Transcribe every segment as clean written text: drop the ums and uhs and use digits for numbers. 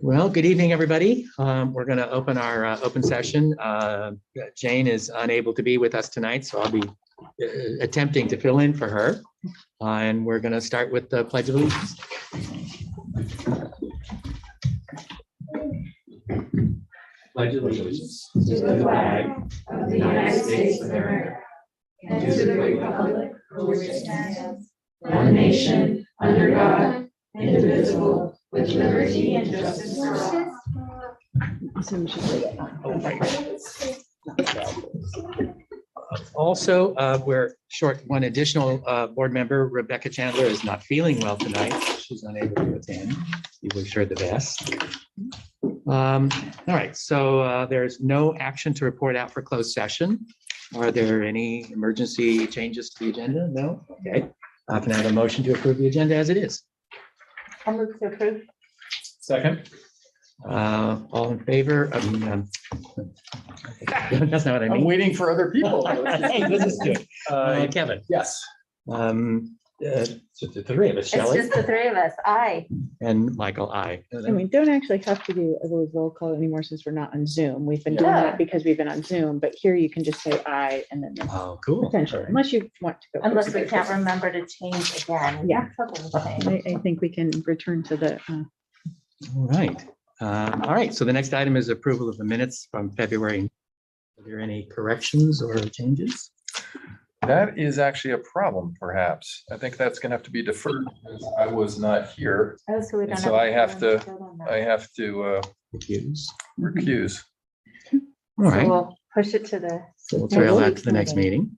Well, good evening, everybody. We're going to open our open session. Jane is unable to be with us tonight, so I'll be attempting to fill in for her. And we're going to start with the Pledge of Allegiance. Pledge of Allegiance to the flag of the United States of America and to the republic for which it stands, one nation, under God, indivisible, with liberty and justice for all. Also, we're short one additional board member. Rebecca Chandler is not feeling well tonight. She's unable to attend. We wish her the best. All right, so there's no action to report out for closed session. Are there any emergency changes to the agenda? No? Okay. Can I have a motion to approve the agenda as it is? I'll move to approve. Second. All in favor? That's not what I I'm mean. waiting for other people. Hey, this is good. Kevin. Yes. Just the three of us, It's Shelley. just the three of us. Aye. And Michael, I. And we don't actually have to do a roll call anymore since we're not on Zoom. We've been doing that because we've been on Zoom, but here you can just say aye and then Oh, cool. potentially, unless you want to go. Unless we can't remember to change again. Yeah. Trouble with change. I think we can return to the, All right. All right. So the next item is approval of the minutes from February. Are there any corrections or changes? That is actually a problem, perhaps. I think that's gonna have to be deferred because I was not here. Oh, so we don't And so have I have to- vote on that. I have to Recuse. recuse. All So right. we'll push it to the, So we'll trail that to the next meeting.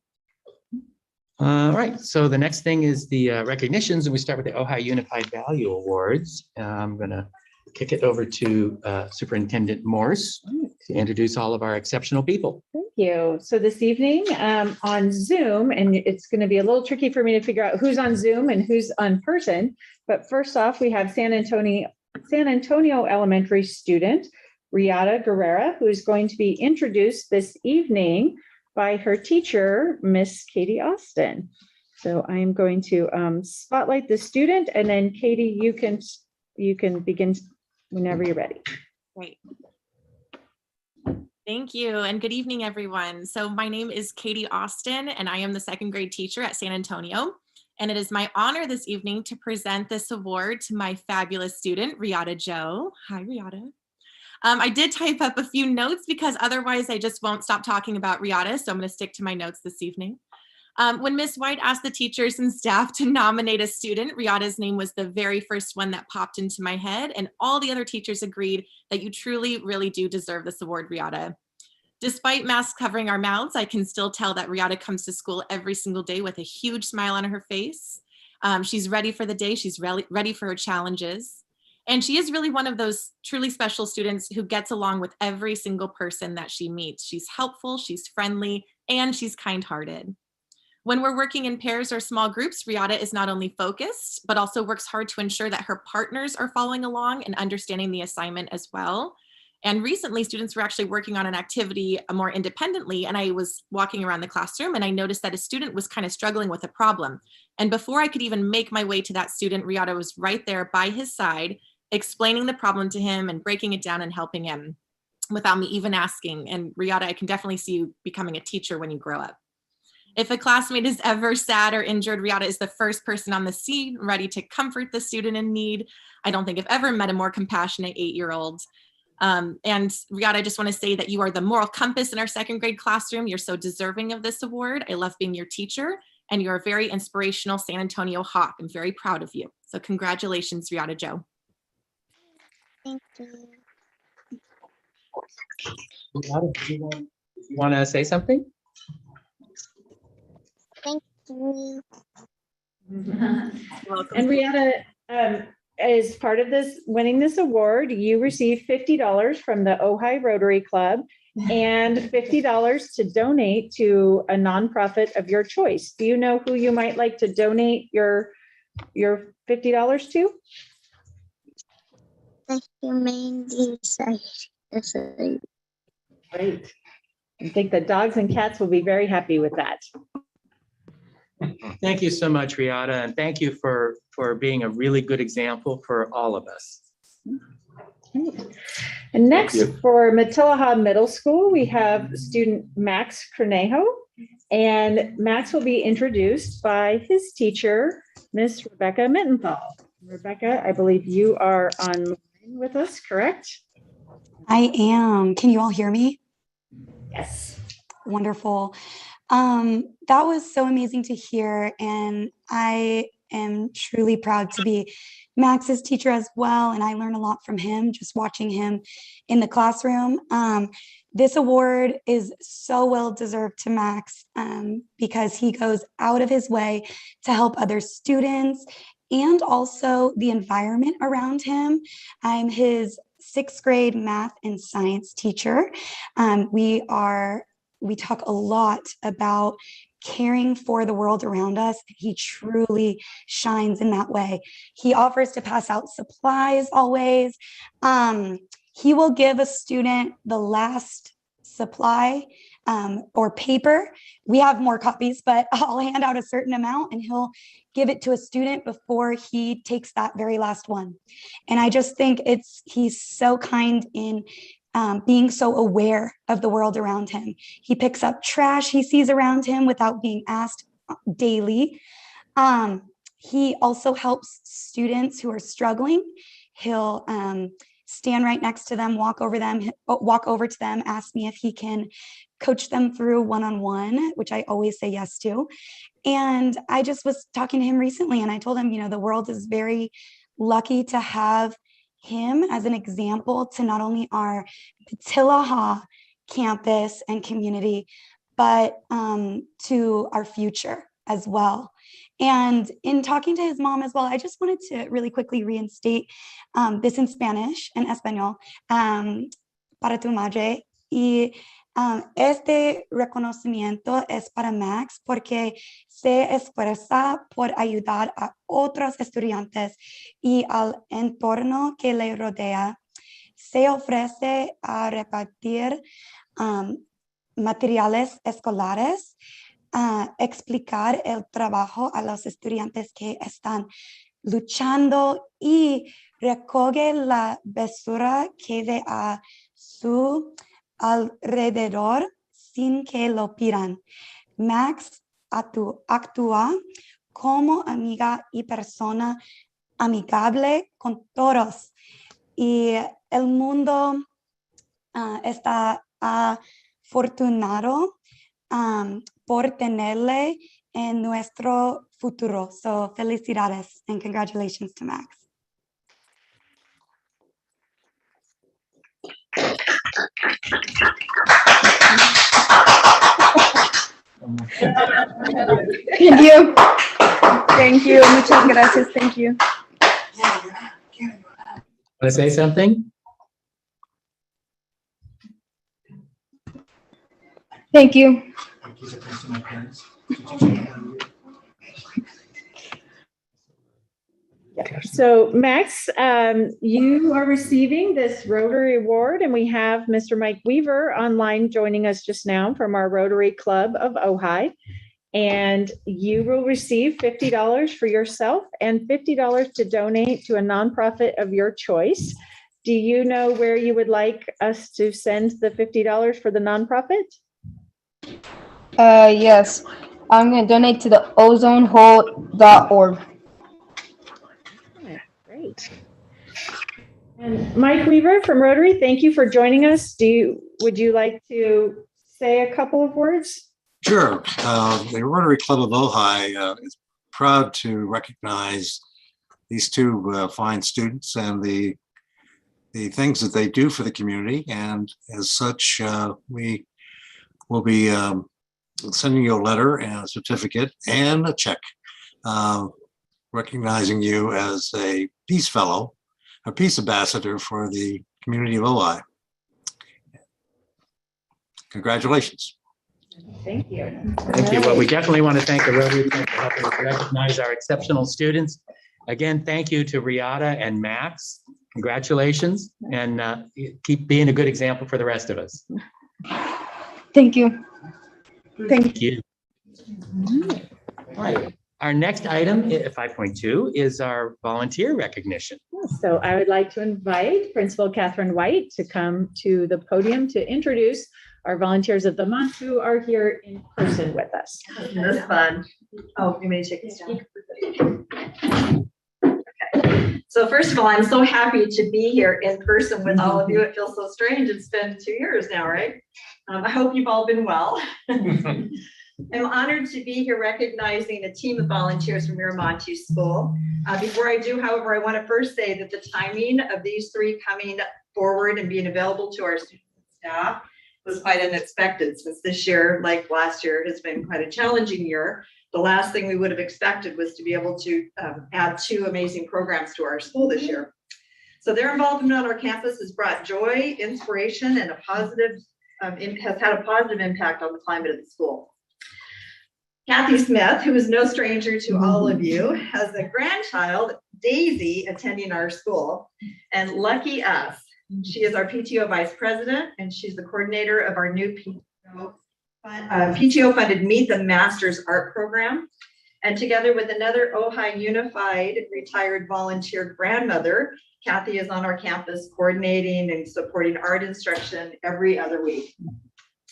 All right. So the next thing is the recognitions, and we start with the Ohio Unified Value Awards. I'm going to kick it over to Superintendent Morse to introduce all of our exceptional people. thank you. So this evening on Zoom, and it's going to be a little tricky for me to figure out who's on Zoom and who's on person. But first off, we have San Antonio Elementary student, Riata Guerrera, who is going to be introduced this evening by her teacher, Miss Katie Austin. So I'm going to spotlight the student, and then Katie, you can begin whenever you're ready. Great. Thank you and good evening, everyone. So my name is Katie Austin and I am the second grade teacher at San Antonio. And it is my honor this evening to present this award to my fabulous student, Riata Jo. Hi, Riata. I did type up a few notes because otherwise I just won't stop talking about Riata. So I'm going to stick to my notes this evening. When Ms. White asked the teachers and staff to nominate a student, Riata's name was the very first one that popped into my head, and all the other teachers agreed that you truly, really do deserve this award, Riata. Despite masks covering our mouths, I can still tell that Riata comes to school every single day with a huge smile on her face. She's ready for the day. She's ready for her challenges. And she is really one of those truly special students who gets along with every single person that she meets. She's helpful, she's friendly, and she's kind-hearted. When we're working in pairs or small groups, Riata is not only focused, but also works hard to ensure that her partners are following along and understanding the assignment as well. And recently, students were actually working on an activity more independently, and I was walking around the classroom and I noticed that a student was kind of struggling with a problem. And before I could even make my way to that student, Riata was right there by his side, explaining the problem to him and breaking it down and helping him without me even asking. And Riata, I can definitely see you becoming a teacher when you grow up. If a classmate is ever sad or injured, Riata is the first person on the scene, ready to comfort the student in need. I don't think I've ever met a more compassionate 8-year-old. And Riata, I just want to say that you are the moral compass in our second grade classroom. You're so deserving of this award. I love being your teacher, and you're a very inspirational San Antonio Hawk. I'm very proud of you. So congratulations, Riata Jo. Thank you. You want to say something? Thank you. And Riata, as part of this, winning this award, you receive $50 from the Ojai Rotary Club and $50 to donate to a nonprofit of your choice. Do you know who you might like to donate your $50 to? The Humane Society. Great. I think the dogs and cats will be very happy with that. Thank you so much, Riata, and thank you for being a really good example for all of us. And next you. for Matilaha Middle School, we have student Max Cornejo. And Max will be introduced by his teacher, Miss Rebecca Mittenthal. Rebecca, I believe you are online with us, correct? I am. Can you all hear me? Yes. Wonderful. That was so amazing to hear. And I am truly proud to be Max's teacher as well. And I learn a lot from him, just watching him in the classroom. This award is so well deserved to Max because he goes out of his way to help other students and also the environment around him. I'm his 6th grade math and science teacher. We talk a lot about caring for the world around us. He truly shines in that way. He offers to pass out supplies always. He will give a student the last supply or paper. We have more copies, but I'll hand out a certain amount and he'll give it to a student before he takes that very last one. And I just think he's so kind in being so aware of the world around him. He picks up trash he sees around him without being asked daily. He also helps students who are struggling. He'll stand right next to them, walk over to them, ask me if he can coach them through one-on-one, which I always say yes to. And I just was talking to him recently and I told him, the world is very lucky to have him as an example to not only our Tillaha campus and community, but to our future as well. And in talking to his mom as well, I just wanted to really quickly reinstate this in Spanish, en español, para tu madre. Y este reconocimiento es para Max porque se esfuerza por ayudar a otros estudiantes y al entorno que le rodea. Se ofrece a repartir materiales escolares, explicar el trabajo a los estudiantes que están luchando y recoge la basura que ve a su alrededor sin que lo pidan. Max actúa como amiga y persona amigable con todos. Y el mundo está afortunado por tenerle en nuestro futuro. So felicidades and congratulations to Max. Thank you. Thank you. Muchas gracias. Thank you. Want to say something? Thank you. So Max, you are receiving this Rotary Award, and we have Mr. Mike Weaver online joining us just now from our Rotary Club of Ojai. And you will receive $50 for yourself and $50 to donate to a nonprofit of your choice. Do you know where you would like us to send the $50 for the nonprofit? Yes. I'm going to donate to the ozonehole.org. Great. And Mike Weaver from Rotary, thank you for joining us. Would you like to say a couple of words? Sure. The Rotary Club of Ojai is proud to recognize these two fine students and the things that they do for the community. And as such, we will be sending you a letter and a certificate and a check recognizing you as a Peace Fellow, a Peace Ambassador for the community of Ojai. Congratulations. Thank you. Thank you. Well, we definitely want to thank the Rotary Club for helping us recognize our exceptional students. Again, thank you to Riata and Max. Congratulations, and keep being a good example for the rest of us. Thank you. Thank you. All right, our next item, 5.2, is our volunteer recognition. So I would like to invite Principal Catherine White to come to the podium to introduce our volunteers of the month who are here in person with us. This is fun. Oh, you may take this down. Okay. So first of all, I'm so happy to be here in person with all of you. It feels so strange. It's been 2 years now, right? I hope you've all been well. I'm honored to be here recognizing a team of volunteers from Miramonte School. Before I do, however, I want to first say that the timing of these three coming forward and being available to our students and staff was quite unexpected, since this year, like last year, has been quite a challenging year. The last thing we would have expected was to be able to add 2 amazing programs to our school this year. So their involvement on our campus has brought joy, inspiration, and has had a positive impact on the climate of the school. Kathy Smith, who is no stranger to all of you, has a grandchild, Daisy, attending our school, and lucky us, she is our PTO Vice President, and she's the coordinator of our new PTO-funded Meet the Masters Art Program. And together with another Ojai Unified retired volunteer grandmother, Kathy is on our campus coordinating and supporting art instruction every other week.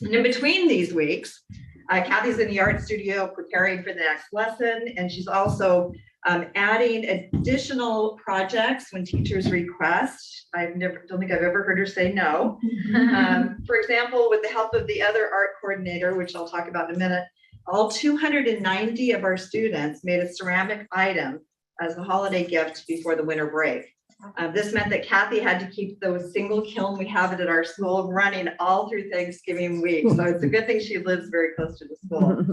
And in between these weeks, Kathy's in the art studio preparing for the next lesson, and she's also adding additional projects when teachers request. Don't think I've ever heard her say no. For example, with the help of the other art coordinator, which I'll talk about in a minute, all 290 of our students made a ceramic item as a holiday gift before the winter break. This meant that Kathy had to keep the single kiln we have at our school running all through Thanksgiving week. So it's a good thing she lives very close to the school.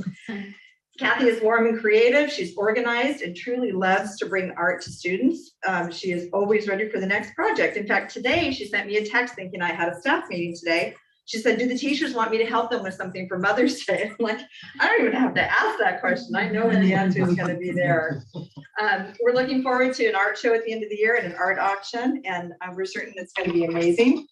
Kathy is warm and creative. She's organized and truly loves to bring art to students. She is always ready for the next project. In fact, today she sent me a text thinking I had a staff meeting today. She said, do the teachers want me to help them with something for Mother's Day? I'm like, I don't even have to ask that question. I know when the answer is going to be there. We're looking forward to an art show at the end of the year and an art auction, and we're certain it's going to be amazing.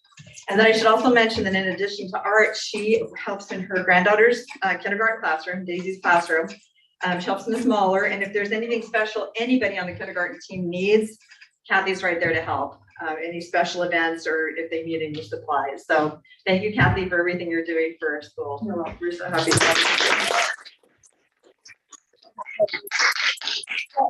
And then I should also mention that in addition to art, she helps in her granddaughter's kindergarten classroom, Daisy's classroom. She helps Miss Muller, and if there's anything special anybody on the kindergarten team needs, Kathy's right there to help. Any special events or if they need any supplies. So thank you, Kathy, for everything you're doing for our school. We're so happy to have you.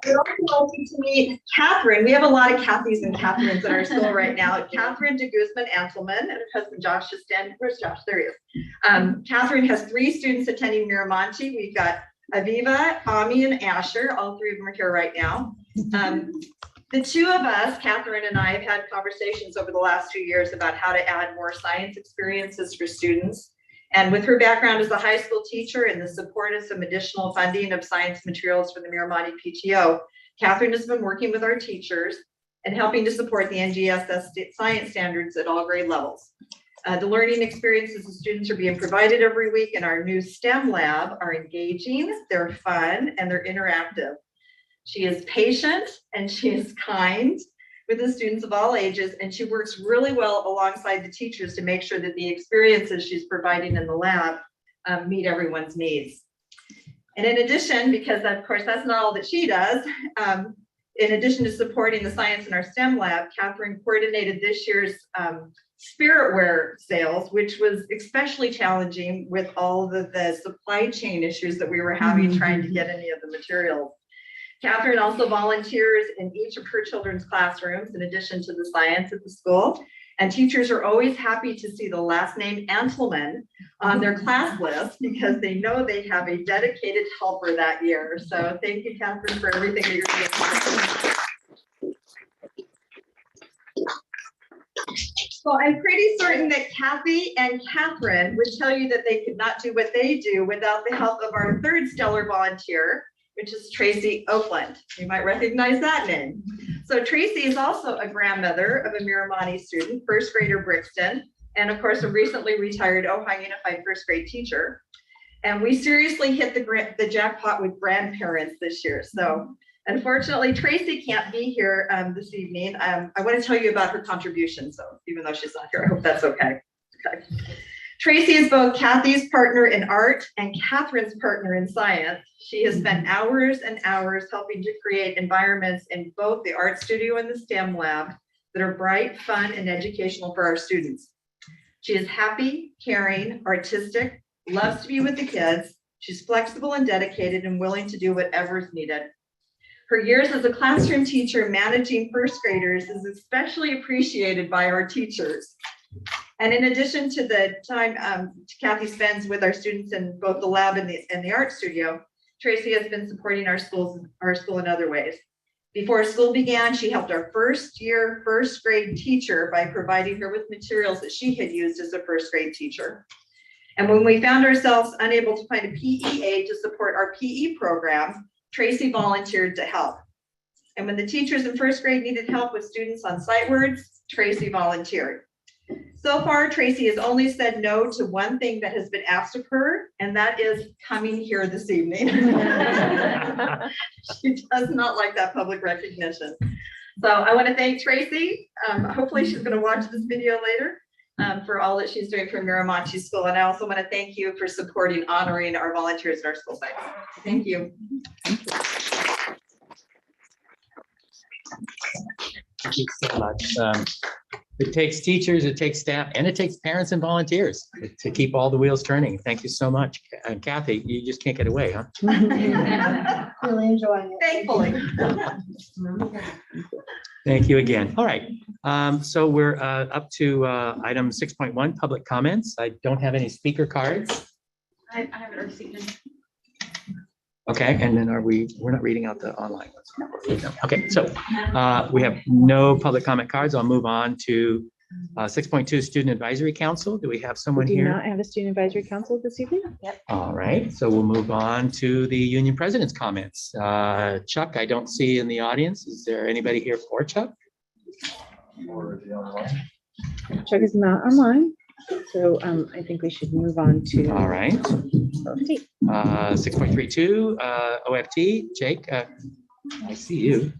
We're also lucky to meet Catherine. We have a lot of Kathys and Catherines in our school right now. Catherine de Guzman-Antleman and her husband Josh is standing. Where's Josh? There he is. Catherine has 3 students attending Miramonte. We've got Aviva, Ami, and Asher. All 3 of them are here right now. The 2 of us, Catherine and I, have had conversations over the last 2 years about how to add more science experiences for students. And with her background as a high school teacher and the support of some additional funding of science materials for the Miramonte PTO, Catherine has been working with our teachers and helping to support the NGSS science standards at all grade levels. The learning experiences the students are being provided every week in our new STEM lab are engaging, they're fun, and they're interactive. She is patient and she is kind with the students of all ages, and she works really well alongside the teachers to make sure that the experiences she's providing in the lab meet everyone's needs. And in addition, because of course that's not all that she does, in addition to supporting the science in our STEM lab, Catherine coordinated this year's spiritware sales, which was especially challenging with all of the supply chain issues that we were having trying to get any of the materials. Catherine also volunteers in each of her children's classrooms in addition to the science at the school. And teachers are always happy to see the last name Antleman on their class list because they know they have a dedicated helper that year. So thank you, Catherine, for everything that you're doing. So I'm pretty certain that Kathy and Catherine would tell you that they could not do what they do without the help of our 3rd stellar volunteer, which is Tracy Oakland. You might recognize that name. So Tracy is also a grandmother of a Miramonte student, 1st grader Brixton, and of course a recently retired Ojai Unified 1st grade teacher. And we seriously hit the jackpot with grandparents this year. So unfortunately, Tracy can't be here this evening. I want to tell you about her contribution. So even though she's not here, I hope that's okay. Tracy is both Kathy's partner in art and Catherine's partner in science. She has spent hours and hours helping to create environments in both the art studio and the STEM lab that are bright, fun, and educational for our students. She is happy, caring, artistic, loves to be with the kids. She's flexible and dedicated and willing to do whatever is needed. Her years as a classroom teacher managing first graders is especially appreciated by our teachers. And in addition to the time Kathy spends with our students in both the lab and the art studio, Tracy has been supporting our school in other ways. Before school began, she helped our first grade teacher by providing her with materials that she had used as a first grade teacher. And when we found ourselves unable to find a PE aide to support our PE program, Tracy volunteered to help. And when the teachers in first grade needed help with students on sight words, Tracy volunteered. So far, Tracy has only said no to one thing that has been asked of her, and that is coming here this evening. She does not like that public recognition. So I want to thank Tracy. Hopefully she's going to watch this video later for all that she's doing for Miramonte School. And I also want to thank you for supporting, honoring our volunteers at our school site. Thank you. Thank you so much. It takes teachers, it takes staff, and it takes parents and volunteers to keep all the wheels turning. Thank you so much. And Kathy, you just can't get away, huh? Really enjoying it. Thankfully. Thank you again. All right. So we're up to item 6.1, public comments. I don't have any speaker cards. I haven't received. Okay, and then we're not reading out the online ones. Okay, so we have no public comment cards. I'll move on to 6.2, Student Advisory Council. Do we have someone We do here? not have a Student Advisory Council this evening. Yep. All right, so we'll move on to the Union President's comments. Chuck, I don't see in the audience. Is there anybody here for Chuck? Chuck is not online. So I think we should move on to. All right. 6.32, OFT. Jake, I see you.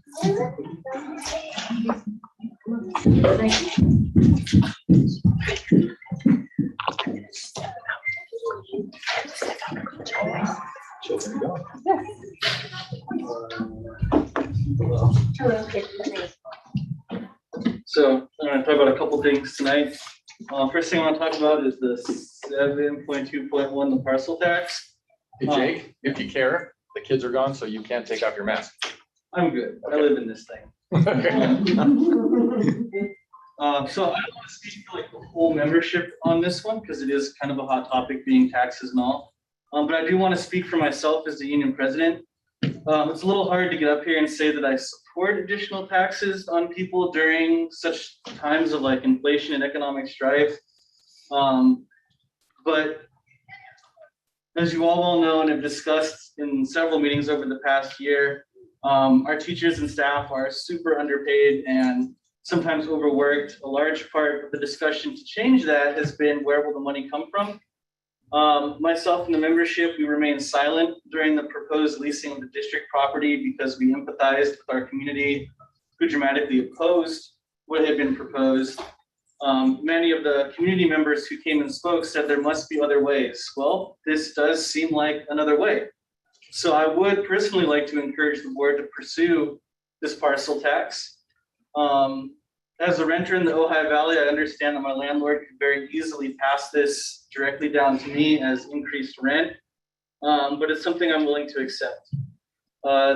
So I'm going to talk about a couple things tonight. First thing I want to talk about is the 7.2.1, the parcel tax. Hey Jake, if you care, the kids are gone, so you can't take off your mask. I'm good. I live in this thing. So I don't want to speak for like the whole membership on this one because it is kind of a hot topic, being taxes and all. But I do want to speak for myself as the union president. It's a little hard to get up here and say that I support additional taxes on people during such times of like inflation and economic strife. But as you all well know and have discussed in several meetings over the past year, our teachers and staff are super underpaid and sometimes overworked. A large part of the discussion to change that has been, where will the money come from? Myself and the membership, we remained silent during the proposed leasing of the district property because we empathized with our community who dramatically opposed what had been proposed. Many of the community members who came and spoke said there must be other ways. Well, this does seem like another way. So I would personally like to encourage the board to pursue this parcel tax. As a renter in the Ojai Valley, I understand that my landlord could very easily pass this directly down to me as increased rent, but it's something I'm willing to accept.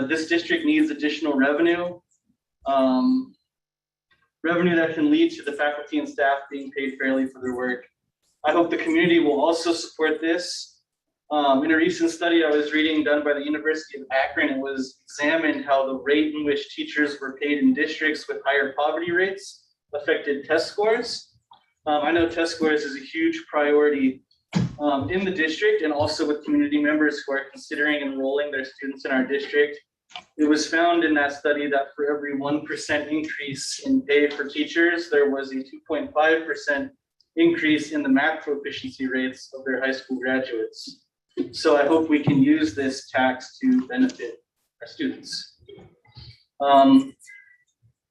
This district needs additional revenue, revenue that can lead to the faculty and staff being paid fairly for their work. I hope the community will also support this. In a recent study I was reading done by the University of Akron, it was examined how the rate in which teachers were paid in districts with higher poverty rates affected test scores. I know test scores is a huge priority in the district and also with community members who are considering enrolling their students in our district. It was found in that study that for every 1% increase in pay for teachers, there was a 2.5% increase in the math proficiency rates of their high school graduates. So I hope we can use this tax to benefit our students.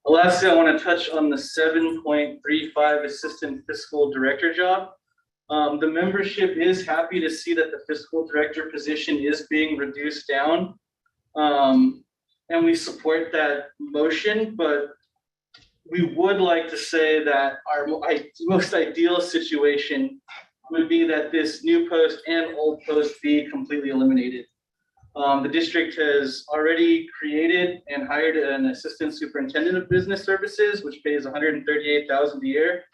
Lastly, I want to touch on the 7.35 assistant fiscal director job. The membership is happy to see that the fiscal director position is being reduced down. And we support that motion, but we would like to say that our most ideal situation would be that this new post and old post be completely eliminated. The district has already created and hired an assistant superintendent of business services, which pays $138,000 a year.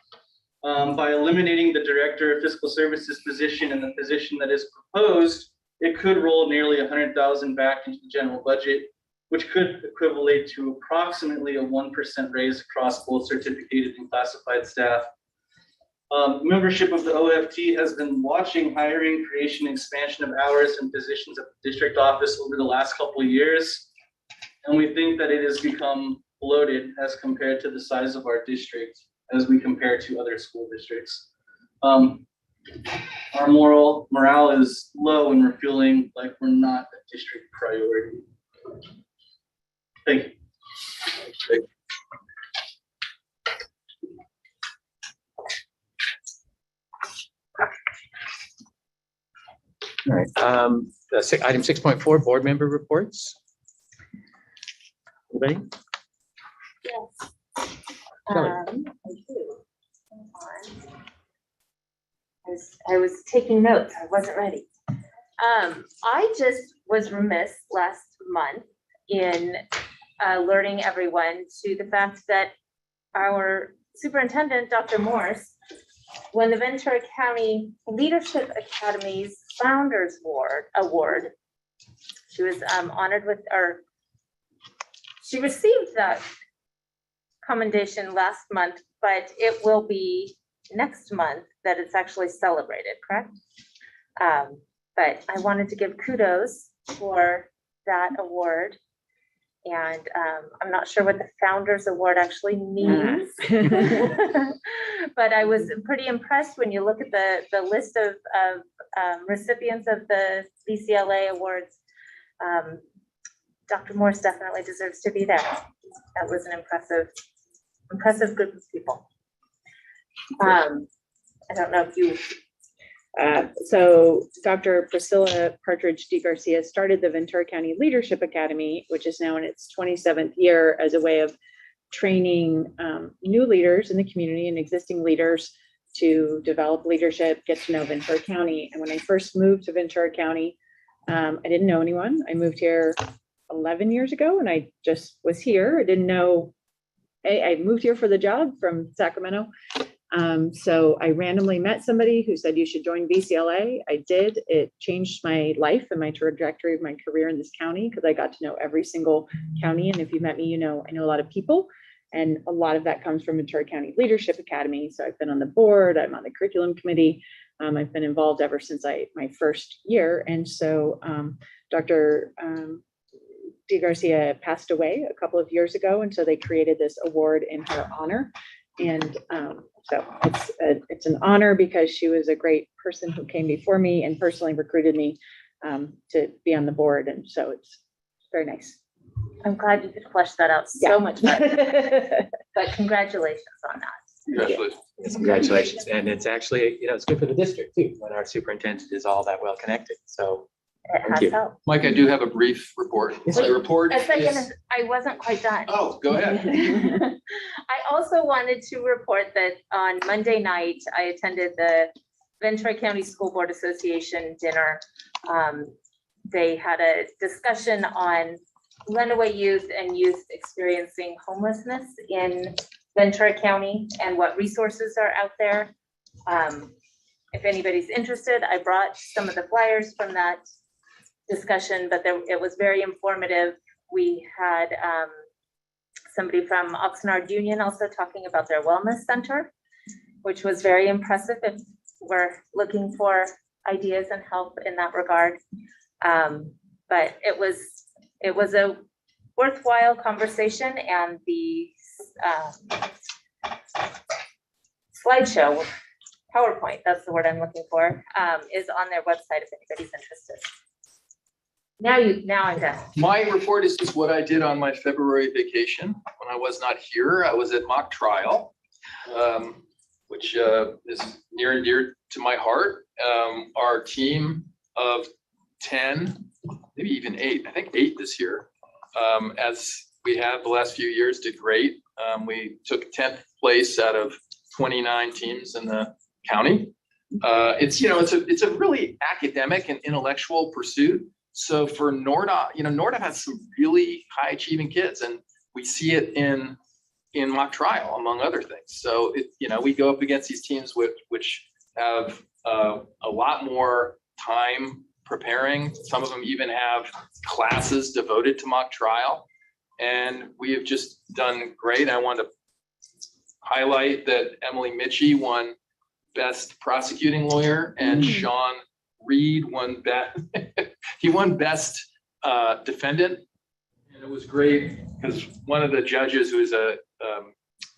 By eliminating the director of fiscal services position and the position that is proposed, it could roll nearly $100,000 back into the general budget, which could equivalent to approximately a 1% raise across both certificated and classified staff. Membership of the OFT has been watching hiring, creation, and expansion of hours and positions at the district office over the last couple of years. And we think that it has become bloated as compared to the size of our district as we compare to other school districts. Our morale is low and we're feeling like we're not a district priority. Thank you. All right, item 6.4, board member reports. Anybody? Yes. Kelly. I do. Hold on. I was taking notes. I wasn't ready. I just was remiss last month in alerting everyone to the fact that our superintendent, Dr. Morse, won the Ventura County Leadership Academy's Founders Award. She was honored with, or she received that commendation last month, but it will be next month that it's actually celebrated, correct? But I wanted to give kudos for that award. And I'm not sure what the Founders Award actually means. But I was pretty impressed when you look at the list of recipients of the VCLA awards. Dr. Morse definitely deserves to be there. That was an impressive group of people. I don't know if you. So Dr. Priscilla Partridge DeGarcia started the Ventura County Leadership Academy, which is now in its 27th year, as a way of training new leaders in the community and existing leaders to develop leadership, get to know Ventura County. And when I first moved to Ventura County, I didn't know anyone. I moved here 11 years ago and I just was here. I didn't know, I moved here for the job from Sacramento. So I randomly met somebody who said you should join VCLA. I did. It changed my life and my trajectory of my career in this county because I got to know every single county. And if you met me, you know, I know a lot of people, and a lot of that comes from Ventura County Leadership Academy. So I've been on the board, I'm on the curriculum committee. I've been involved ever since my first year. And so Dr. DeGarcia passed away a couple of years ago. And so they created this award in her honor. And so it's an honor because she was a great person who came before me and personally recruited me to be on the board. And so it's very nice. I'm glad you could flesh that out so much better. But congratulations on that. Congratulations. Yes, congratulations. And it's actually, you know, it's good for the district too, when our superintendent is all that well connected. So It Thank has you. helped. Mike, I do have a brief report. Yes, My sir. report A second, is, I wasn't quite done. oh, go ahead. I also wanted to report that on Monday night, I attended the Ventura County School Board Association dinner. They had a discussion on runaway youth and youth experiencing homelessness in Ventura County and what resources are out there. If anybody's interested, I brought some of the flyers from that discussion, but it was very informative. We had somebody from Oxnard Union also talking about their wellness center, which was very impressive if we're looking for ideas and help in that regard. But it was a worthwhile conversation, and the slideshow, PowerPoint, that's the word I'm looking for, is on their website if anybody's interested. Now I'm done. My report is just what I did on my February vacation when I was not here. I was at mock trial. which is near and dear to my heart. Our team of 10, maybe even 8, I think 8 this year, as we have the last few years, did great. We took 10th place out of 29 teams in the county. It's a really academic and intellectual pursuit. So for NORDOF, NORDOF has some really high achieving kids, and we see it in mock trial, among other things. So we go up against these teams which have a lot more time preparing. Some of them even have classes devoted to mock trial, and we have just done great. I want to highlight that Emily Mitchie won Best Prosecuting Lawyer, and Sean Reed won he won Best Defendant. And it was great because one of the judges, who is a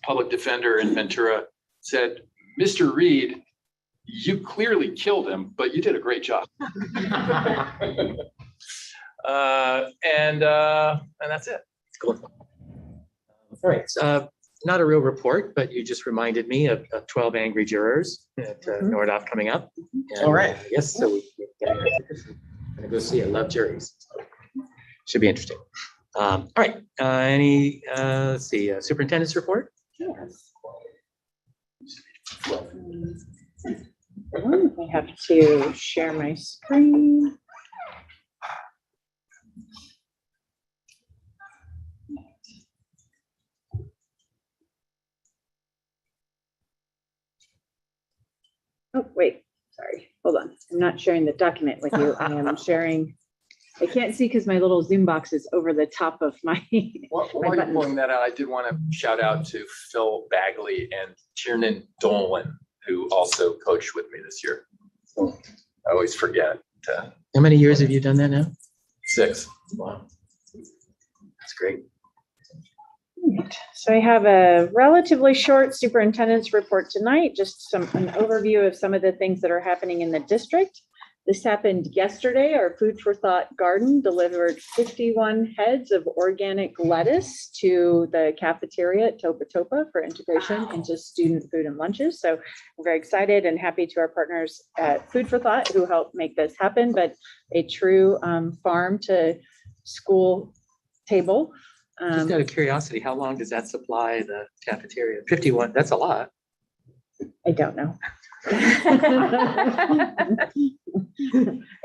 public defender in Ventura, said, "Mr. Reed, you clearly killed him, but you did a great job." And that's it. Cool. All right. Not a real report, but you just reminded me of 12 Angry Jurors at NORDOF coming up. And, All right. Yes, so we're gonna go see. I love juries. Should be interesting. All right. Let's see, Superintendent's Report? Yes. I have to share my screen. Oh, wait, sorry, hold on. I'm not sharing the document with you. I am sharing, I can't see because my little Zoom box is over the top of my. While you're pulling that out, I did want to shout out to Phil Bagley and Tiernan Dolan, who also coached with me this year. I always forget. How many years have you done that now? 6. Wow. That's great. So I have a relatively short superintendent's report tonight, just an overview of some of the things that are happening in the district. This happened yesterday. Our Food for Thought garden delivered 51 heads of organic lettuce to the cafeteria at Topa Topa for integration into student food and lunches. So we're very excited and happy to our partners at Food for Thought who helped make this happen, but a true farm to school table. Just out of curiosity, how long does that supply the cafeteria? 51, that's a lot. I don't know. I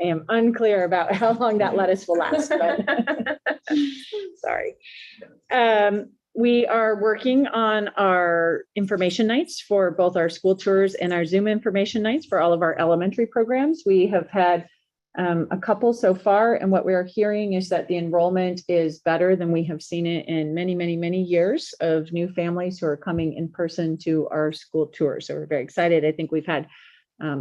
am unclear about how long that lettuce will last, but sorry. We are working on our information nights for both our school tours and our Zoom information nights for all of our elementary programs. We have had a couple so far, and what we are hearing is that the enrollment is better than we have seen it in many, many, many years of new families who are coming in person to our school tours. So we're very excited. I think we've had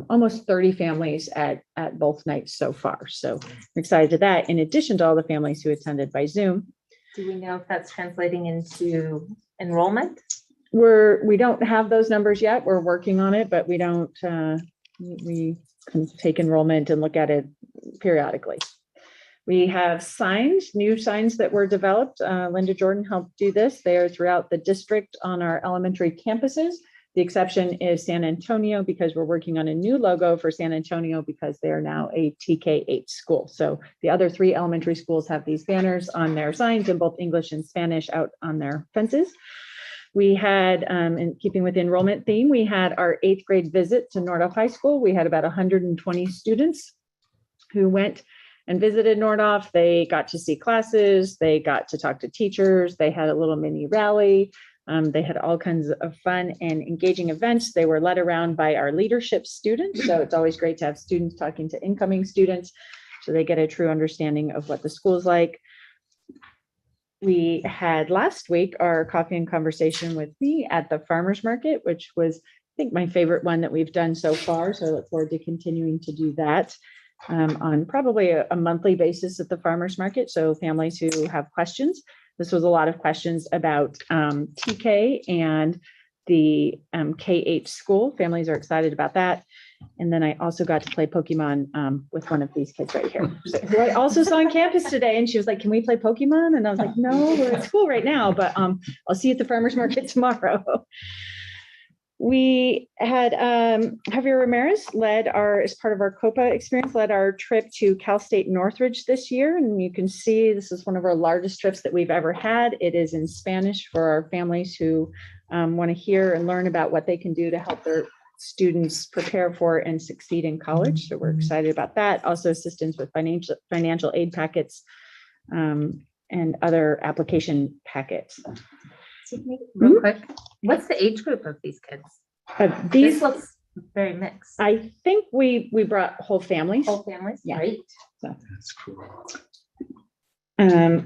almost 30 families at both nights so far. So we're excited to that, in addition to all the families who attended by Zoom. Do we know if that's translating into enrollment? We don't have those numbers yet. We're working on it, but we don't, we can take enrollment and look at it periodically. We have signs, new signs that were developed. Linda Jordan helped do this. They are throughout the district on our elementary campuses. The exception is San Antonio, because we're working on a new logo for San Antonio because they are now a TK8 school. So the other 3 elementary schools have these banners on their signs in both English and Spanish out on their fences. We had, in keeping with the enrollment theme, we had our 8th grade visit to NORDOF High School. We had about 120 students who went and visited NORDOF. They got to see classes, they got to talk to teachers, they had a little mini rally. They had all kinds of fun and engaging events. They were led around by our leadership students. So it's always great to have students talking to incoming students so they get a true understanding of what the school is like. We had last week our coffee and conversation with me at the farmers market, which was, I think, my favorite one that we've done so far. So I look forward to continuing to do that on probably a monthly basis at the farmers market. So families who have questions. This was a lot of questions about TK and the K-8 school. Families are excited about that. And then I also got to play Pokemon with one of these kids right here, who I also saw on campus today. And she was like, "Can we play Pokemon?" And I was like, "No, we're at school right now, but I'll see you at the farmers market tomorrow." We had Javier Ramirez as part of our COPA experience, led our trip to Cal State Northridge this year. And you can see this is one of our largest trips that we've ever had. It is in Spanish for our families who want to hear and learn about what they can do to help their students prepare for and succeed in college. So we're excited about that. Also assistance with financial aid packets and other application packets. Real quick, what's the age group of these kids? These This looks very mixed. I think we brought whole families. Whole families, Yeah. great. That's cool.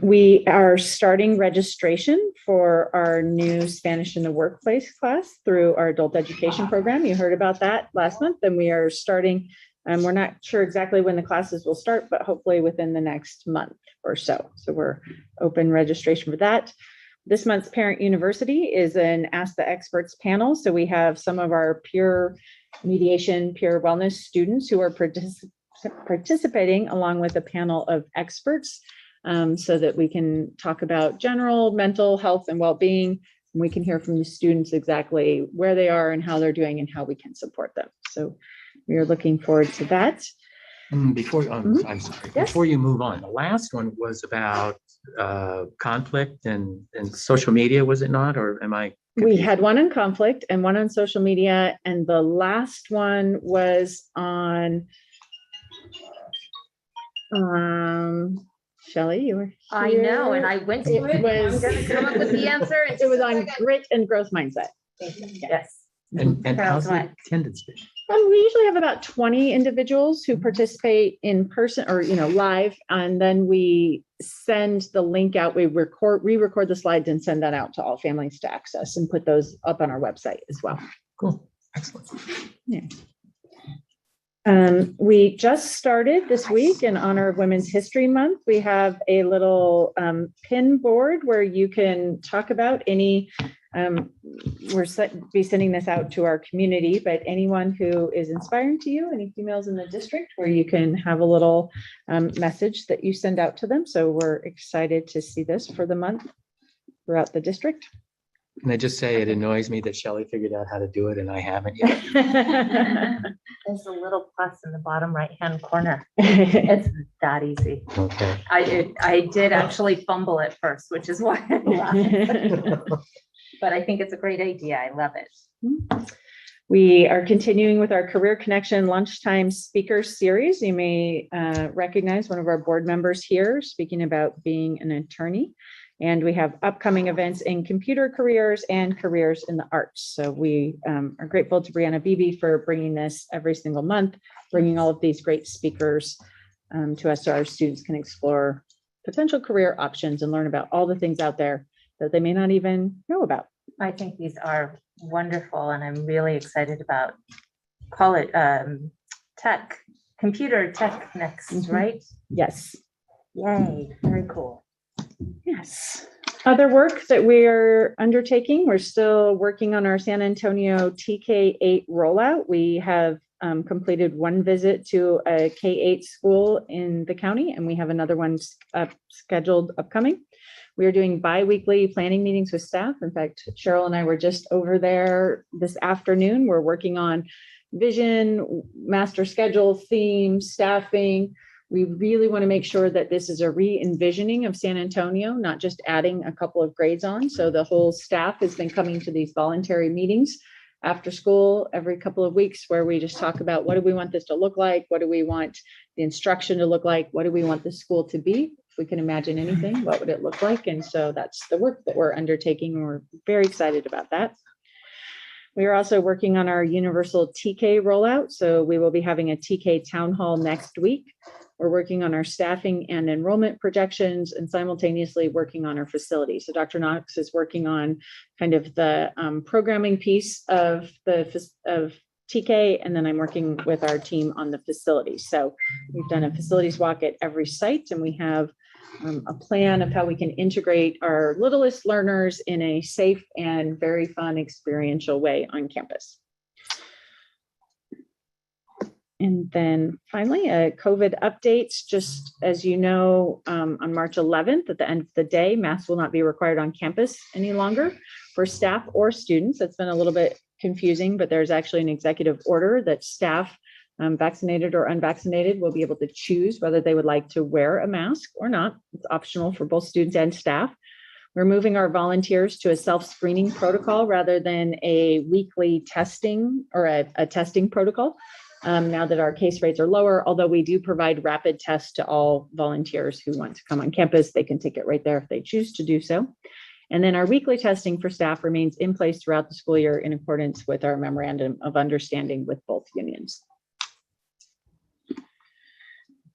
We are starting registration for our new Spanish in the Workplace class through our adult education program. You heard about that last month, and we are starting. We're not sure exactly when the classes will start, but hopefully within the next month or so. So we're open registration for that. This month's Parent University is an Ask the Experts panel. So we have some of our peer mediation, peer wellness students who are participating along with a panel of experts so that we can talk about general mental health and well-being. And we can hear from the students exactly where they are and how they're doing and how we can support them. So we are looking forward to that. Before, I'm sorry, Yes. before you move on, the last one was about conflict and social media, was it not? Or am I? We confused? had one on conflict and one on social media, and the last one was on Shelley, you were I know, and here. I went to It it. was- I'm gonna come up with the answer. It was on grit and growth mindset. Yes. And how's the Right. attendance been? We usually have about 20 individuals who participate in person or, live, and then we send the link out. We re-record the slides and send that out to all families to access and put those up on our website as well. Cool, excellent. Yeah. We just started this week in honor of Women's History Month. We have a little pin board where you can talk about any, be sending this out to our community, but anyone who is inspiring to you, any females in the district, where you can have a little message that you send out to them. So we're excited to see this for the month throughout the district. And I just say it annoys me that Shelley figured out how to do it and I haven't yet. There's a little plus in the bottom right-hand corner. It's that easy. Okay. I did actually fumble at first, which is why I laughed. But I think it's a great idea. I love it. We are continuing with our Career Connection Lunchtime Speaker Series. You may recognize one of our board members here speaking about being an attorney. And we have upcoming events in computer careers and careers in the arts. So we are grateful to Brianna Beebe for bringing this every single month, bringing all of these great speakers to us so our students can explore potential career options and learn about all the things out there that they may not even know about. I think these are wonderful, and I'm really excited about computer tech next, Mhm. right? Yes. Yay, very cool. Yes. Other work that we're undertaking, we're still working on our San Antonio TK-8 rollout. We have completed one visit to a K-8 school in the county, and we have another one scheduled upcoming. We are doing bi-weekly planning meetings with staff. In fact, Cheryl and I were just over there this afternoon. We're working on vision, master schedule, theme, staffing. We really want to make sure that this is a re-envisioning of San Antonio, not just adding a couple of grades on. So the whole staff has been coming to these voluntary meetings after school every couple of weeks where we just talk about what do we want this to look like? What do we want the instruction to look like? What do we want the school to be? If we can imagine anything, what would it look like? And so that's the work that we're undertaking. And we're very excited about that. We are also working on our universal TK rollout. So we will be having a TK town hall next week. We're working on our staffing and enrollment projections and simultaneously working on our facility. So Dr. Knox is working on kind of the programming piece of TK, and then I'm working with our team on the facility. So we've done a facilities walk at every site, and we have a plan of how we can integrate our littlest learners in a safe and very fun experiential way on campus. And then finally, a COVID updates. Just as you know, on March 11th, at the end of the day, masks will not be required on campus any longer for staff or students. That's been a little bit confusing, but there's actually an executive order that staff, vaccinated or unvaccinated, will be able to choose whether they would like to wear a mask or not. It's optional for both students and staff. We're moving our volunteers to a self-screening protocol rather than a weekly testing or a testing protocol. Now that our case rates are lower, although we do provide rapid tests to all volunteers who want to come on campus, they can take it right there if they choose to do so. And then our weekly testing for staff remains in place throughout the school year in accordance with our memorandum of understanding with both unions.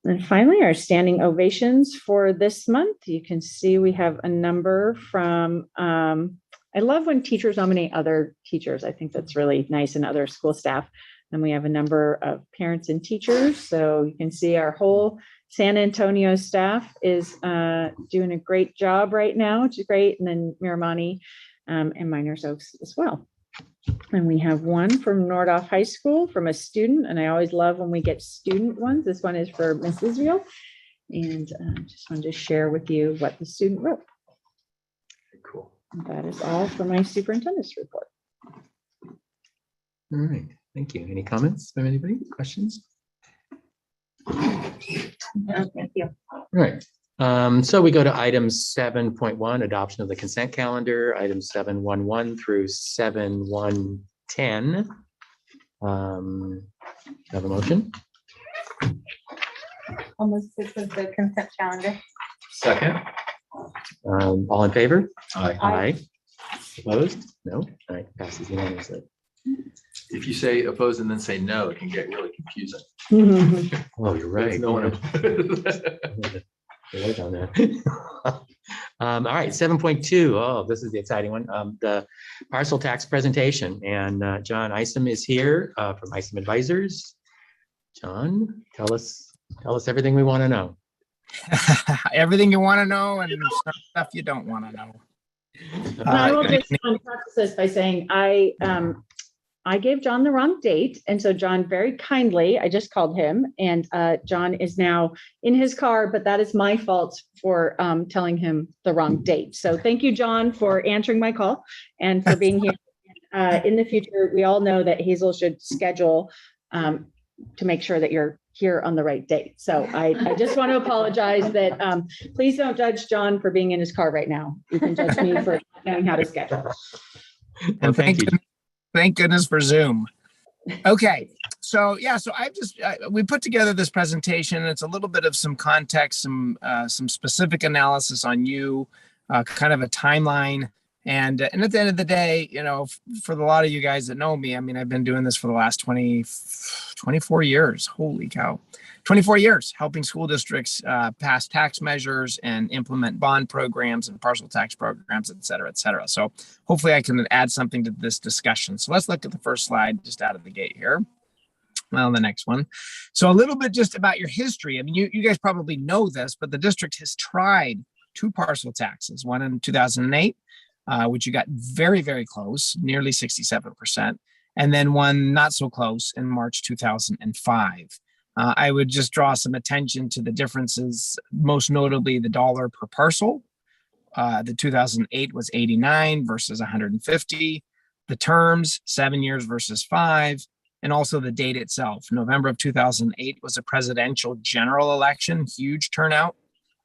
And finally, our standing ovations for this month. You can see we have a number from, I love when teachers nominate other teachers. I think that's really nice, and other school staff. And we have a number of parents and teachers. So you can see our whole San Antonio staff is doing a great job right now, which is great. And then Miramani and Miners Oaks as well. And we have one from Nordhoff High School from a student. And I always love when we get student ones. This one is for Miss Israel. And just wanted to share with you what the student wrote. Cool. And that is all for my superintendent's report. All right. Thank you. Any comments from anybody? Questions? No, thank you. All right. So we go to item 7.1, adoption of the consent calendar, items 7.1.1 through 7.1.10. Have a motion? Almost this is the consent calendar. Second. All in favor? Aye. Aye. Opposed? No? All right, passes unanimously. If you say opposed and then say no, it can get really confusing. Oh, you're right. No one. Right on that. All right, 7.2. Oh, this is the exciting one. The parcel tax presentation, and John Isom is here from Isom Advisors. John, tell us everything we want to know. Everything you want to know and some stuff you don't want to know. I will just preface this by saying I gave John the wrong date. And so John very kindly, I just called him, and John is now in his car, but that is my fault for telling him the wrong date. So thank you, John, for answering my call and for being here. In the future, we all know that Hazel should schedule to make sure that you're here on the right date. So I just want to apologize that please don't judge John for being in his car right now. You can judge me for not knowing how to schedule. Well, thank you. Thank goodness for Zoom. Okay, so yeah, so we put together this presentation. It's a little bit of some context, some specific analysis on you, kind of a timeline, and at the end of the day, you know, for a lot of you guys that know me, I mean, I've been doing this for the last 24 years. Holy cow. 24 years helping school districts pass tax measures and implement bond programs and parcel tax programs, et cetera, et cetera. So hopefully I can add something to this discussion. So let's look at the first slide just out of the gate here. Well, the next one. So a little bit just about your history. I mean, you guys probably know this, but the district has tried 2 parcel taxes, one in 2008, which you got very, very close, nearly 67%, and then one not so close in March 2005. I would just draw some attention to the differences, most notably the dollar per parcel. The 2008 was 89 versus 150. The terms, 7 years versus 5. And also the date itself. November of 2008 was a presidential general election, huge turnout.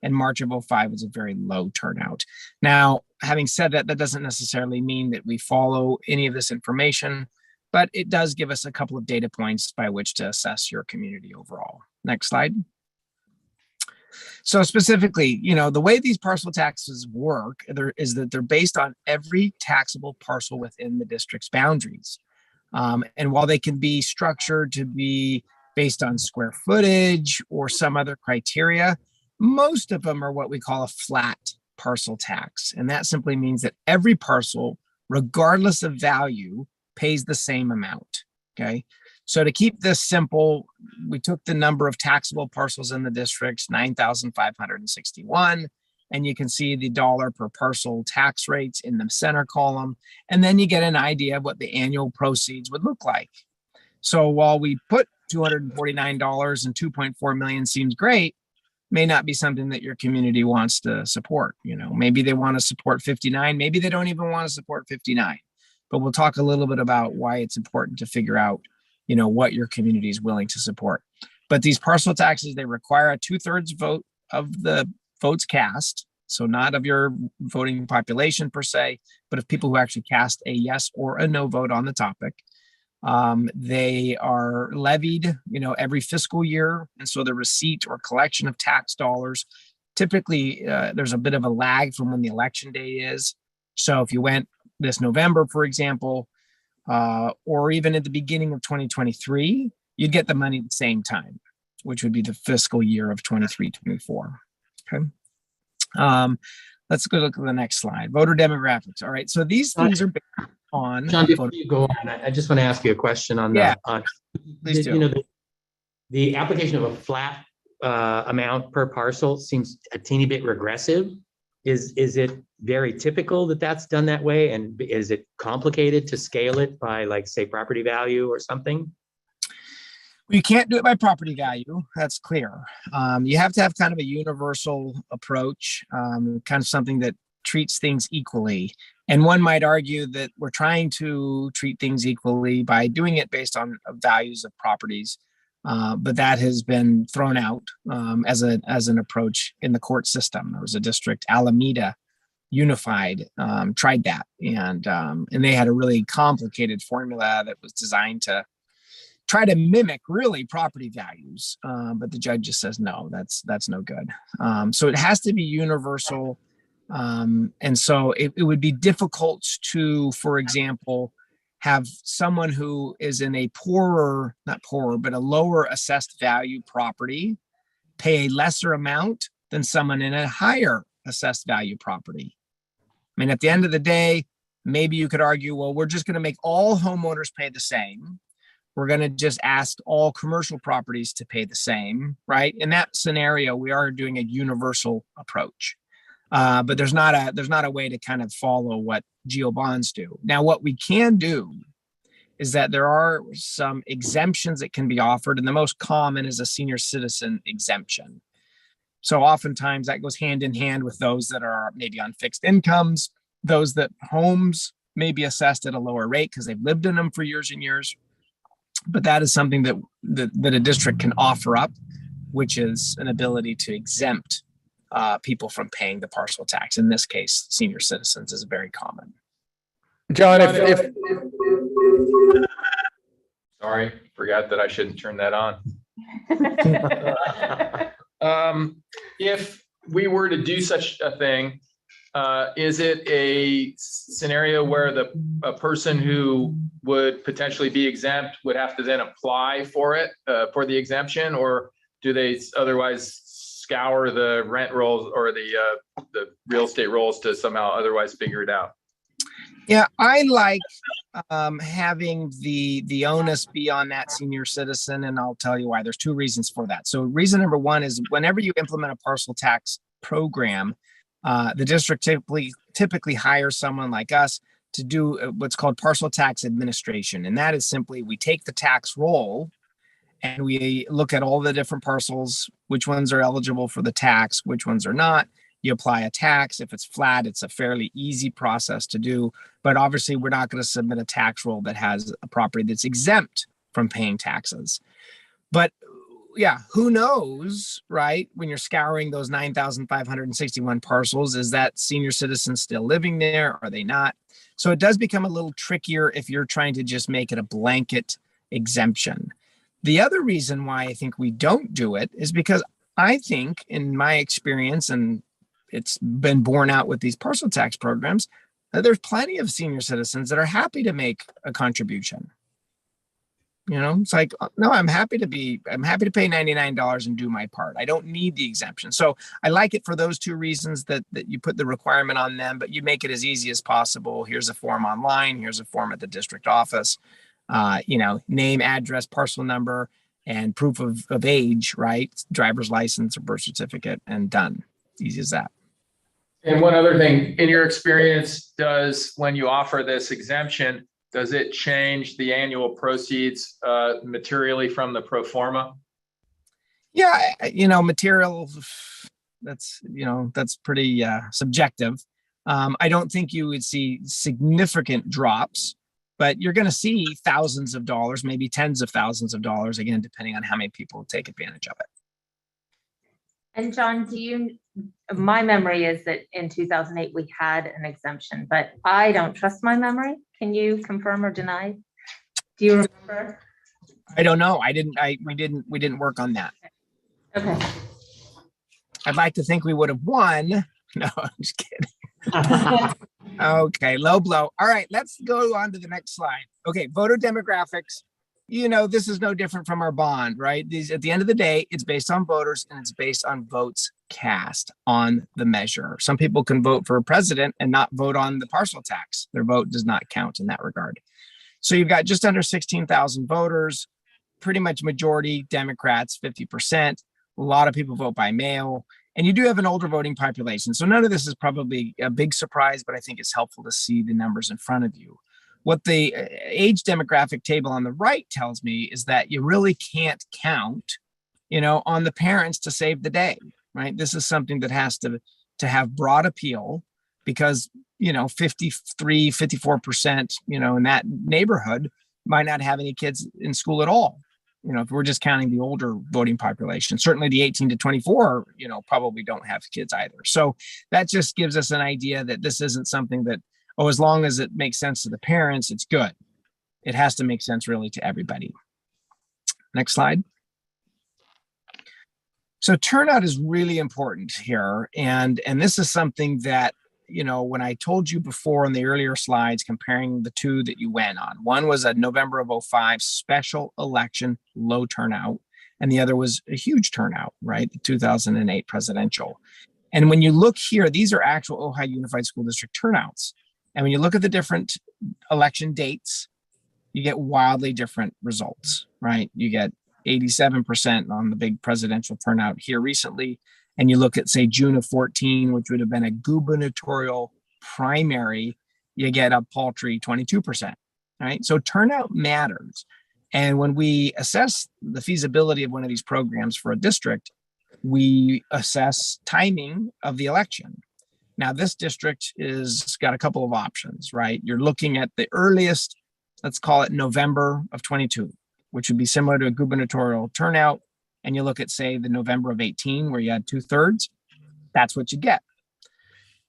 And March of 05 was a very low turnout. Now, having said that, that doesn't necessarily mean that we follow any of this information, but it does give us a couple of data points by which to assess your community overall. Next slide. So specifically, you know, the way these parcel taxes work is that they're based on every taxable parcel within the district's boundaries. And while they can be structured to be based on square footage or some other criteria, most of them are what we call a flat parcel tax. And that simply means that every parcel, regardless of value, pays the same amount, okay? So to keep this simple, we took the number of taxable parcels in the districts, 9,561, and you can see the dollar per parcel tax rates in the center column, and then you get an idea of what the annual proceeds would look like. So while we put $249 and 2.4 million seems great, may not be something that your community wants to support. You know, maybe they want to support 59, maybe they don't even want to support 59. but we'll talk a little bit about why it's important to figure out, what your community is willing to support. But these parcel taxes, they require a 2/3 vote of the votes cast. So not of your voting population per se, but of people who actually cast a yes or a no vote on the topic. They are levied, every fiscal year. And so the receipt or collection of tax dollars, typically there's a bit of a lag from when the election day is. So if you went this November, for example, or even at the beginning of 2023, you'd get the money at the same time, which would be the fiscal year of 23-24. Okay. Let's go look at the next slide. Voter demographics. All right. So these things are based on. John, before you go on, I just want to ask you a question on Yeah, on please do. The application of a flat amount per parcel seems a teeny bit regressive. Is it very typical that that's done that way? And is it complicated to scale it by, like, say, property value or something? You can't do it by property value. That's clear. You have to have kind of a universal approach, kind of something that treats things equally. And one might argue that we're trying to treat things equally by doing it based on values of properties. But that has been thrown out as an approach in the court system. There was a district, Alameda Unified, tried that, and they had a really complicated formula that was designed to try to mimic really property values, but the judge just says no, that's no good. So it has to be universal, and so it would be difficult to, for example, have someone who is in a not poorer, but a lower assessed value property pay a lesser amount than someone in a higher assessed value property. I mean, at the end of the day, maybe you could argue, well, we're just going to make all homeowners pay the same. We're going to just ask all commercial properties to pay the same, right? In that scenario, we are doing a universal approach. But there's not a way to kind of follow what geo bonds do. Now, what we can do is that there are some exemptions that can be offered, and the most common is a senior citizen exemption. So oftentimes that goes hand in hand with those that are maybe on fixed incomes, those that homes may be assessed at a lower rate because they've lived in them for years and years. But that is something that a district can offer up, which is an ability to exempt people from paying the parcel tax. In this case, senior citizens is very common. John, if sorry, forgot that I shouldn't turn that on. If we were to do such a thing, is it a scenario where a person who would potentially be exempt would have to then apply for it, for the exemption, or do they otherwise scour the rent rolls or the real estate rolls to somehow otherwise figure it out? Yeah, I like having the onus be on that senior citizen, and I'll tell you why. There's two reasons for that. So reason number one is whenever you implement a parcel tax program, the district typically hires someone like us to do what's called parcel tax administration. And that is simply, we take the tax roll and we look at all the different parcels, which ones are eligible for the tax, which ones are not. You apply a tax. If it's flat, it's a fairly easy process to do. But obviously, we're not going to submit a tax roll that has a property that's exempt from paying taxes. But yeah, who knows, right? When you're scouring those 9,561 parcels, is that senior citizen still living there? Are they not? So it does become a little trickier if you're trying to just make it a blanket exemption. The other reason why I think we don't do it is because I think, in my experience, and it's been borne out with these parcel tax programs, there's plenty of senior citizens that are happy to make a contribution. It's like, no, I'm happy to pay $99 and do my part. I don't need the exemption. So I like it for those two reasons, that you put the requirement on them, but you make it as easy as possible. Here's a form online. Here's a form at the district office. Name, address, parcel number, and proof of age, right? Driver's license or birth certificate, and done. Easy as that. And one other thing, in your experience, when you offer this exemption, does it change the annual proceeds materially from the pro forma? Yeah, material, that's pretty subjective. I don't think you would see significant drops. but you're going to see thousands of dollars, maybe tens of thousands of dollars, again, depending on how many people take advantage of it. And John, my memory is that in 2008, we had an exemption, but I don't trust my memory. Can you confirm or deny? Do you remember? I don't know. We didn't work on that. Okay. I'd like to think we would have won. No, I'm just kidding. Okay, low blow. All right, let's go on to the next slide. Okay, voter demographics. This is no different from our bond, right? These, at the end of the day, it's based on voters and it's based on votes cast on the measure. Some people can vote for a president and not vote on the parcel tax. Their vote does not count in that regard. So you've got just under 16,000 voters, pretty much majority Democrats, 50%. A lot of people vote by mail. And you do have an older voting population. So none of this is probably a big surprise, but I think it's helpful to see the numbers in front of you. What the age demographic table on the right tells me is that you really can't count, on the parents to save the day, right? This is something that has to have broad appeal because, 53, 54%, in that neighborhood might not have any kids in school at all. If we're just counting the older voting population, certainly the 18 to 24, probably don't have kids either. So that just gives us an idea that this isn't something that, as long as it makes sense to the parents, it's good. It has to make sense really to everybody. Next slide. So turnout is really important here. And this is something that, when I told you before in the earlier slides, comparing the two that you went on, one was a November of 05 special election, low turnout, and the other was a huge turnout, right? The 2008 presidential. And when you look here, these are actual Ohio Unified School District turnouts. And when you look at the different election dates, you get wildly different results, right? You get 87% on the big presidential turnout here recently. And you look at, say, June of 14, which would have been a gubernatorial primary, you get a paltry 22%, right? So turnout matters. And when we assess the feasibility of one of these programs for a district, we assess timing of the election. Now, this district is got a couple of options, right? You're looking at the earliest, let's call it November of 22, which would be similar to a gubernatorial turnout. And you look at, say, the November of 18, where you had 2/3, that's what you get.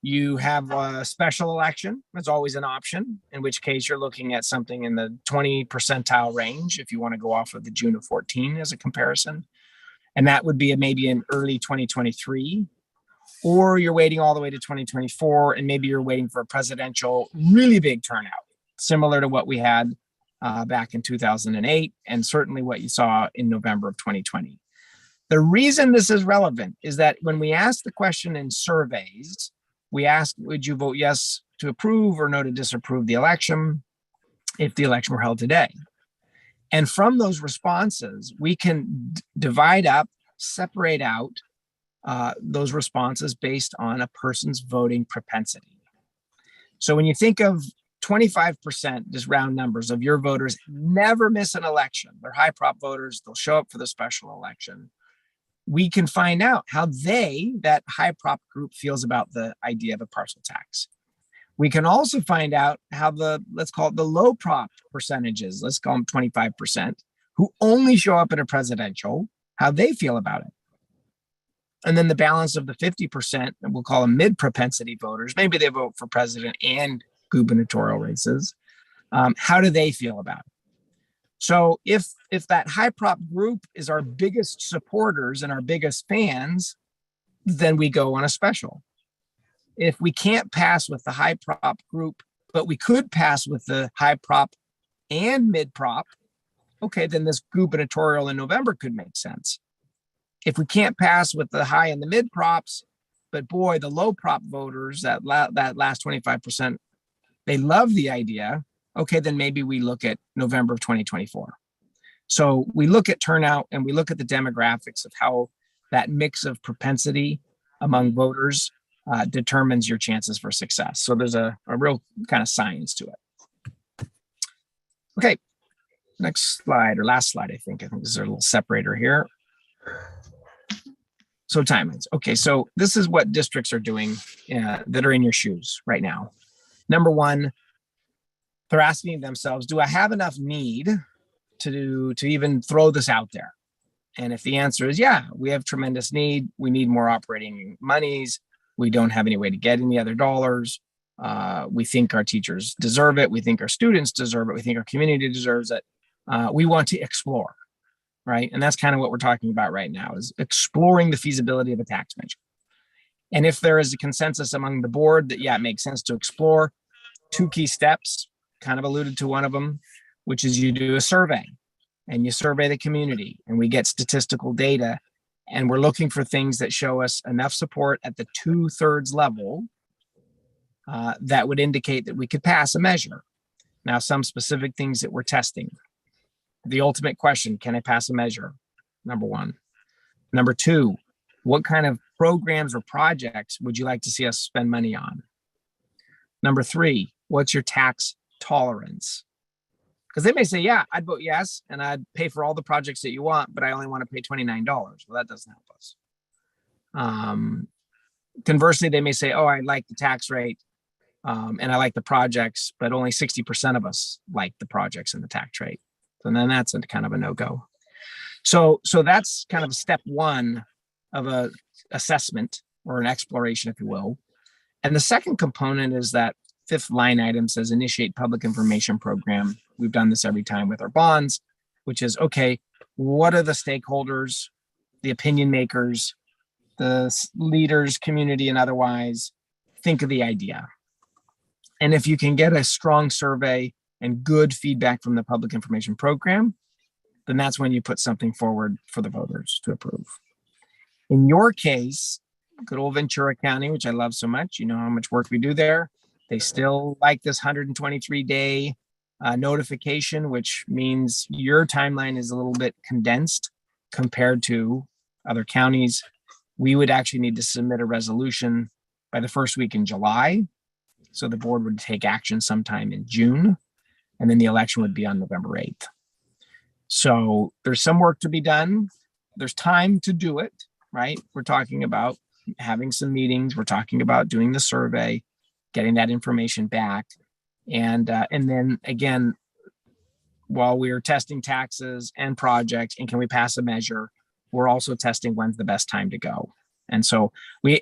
You have a special election. That's always an option, in which case you're looking at something in the 20 percentile range if you want to go off of the June of 14 as a comparison. And that would be maybe in early 2023, or you're waiting all the way to 2024, and maybe you're waiting for a presidential really big turnout, similar to what we had back in 2008, and certainly what you saw in November of 2020. The reason this is relevant is that when we ask the question in surveys, we ask, would you vote yes to approve or no to disapprove the election if the election were held today? And from those responses, we can divide up, separate out those responses based on a person's voting propensity. So when you think of 25%, just round numbers, of your voters never miss an election. They're high prop voters. They'll show up for the special election. We can find out how that high prop group feels about the idea of a parcel tax. We can also find out how let's call it the low prop percentages, let's call them 25%, who only show up in a presidential, how they feel about it. And then the balance of the 50%, and we'll call them mid propensity voters, maybe they vote for president and gubernatorial races. How do they feel about it? So if that high prop group is our biggest supporters and our biggest fans, then we go on a special. If we can't pass with the high prop group, but we could pass with the high prop and mid prop, okay, then this gubernatorial in November could make sense. If we can't pass with the high and the mid props, but boy, the low prop voters, that last 25%, they love the idea. Okay, then maybe we look at November of 2024. So we look at turnout and we look at the demographics of how that mix of propensity among voters determines your chances for success. So there's a real kind of science to it. Okay, next slide, or last slide, I think this is a little separator here. So timelines. Okay, so this is what districts are doing that are in your shoes right now. Number one, they're asking themselves, do I have enough need to even throw this out there? And if the answer is, yeah, we have tremendous need, we need more operating monies, we don't have any way to get any other dollars, we think our teachers deserve it, we think our students deserve it, we think our community deserves it, we want to explore, right? And that's kind of what we're talking about right now, is exploring the feasibility of a tax measure. And if there is a consensus among the board that, yeah, it makes sense to explore, 2 key steps, kind of alluded to one of them, which is you do a survey and you survey the community and we get statistical data, and we're looking for things that show us enough support at the 2/3 level that would indicate that we could pass a measure. Now, some specific things that we're testing. The ultimate question, can I pass a measure? Number 1. Number 2, what kind of programs or projects would you like to see us spend money on? Number 3, what's your tax tolerance? Because they may say, yeah, I'd vote yes, and I'd pay for all the projects that you want, but I only want to pay $29. Well, that doesn't help us. Conversely, they may say, oh, I like the tax rate and I like the projects, but only 60% of us like the projects and the tax rate. So then that's a kind of a no-go. So that's kind of step 1 of a assessment or an exploration, if you will. And the second component is that 5th line item says initiate public information program. We've done this every time with our bonds, which is, okay, what are the stakeholders, the opinion makers, the leaders, community and otherwise, think of the idea. And if you can get a strong survey and good feedback from the public information program, then that's when you put something forward for the voters to approve. In your case, good old Ventura County, which I love so much, you know how much work we do there. They still like this 123-day notification, which means your timeline is a little bit condensed compared to other counties. We would actually need to submit a resolution by the first week in July. So the board would take action sometime in June, and then the election would be on November 8th. So there's some work to be done. There's time to do it, right? We're talking about having some meetings. We're talking about doing the survey, getting that information back. And then again, while we're testing taxes and projects and can we pass a measure, we're also testing when's the best time to go. And so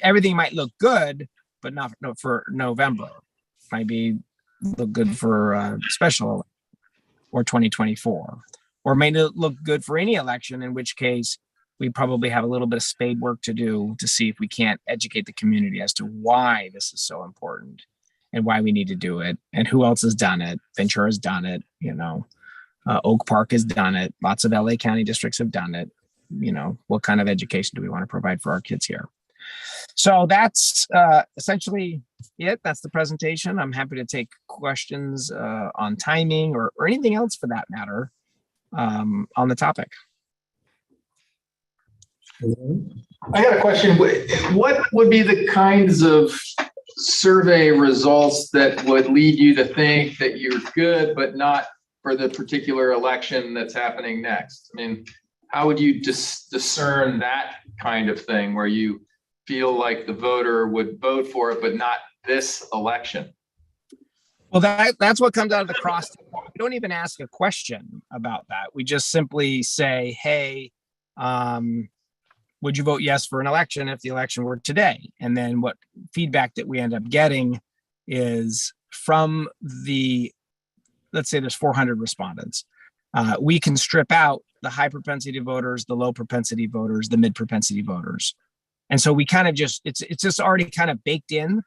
everything might look good, but not for November. Might be look good for special or 2024, or may not look good for any election, in which case we probably have a little bit of spade work to do to see if we can't educate the community as to why this is so important and why we need to do it and who else has done it. Ventura's done it, you know, Oak Park has done it. Lots of LA County districts have done it. You know, what kind of education do we want to provide for our kids here? So that's essentially it. That's the presentation. I'm happy to take questions on timing or anything else for that matter on the topic. I got a question. What would be the kinds of survey results that would lead you to think that you're good, but not for the particular election that's happening next? I mean, how would you discern that kind of thing where you feel like the voter would vote for it, but not this election? Well, that's what comes out of the cross. We don't even ask a question about that. We just simply say, hey, would you vote yes for an election if the election were today? And then what feedback that we end up getting is from let's say there's 400 respondents. We can strip out the high propensity voters, the low propensity voters, the mid propensity voters. And so we kind of it's just already kind of baked in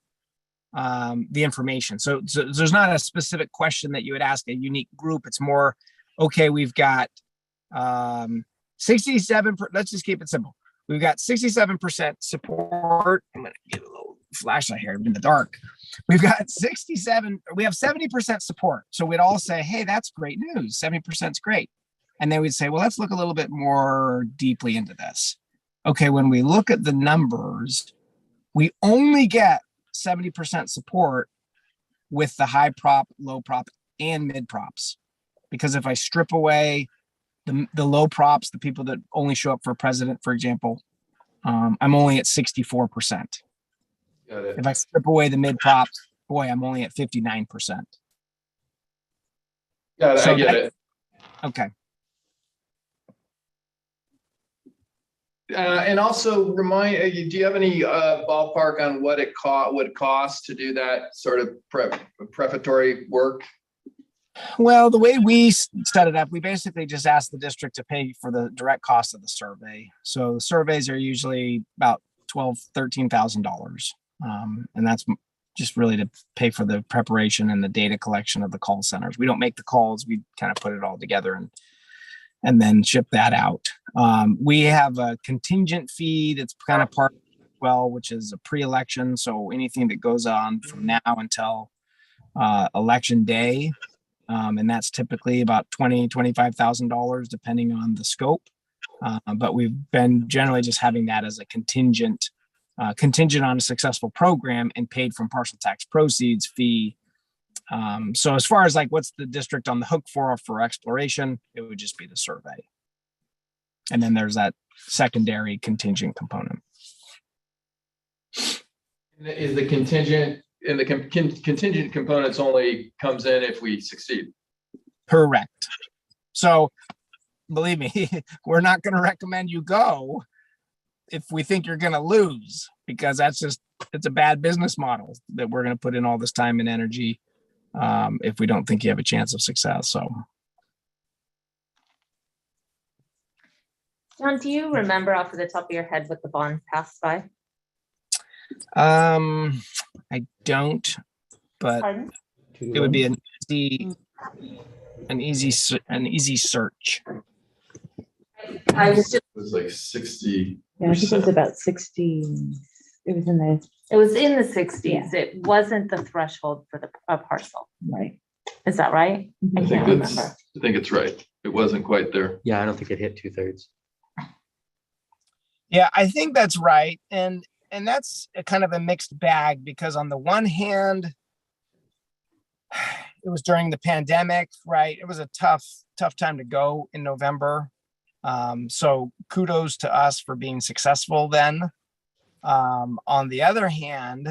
the information. So there's not a specific question that you would ask a unique group. It's more, okay, we've got 67, let's just keep it simple. We've got 67% support. I'm going to get a little flashlight here in the dark. We have 70% support. So we'd all say, hey, that's great news. 70% is great. And then we'd say, well, let's look a little bit more deeply into this. Okay, when we look at the numbers, we only get 70% support with the high prop, low prop, and mid props. Because if I strip away the low props, the people that only show up for president, for example, I'm only at 64%. If I strip away the mid props, boy, I'm only at 59%. Yeah, I So get it. Okay. And also remind, do you have any ballpark on what it would cost to do that sort of prefatory work? Well, the way we set it up, we basically just ask the district to pay for the direct cost of the survey. So the surveys are usually about $13,000. And that's just really to pay for the preparation and the data collection of the call centers. We don't make the calls, we kind of put it all together and then ship that out. We have a contingent fee that's kind of part well, which is a pre-election. So anything that goes on from now until election day, and that's typically about $25,000 depending on the scope. But we've been generally just having that as a contingent on a successful program and paid from parcel tax proceeds fee. So as far as like what's the district on the hook for exploration, it would just be the survey. And then there's that secondary contingent component. Is the contingent, and the contingent components only comes in if we succeed? Correct. So believe me, we're not going to recommend you go if we think you're going to lose, because it's a bad business model that we're going to put in all this time and energy if we don't think you have a chance of success. So, John, do you remember off of the top of your head what the bond passed by? I don't, but Pardon? it would be an easy search. I was just, It was like 60. Yeah, I think it was about 60. It was in the, it was in the 60s. Yeah. It wasn't the threshold for the parcel. right. Is that right? I can't remember. I think it's right. It wasn't quite there. Yeah, I don't think it hit 2/3. Yeah, I think that's right. And that's a kind of a mixed bag, because on the one hand, it was during the pandemic, right? It was a tough time to go in November. So kudos to us for being successful then. On the other hand,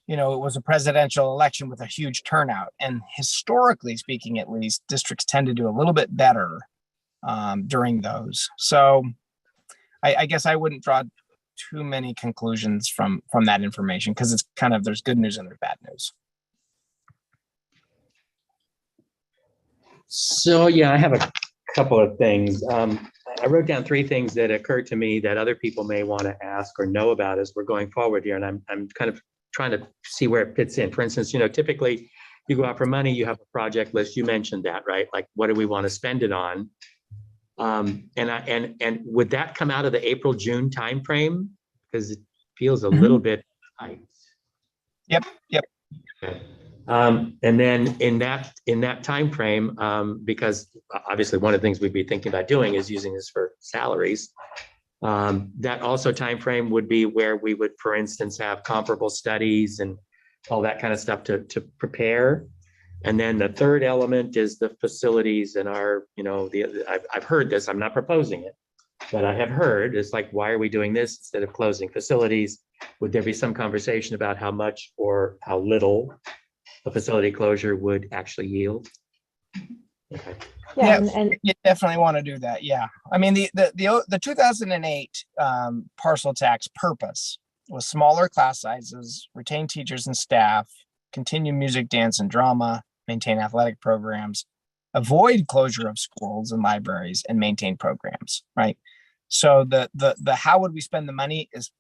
it was a presidential election with a huge turnout. And historically speaking, at least, districts tend to do a little bit better during those. So I guess I wouldn't draw too many conclusions from that information, because it's kind of, there's good news and there's bad news. So, yeah, I have a couple of things. I wrote down 3 things that occurred to me that other people may want to ask or know about as we're going forward here. And I'm kind of trying to see where it fits in. For instance, typically you go out for money, you have a project list. You mentioned that, right? Like, what do we want to spend it on? And would that come out of the April-June timeframe? Because it feels a little bit tight. Yep. Okay. And then in that time frame, because obviously one of the things we'd be thinking about doing is using this for salaries. That also time frame would be where we would, for instance, have comparable studies and all that kind of stuff to prepare. And then the third element is the facilities and our, I've heard this, I'm not proposing it, but I have heard, it's like, why are we doing this instead of closing facilities? Would there be some conversation about how much or how little a facility closure would actually yield? Okay. Yeah, Yeah, and you definitely want to do that. Yeah. I mean, the 2008 parcel tax purpose was smaller class sizes, retain teachers and staff, continue music, dance, and drama, maintain athletic programs, avoid closure of schools and libraries, and maintain programs, right? So the how would we spend the money is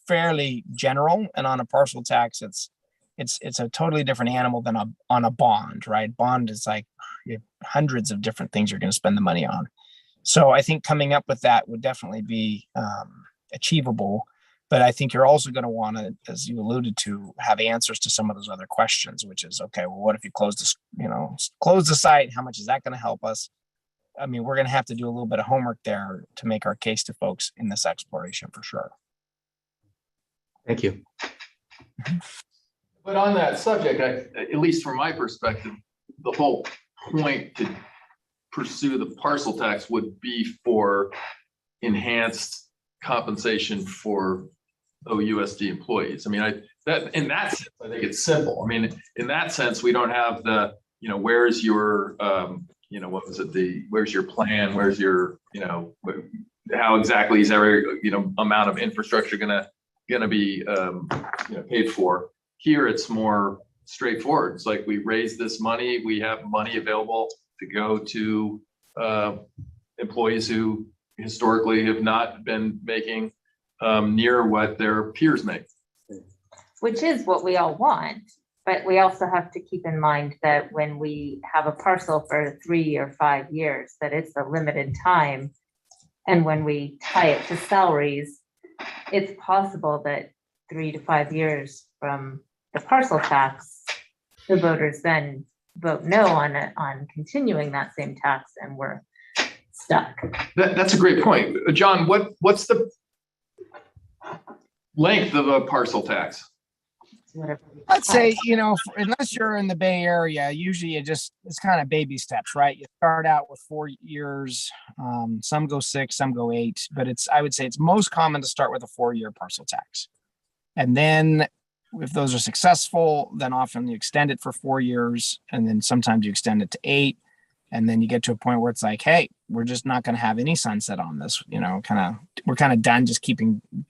fairly general, and on a parcel tax, it's a totally different animal than on a bond, right? Bond is like you have hundreds of different things you're going to spend the money on. So I think coming up with that would definitely be achievable. But I think you're also going to want to, as you alluded to, have answers to some of those other questions, which is, okay, well, what if you close the site? How much is that going to help us? I mean, we're going to have to do a little bit of homework there to make our case to folks in this exploration for sure. Thank you. But on that subject, at least from my perspective, the whole point to pursue the parcel tax would be for enhanced compensation for OUSD employees. I mean, in that sense, I think it's simple. I mean, in that sense, we don't have the where's your, what was it? Where's your plan? Where's your, how exactly is every, amount of infrastructure gonna be, paid for? Here, it's more straightforward. It's like we raise this money, we have money available to go to employees who historically have not been making near what their peers make. Which is what we all want, but we also have to keep in mind that when we have a parcel for 3 or 5 years, that it's a limited time. And when we tie it to salaries, it's possible that 3 to 5 years from the parcel tax, the voters then vote no on continuing that same tax, and we're stuck. That's a great point. John, what's the length of a parcel tax? Whatever. I'd say, unless you're in the Bay Area, usually it's kind of baby steps, right? You start out with 4 years, some go 6, some go 8, but I would say it's most common to start with a 4-year parcel tax. And then if those are successful, then often you extend it for 4 years, and then sometimes you extend it to 8. And then you get to a point where it's like, hey, we're just not going to have any sunset on this, we're kind of done just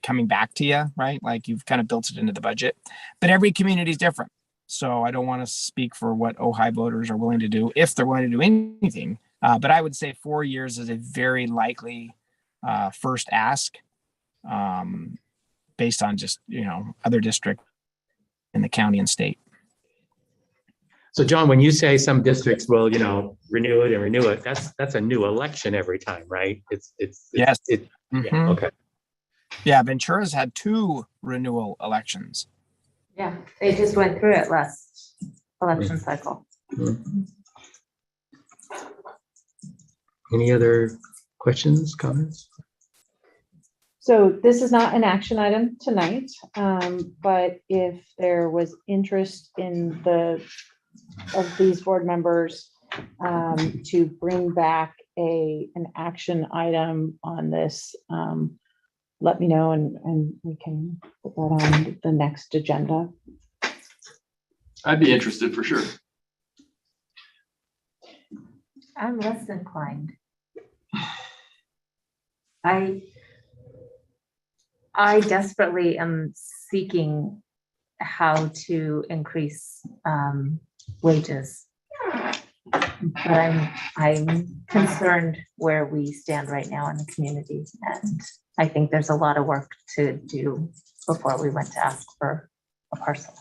coming back to you, right? Like you've kind of built it into the budget, but every community is different. So I don't want to speak for what Ojai voters are willing to do, if they're willing to do anything. But I would say 4 years is a very likely first ask based on just, other district in the county and state. So John, when you say some districts will, renew it, that's a new election every time, right? Yes. Yeah, Mhm. okay. Yeah, Ventura's had 2 renewal elections. Yeah, they just went through it last election cycle. Any other questions, comments? So this is not an action item tonight, but if there was interest in of these board members to bring back an action item on this, let me know and we can put that on the next agenda. I'd be interested for sure. I'm less inclined. I desperately am seeking how to increase wages. But I'm concerned where we stand right now in the community, and I think there's a lot of work to do before we went to ask for a parcel.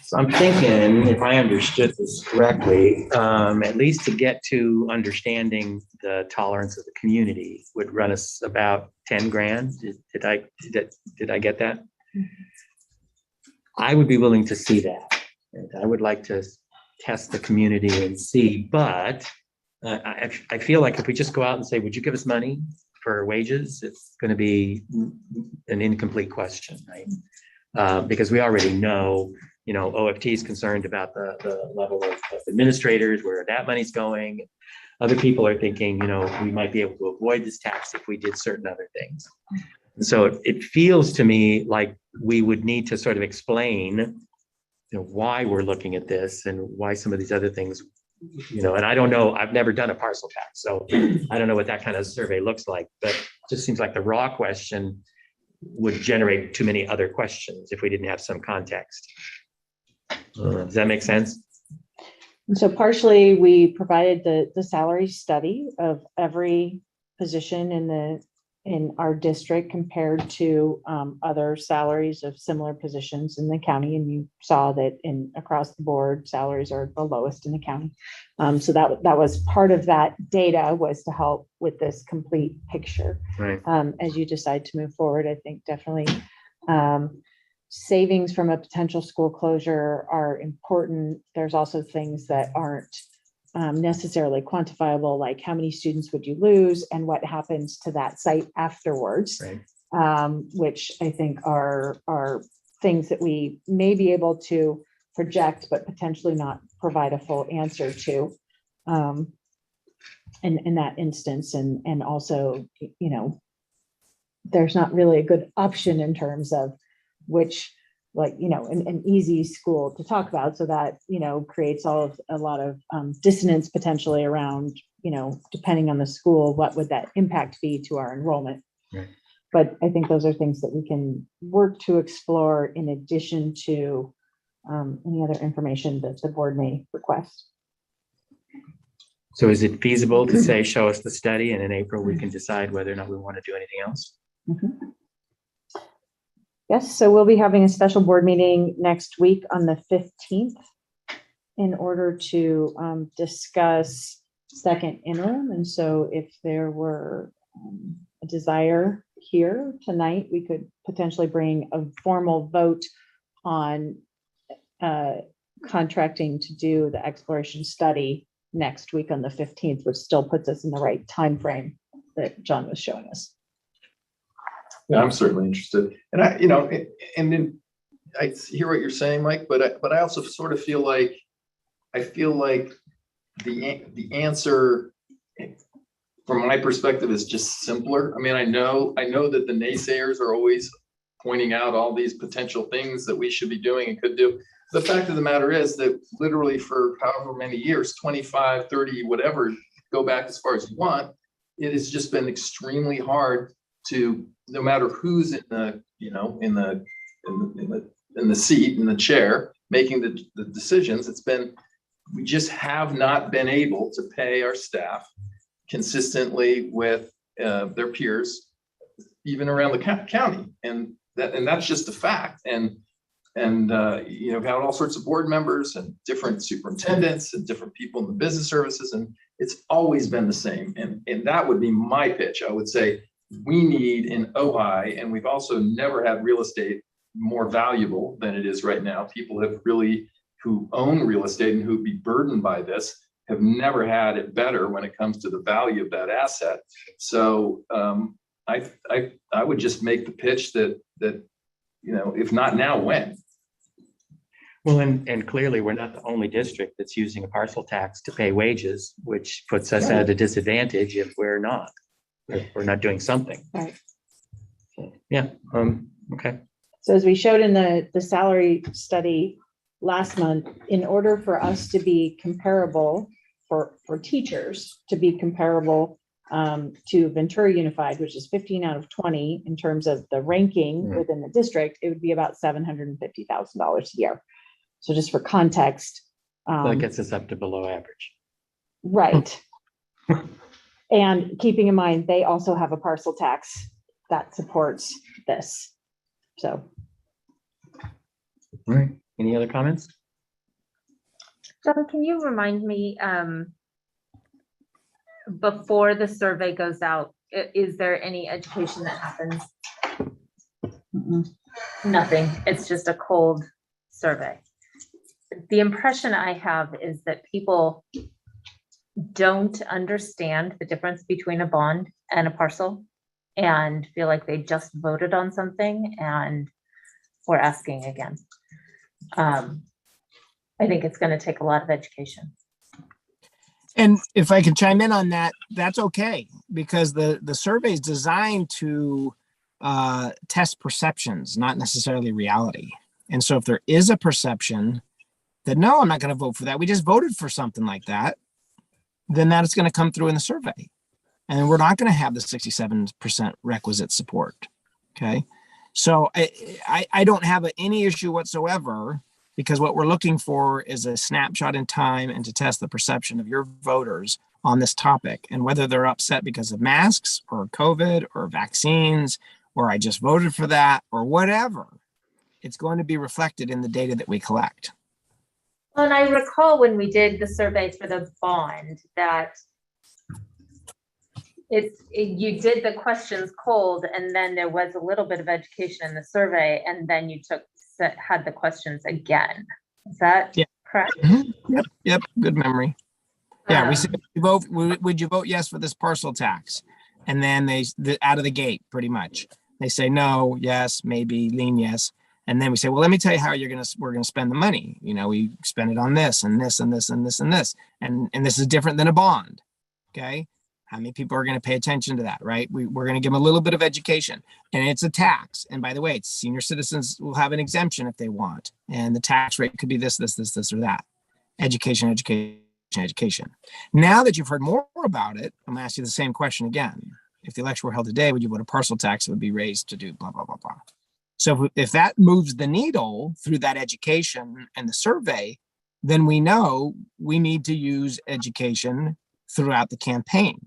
So I'm thinking, if I understood this correctly, at least to get to understanding the tolerance of the community would run us about 10 grand. Did I get that? I would be willing to see that. And I would like to test the community and see, but I feel like if we just go out and say, would you give us money for wages? It's going to be an incomplete question, right? Because we already know, OFT is concerned about the level of administrators, where that money's going. Other people are thinking, we might be able to avoid this tax if we did certain other things. And so it feels to me like we would need to sort of explain, why we're looking at this and why some of these other things, and I don't know, I've never done a parcel tax, so I don't know what that kind of survey looks like, but it just seems like the raw question would generate too many other questions if we didn't have some context. Does that make sense? And so partially we provided the salary study of every position in our district compared to other salaries of similar positions in the county. And you saw that across the board, salaries are the lowest in the county. So that was part of that data, was to help with this complete picture. Right. As you decide to move forward, I think definitely savings from a potential school closure are important. There's also things that aren't necessarily quantifiable, like how many students would you lose and what happens to that site afterwards, right. Which I think are things that we may be able to project, but potentially not provide a full answer to in that instance. And also, there's not really a good option in terms of which like, an easy school to talk about. So that, creates a lot of dissonance potentially around, depending on the school, what would that impact be to our enrollment? Right. But I think those are things that we can work to explore in addition to any other information that the board may request. So is it feasible to say, show us the study, and in April we can decide whether or not we want to do anything else? Mhm. Yes, so we'll be having a special board meeting next week on the 15th in order to discuss second interim. And so if there were a desire here tonight, we could potentially bring a formal vote on contracting to do the exploration study next week on the 15th, which still puts us in the right time frame that John was showing us. Yeah, I'm certainly interested. And and then I hear what you're saying, Mike, but I also sort of feel like, the answer from my perspective is just simpler. I mean, I know that the naysayers are always pointing out all these potential things that we should be doing and could do. The fact of the matter is that literally for however many years, 25, 30, whatever, go back as far as you want, it has just been extremely hard to, no matter who's in the seat, in the chair, making the decisions, we just have not been able to pay our staff consistently with their peers, even around the county, and that's just a fact. And we've had all sorts of board members and different superintendents and different people in the business services, and it's always been the same. And that would be my pitch. I would say we need in Ojai, and we've also never had real estate more valuable than it is right now. People have really, who own real estate and who'd be burdened by this, have never had it better when it comes to the value of that asset. So I would just make the pitch that if not now, when? Well, and clearly we're not the only district that's using a parcel tax to pay wages, which puts us at a disadvantage if we're not doing something. Right. Yeah. Okay. So as we showed in the salary study last month, in order for us to be comparable, for teachers to be comparable to Ventura Unified, which is 15 out of 20 in terms of the ranking within the district, it would be about $750,000 a year. So just for context. That gets us up to below average. Right. And keeping in mind, they also have a parcel tax that supports this. So. All right. Any other comments? John, can you remind me, before the survey goes out, is there any education that happens? Nothing. It's just a cold survey. The impression I have is that people don't understand the difference between a bond and a parcel and feel like they just voted on something and we're asking again. I think it's going to take a lot of education. And if I can chime in on that, that's okay, because the survey is designed to test perceptions, not necessarily reality. And so if there is a perception that, no, I'm not going to vote for that, we just voted for something like that, then that is going to come through in the survey. And we're not going to have the 67% requisite support. Okay. So I don't have any issue whatsoever, because what we're looking for is a snapshot in time and to test the perception of your voters on this topic, and whether they're upset because of masks or COVID or vaccines, or I just voted for that or whatever, it's going to be reflected in the data that we collect. Well, and I recall when we did the survey for the bond that you did the questions cold, and then there was a little bit of education in the survey, and then you had the questions again. Is that correct? Mm-hmm. Yep. Good memory. Yeah, we said, would you vote yes for this parcel tax? And then out of the gate, pretty much, they say no, yes, maybe, lean yes. And then we say, well, let me tell you how we're gonna spend the money. We spend it on this and this and this and this and this, and this is different than a bond. Okay, How many people are going to pay attention to that, right? We're going to give them a little bit of education, and it's a tax. And by the way, senior citizens will have an exemption if they want. And the tax rate could be this, or that. Education, education, education. Now that you've heard more about it, I'm going to ask you the same question again. If the election were held today, would you vote a parcel tax that would be raised to do blah, blah, blah, blah. So if that moves the needle through that education and the survey, then we know we need to use education throughout the campaign,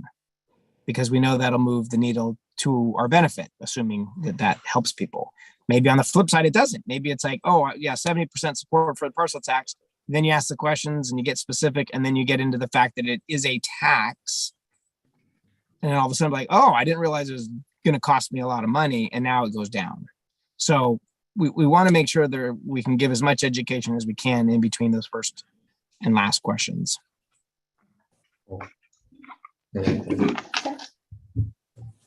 because we know that'll move the needle to our benefit, assuming that that helps people. Maybe on the flip side, it doesn't. Maybe it's like, oh yeah, 70% support for the parcel tax. Then you ask the questions and you get specific, and then you get into the fact that it is a tax. And then all of a sudden, like, oh, I didn't realize it was going to cost me a lot of money, and now it goes down. So we want to make sure that we can give as much education as we can in between those first and last questions. All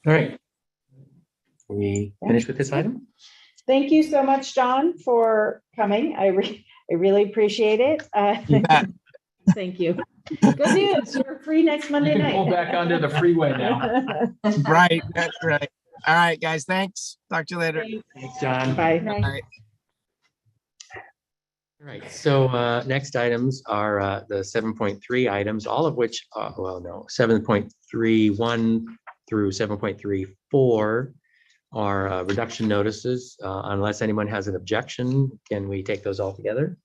right. We finished with this item? Thank you so much, John, for coming. I really appreciate it. You bet. Thank you. Good news. You're free next Monday You can night. pull back onto the freeway now. Right. That's right. All right, guys. Thanks. Talk to you later. Thanks, John. Bye. All right. All right, so next items are the 7.3 items, all of which, 7.31 through 7.34 are reduction notices. Unless anyone has an objection, can we take those all together?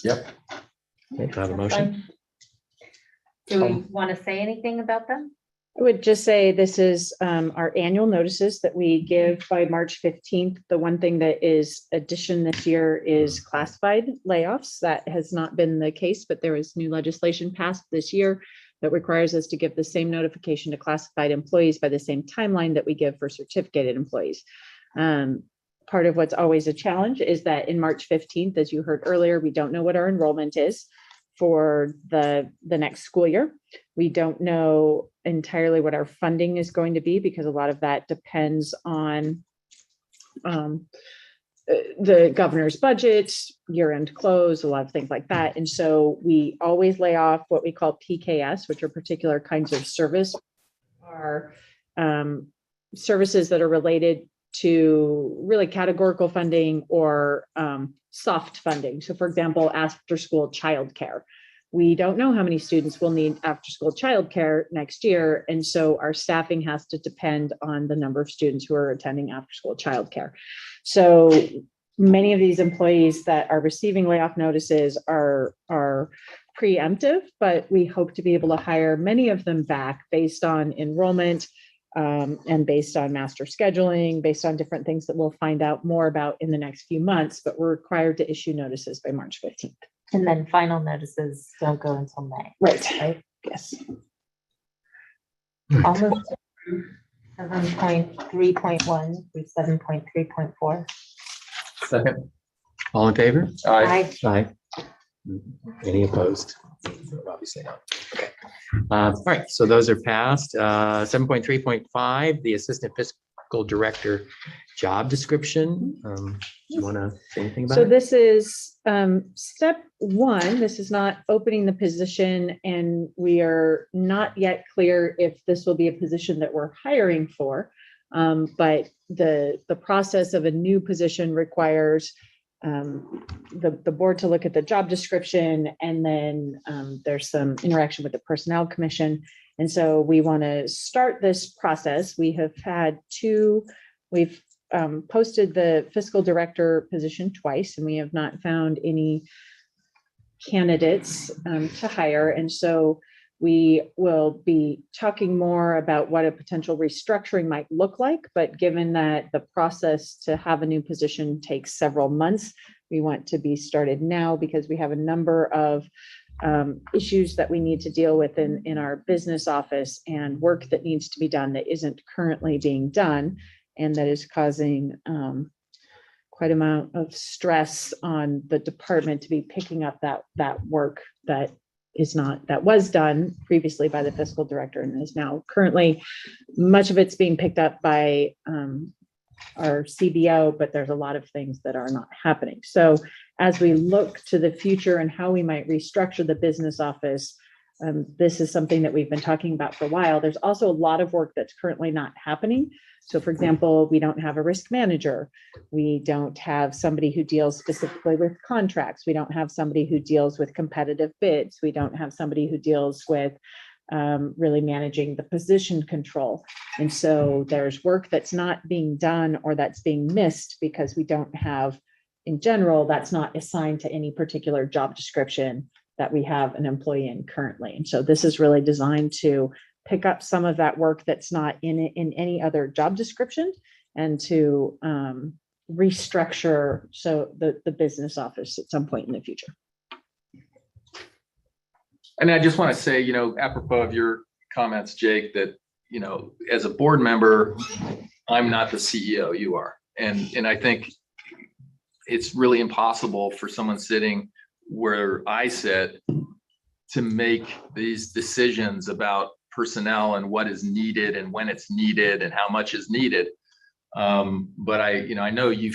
Yep. Okay, do I have a motion? Do we want to say anything about them? I would just say this is our annual notices that we give by March 15th. The one thing that is addition this year is classified layoffs. That has not been the case, but there is new legislation passed this year that requires us to give the same notification to classified employees by the same timeline that we give for certificated employees. Part of what's always a challenge is that in March 15th, as you heard earlier, we don't know what our enrollment is for the next school year. We don't know entirely what our funding is going to be, because a lot of that depends on the governor's budget, year-end close, a lot of things like that. And so we always lay off what we call PKS, which are particular kinds of service, are services that are related to really categorical funding or soft funding. So for example, after-school childcare. We don't know how many students will need after-school childcare next year. And so our staffing has to depend on the number of students who are attending after-school childcare. So many of these employees that are receiving layoff notices are preemptive, but we hope to be able to hire many of them back based on enrollment and based on master scheduling, based on different things that we'll find out more about in the next few months, but we're required to issue notices by March 15th. And then final notices don't go until May. Right. Yes. Almost 7.3.1 through 7.3.4. Second. All in favor? Aye. Aye. Any opposed? Obviously not. Okay. All right, so those are passed. 7.3.5, the Assistant Fiscal Director job description. Do you want to say anything about So it? this is step one. This is not opening the position, and we are not yet clear if this will be a position that we're hiring for. But the process of a new position requires the board to look at the job description, and then there's some interaction with the Personnel Commission. And so we want to start this process. We have had we've posted the fiscal director position twice, and we have not found any candidates to hire. And so we will be talking more about what a potential restructuring might look like. But given that the process to have a new position takes several months, we want to be started now, because we have a number of issues that we need to deal with in our business office, and work that needs to be done that isn't currently being done, and that is causing quite an amount of stress on the department to be picking up that work that was done previously by the fiscal director, and is now currently, much of it's being picked up by our CBO, but there's a lot of things that are not happening. So as we look to the future and how we might restructure the business office, This is something that we've been talking about for a while. There's also a lot of work that's currently not happening. So for example, we don't have a risk manager. We don't have somebody who deals specifically with contracts. We don't have somebody who deals with competitive bids. We don't have somebody who deals with really managing the position control. And so there's work that's not being done or that's being missed because we don't have, in general, that's not assigned to any particular job description that we have an employee in currently. And so this is really designed to pick up some of that work that's not in any other job description and to restructure so the business office at some point in the future. And I just want to say, apropos of your comments, Jake, that, as a board member, I'm not the CEO, you are. And I think it's really impossible for someone sitting where I sit to make these decisions about personnel and what is needed and when it's needed and how much is needed. But I know you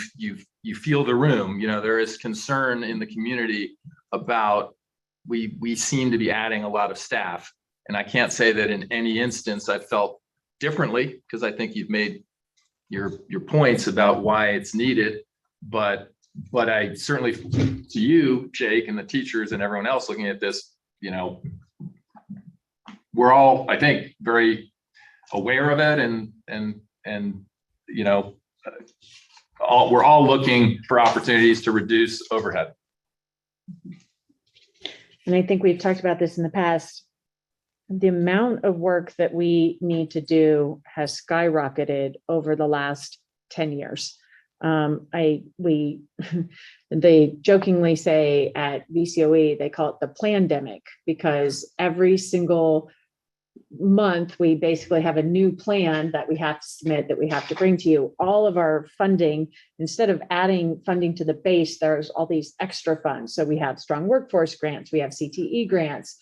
feel the room. There is concern in the community about we seem to be adding a lot of staff, and I can't say that in any instance I felt differently, because I think you've made your points about why it's needed. But I certainly, to you, Jake, and the teachers and everyone else looking at this, we're all, I think, very aware of it, and we're all looking for opportunities to reduce overhead. And I think we've talked about this in the past. The amount of work that we need to do has skyrocketed over the last 10 years. They jokingly say at VCOE, they call it the plandemic, because every single month we basically have a new plan that we have to submit, that we have to bring to you. All of our funding, instead of adding funding to the base, there's all these extra funds. So we have strong workforce grants, we have CTE grants,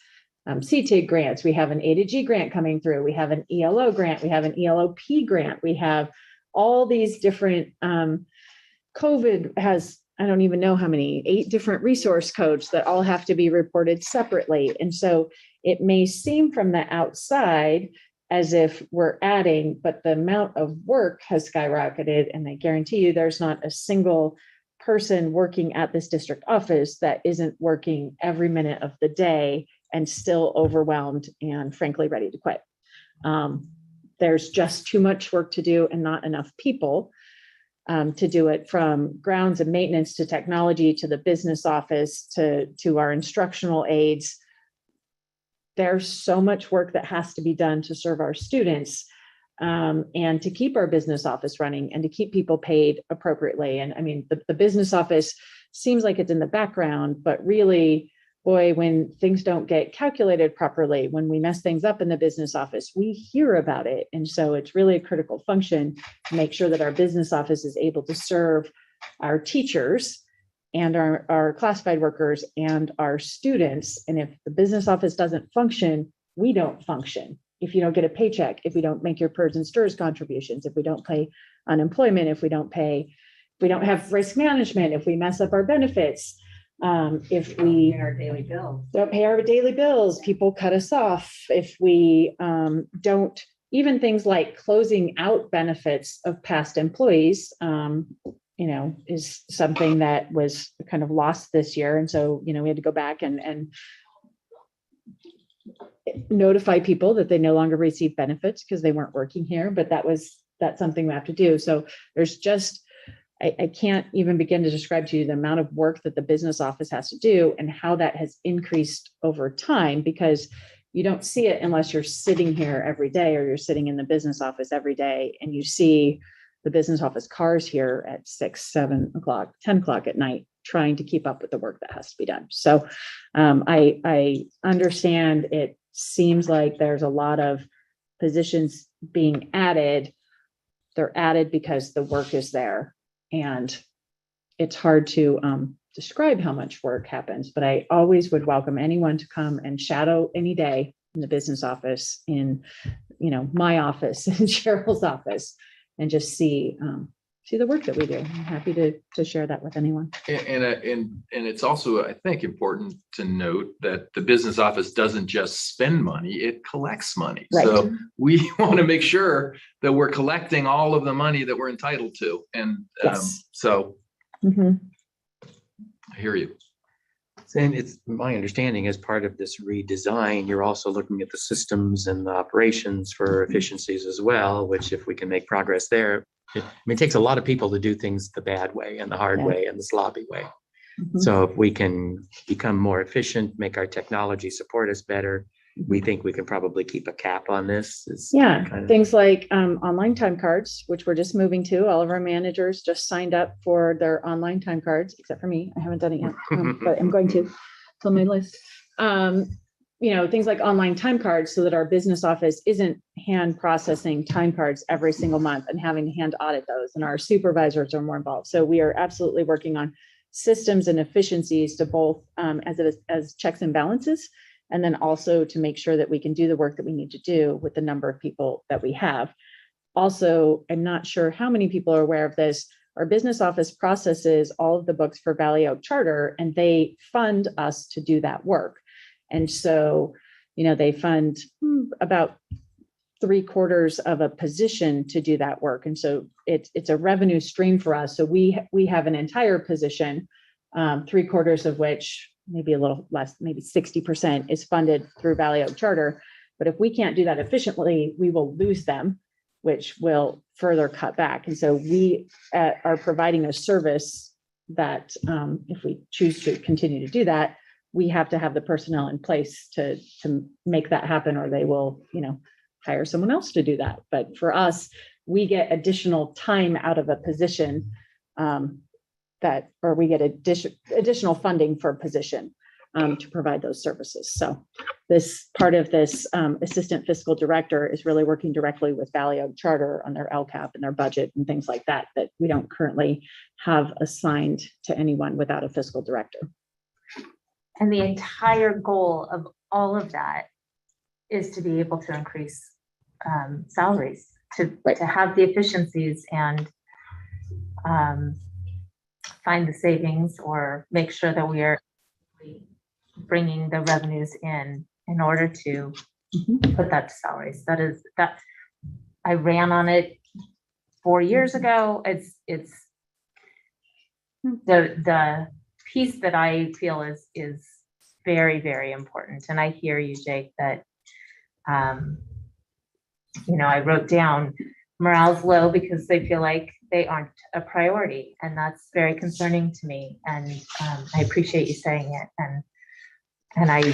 CTIG grants, we have an A to G grant coming through, we have an ELO grant, we have an ELOP grant, we have all these different, COVID has, I don't even know how many, 8 different resource codes that all have to be reported separately. And so it may seem from the outside as if we're adding, but the amount of work has skyrocketed. And I guarantee you there's not a single person working at this district office that isn't working every minute of the day and still overwhelmed and frankly ready to quit. There's just too much work to do and not enough people to do it, from grounds and maintenance to technology to the business office to our instructional aides. There's so much work that has to be done to serve our students and to keep our business office running and to keep people paid appropriately. And I mean, the business office seems like it's in the background, but really, boy, when things don't get calculated properly, when we mess things up in the business office, we hear about it. And so it's really a critical function to make sure that our business office is able to serve our teachers and our classified workers and our students. And if the business office doesn't function, we don't function. If you don't get a paycheck, if we don't make your PERS and STIRS contributions, if we don't pay unemployment, if we don't have risk management, if we mess up our benefits, if we don't pay our daily bills, people cut us off. If we don't, even things like closing out benefits of past employees, is something that was kind of lost this year. And so, we had to go back and notify people that they no longer receive benefits because they weren't working here, but that's something we have to do. So there's just, I can't even begin to describe to you the amount of work that the business office has to do and how that has increased over time, because you don't see it unless you're sitting here every day or you're sitting in the business office every day and you see the business office cars here at 6, 7 o'clock, 10 o'clock at night, trying to keep up with the work that has to be done. So I understand it seems like there's a lot of positions being added. They're added because the work is there. And it's hard to describe how much work happens, but I always would welcome anyone to come and shadow any day in the business office, in my office, in Cheryl's office, and just see see the work that we do. I'm happy to share that with anyone. And it's also, I think, important to note that the business office doesn't just spend money, it collects money. Right. So we want to make sure that we're collecting all of the money that we're entitled to. And Yes. so Mhm. I hear you. And it's my understanding as part of this redesign, you're also looking at the systems and the operations for efficiencies as well, which if we can make progress there, I mean, it takes a lot of people to do things the bad way and the hard Yeah. way and the sloppy way. Mhm. So if we can become more efficient, make our technology support us better, we think we can probably keep a cap on this. Is Yeah, kind of- things like online time cards, which we're just moving to. All of our managers just signed up for their online time cards, except for me. I haven't done it yet, but I'm going to. It's on my list. Things like online time cards so that our business office isn't hand processing time cards every single month and having to hand audit those, and our supervisors are more involved. So we are absolutely working on systems and efficiencies to both as checks and balances, and then also to make sure that we can do the work that we need to do with the number of people that we have. Also, I'm not sure how many people are aware of this. Our business office processes all of the books for Valley Oak Charter, and they fund us to do that work. And so, they fund about 3/4 of a position to do that work. And so it's a revenue stream for us. So we have an entire position, 3/4 of which, maybe a little less, maybe 60% is funded through Valley Oak Charter. But if we can't do that efficiently, we will lose them, which will further cut back. And so we are providing a service that if we choose to continue to do that, we have to have the personnel in place to make that happen, or they will, hire someone else to do that. But for us, we get additional time out of a position or we get additional funding for a position to provide those services. So this part of this assistant fiscal director is really working directly with Valley Oak Charter on their LCAP and their budget and things like that we don't currently have assigned to anyone without a fiscal director. And the entire goal of all of that is to be able to increase salaries, to have the efficiencies and find the savings, or make sure that we are bringing the revenues in order to put that to salaries. That I ran on it 4 years ago. It's the piece that I feel is very, very important. And I hear you, Jake, that I wrote down morale's low because they feel like they aren't a priority, and that's very concerning to me. And I appreciate you saying it, and I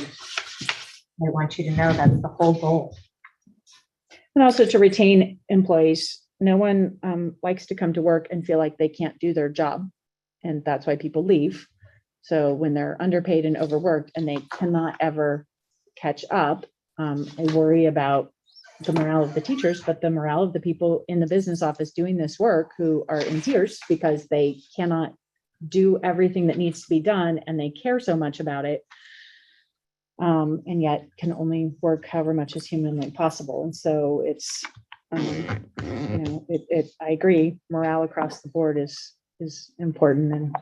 want you to know that's the whole goal. And also to retain employees. No one likes to come to work and feel like they can't do their job, and that's why people leave. So when they're underpaid and overworked and they cannot ever catch up, I worry about the morale of the teachers, but the morale of the people in the business office doing this work who are in tears because they cannot do everything that needs to be done, and they care so much about it, and yet can only work however much is humanly possible. And so it's, I agree, morale across the board is important. And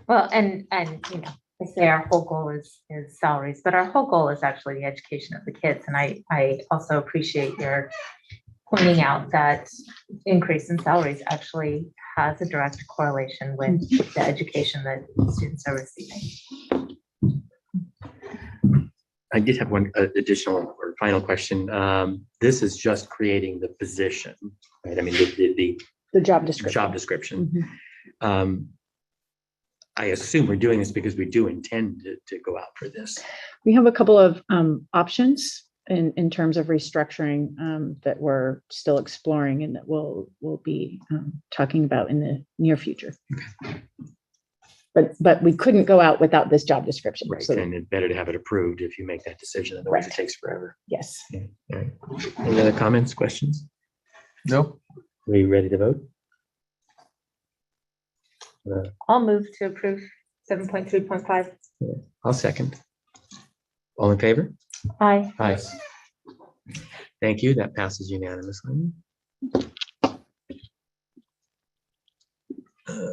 well, and I say our whole goal is salaries, but our whole goal is actually the education of the kids. And I also appreciate your pointing out that increase in salaries actually has a direct correlation with the education that students are receiving. I did have one additional or final question. This is just creating the position, right? I mean, the job description. Job description. I assume we're doing this because we do intend to go out for this. We have a couple of options in terms of restructuring that we're still exploring and that we'll be talking about in the near future. Okay. But we couldn't go out without this job description. Right, So, and it's better to have it approved if you make that decision, otherwise it takes forever. yes. Okay. All right. Any other comments, questions? No. Are you ready to vote? I'll move to approve 7.3.5. I'll second. All in favor? Aye. Aye. Thank you. That passes unanimously.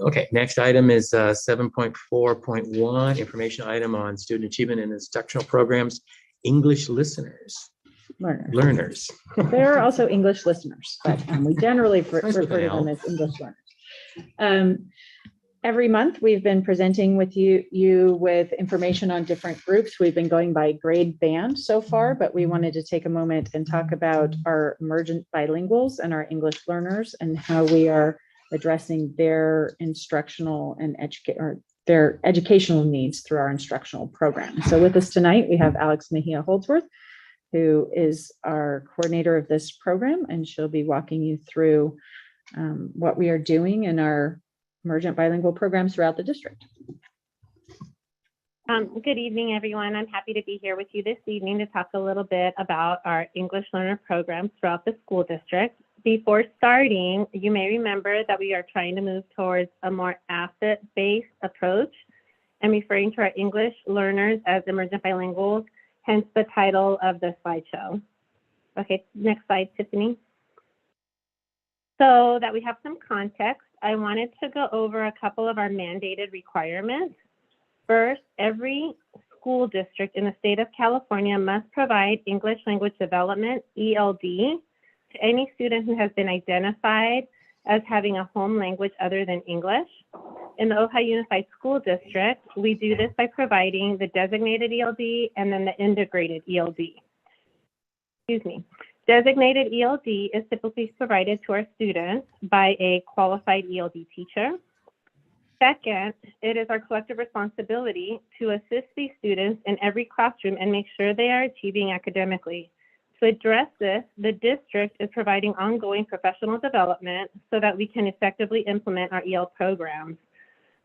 Okay, next item is 7.4.1, information item on student achievement in instructional programs, English listeners, learners. There are also English listeners, but we generally Friends with refer to an them L. as English learners. Every month, we've been presenting with you with information on different groups. We've been going by grade band so far, but we wanted to take a moment and talk about our emergent bilinguals and our English learners and how we are addressing their instructional and their educational needs through our instructional program. So with us tonight, we have Alex Mejia Holdsworth, who is our coordinator of this program, and she'll be walking you through what we are doing in our emergent bilingual programs throughout the district. Good evening, everyone. I'm happy to be here with you this evening to talk a little bit about our English learner programs throughout the school district. Before starting, you may remember that we are trying to move towards a more asset-based approach and referring to our English learners as emergent bilinguals, hence the title of the slideshow. Okay, next slide, Tiffany. So that we have some context, I wanted to go over a couple of our mandated requirements. First, every school district in the state of California must provide English language development, ELD, to any student who has been identified as having a home language other than English. In the Ojai Unified School District, we do this by providing the designated ELD and then the integrated ELD. Excuse me. Designated ELD is typically provided to our students by a qualified ELD teacher. Second, it is our collective responsibility to assist these students in every classroom and make sure they are achieving academically. To address this, the district is providing ongoing professional development so that we can effectively implement our EL programs.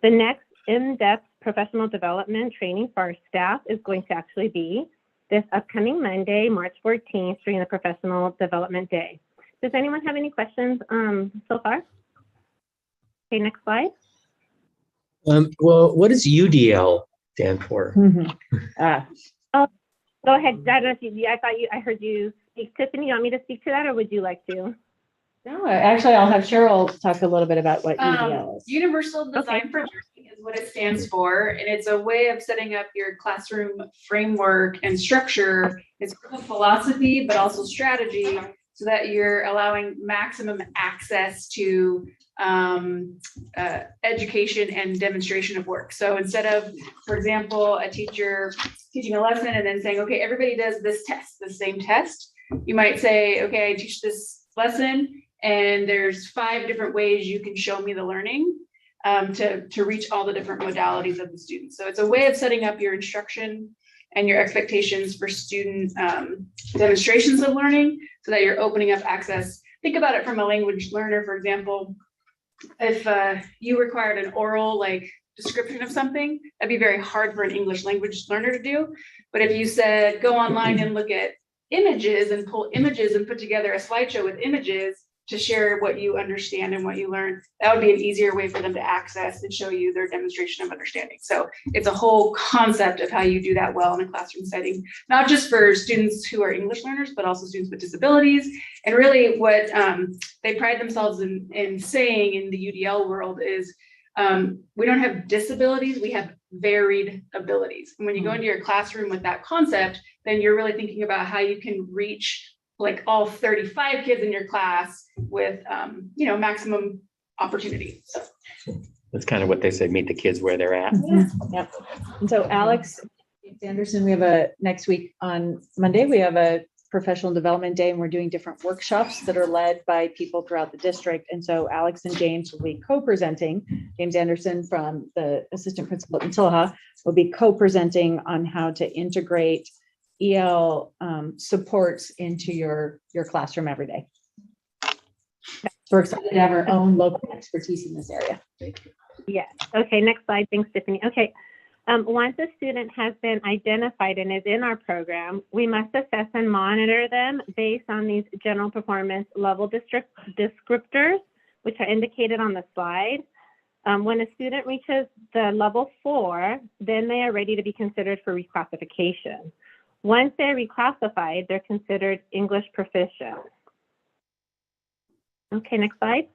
The next in-depth professional development training for our staff is going to actually be this upcoming Monday, March 14th, during the Professional Development Day. Does anyone have any questions so far? Okay, next slide. Well, what does UDL stand for? Go ahead. I don't know if you, I heard you speak. Tiffany, you want me to speak to that, or would you like to? No, actually, I'll have Cheryl talk a little bit about what UDL is. Universal Design for Learning is what it stands for, and it's a way of setting up your classroom framework and structure. It's a philosophy, but also strategy, so that you're allowing maximum access to education and demonstration of work. So instead of, for example, a teacher teaching a lesson and then saying, okay, everybody does this test, the same test, you might say, okay, I teach this lesson, and there's 5 different ways you can show me the learning to reach all the different modalities of the students. So it's a way of setting up your instruction and your expectations for student demonstrations of learning so that you're opening up access. Think about it from a language learner, for example. If you required an oral description of something, that'd be very hard for an English language learner to do. But if you said, go online and look at images and pull images and put together a slideshow with images to share what you understand and what you learn, that would be an easier way for them to access and show you their demonstration of understanding. So it's a whole concept of how you do that well in a classroom setting, not just for students who are English learners, but also students with disabilities. And really what they pride themselves in saying in the UDL world is we don't have disabilities, we have varied abilities. And when you go into your classroom with that concept, then you're really thinking about how you can reach all 35 kids in your class with maximum opportunity. So That's kind of what they say, meet the kids where they're at. Yep. And so Alex Anderson, we have next week on Monday, we have a professional development day, and we're doing different workshops that are led by people throughout the district. And so Alex and James will be co-presenting. James Anderson from the assistant principal in Tillaha will be co-presenting on how to integrate EL supports into your classroom every day. We're excited to have our own local expertise in this area. Yes. Okay, next slide. Thanks, Tiffany. Okay. Once a student has been identified and is in our program, we must assess and monitor them based on these general performance level descriptors, which are indicated on the slide. When a student reaches the level 4, then they are ready to be considered for reclassification. Once they're reclassified, they're considered English proficient. Okay, next slide.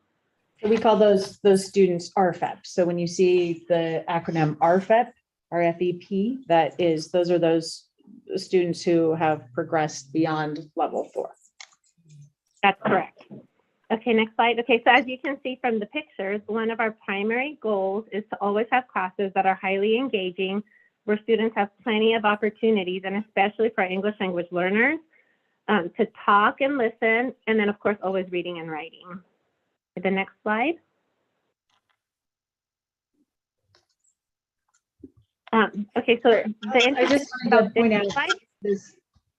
We call those students RFEP. So when you see the acronym RFEP, RFEP, those are those students who have progressed beyond level 4. That's correct. Okay, next slide. Okay, so as you can see from the pictures, one of our primary goals is to always have classes that are highly engaging, where students have plenty of opportunities, and especially for our English language learners, to talk and listen, and then of course, always reading and writing. The next slide. Okay, so I just wanted to point out this.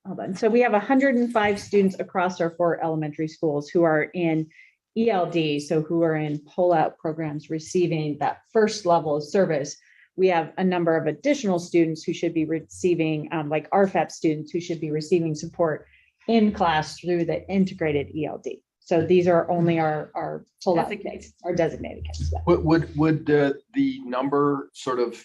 Hold on. So we have 105 students across our 4 elementary schools who are in ELD, so who are in pull-out programs receiving that first level of service. We have a number of additional students who should be receiving, like RFEP students who should be receiving support in class through the integrated ELD. So these are only our pull-out kids, our designated kids. Would the number sort of,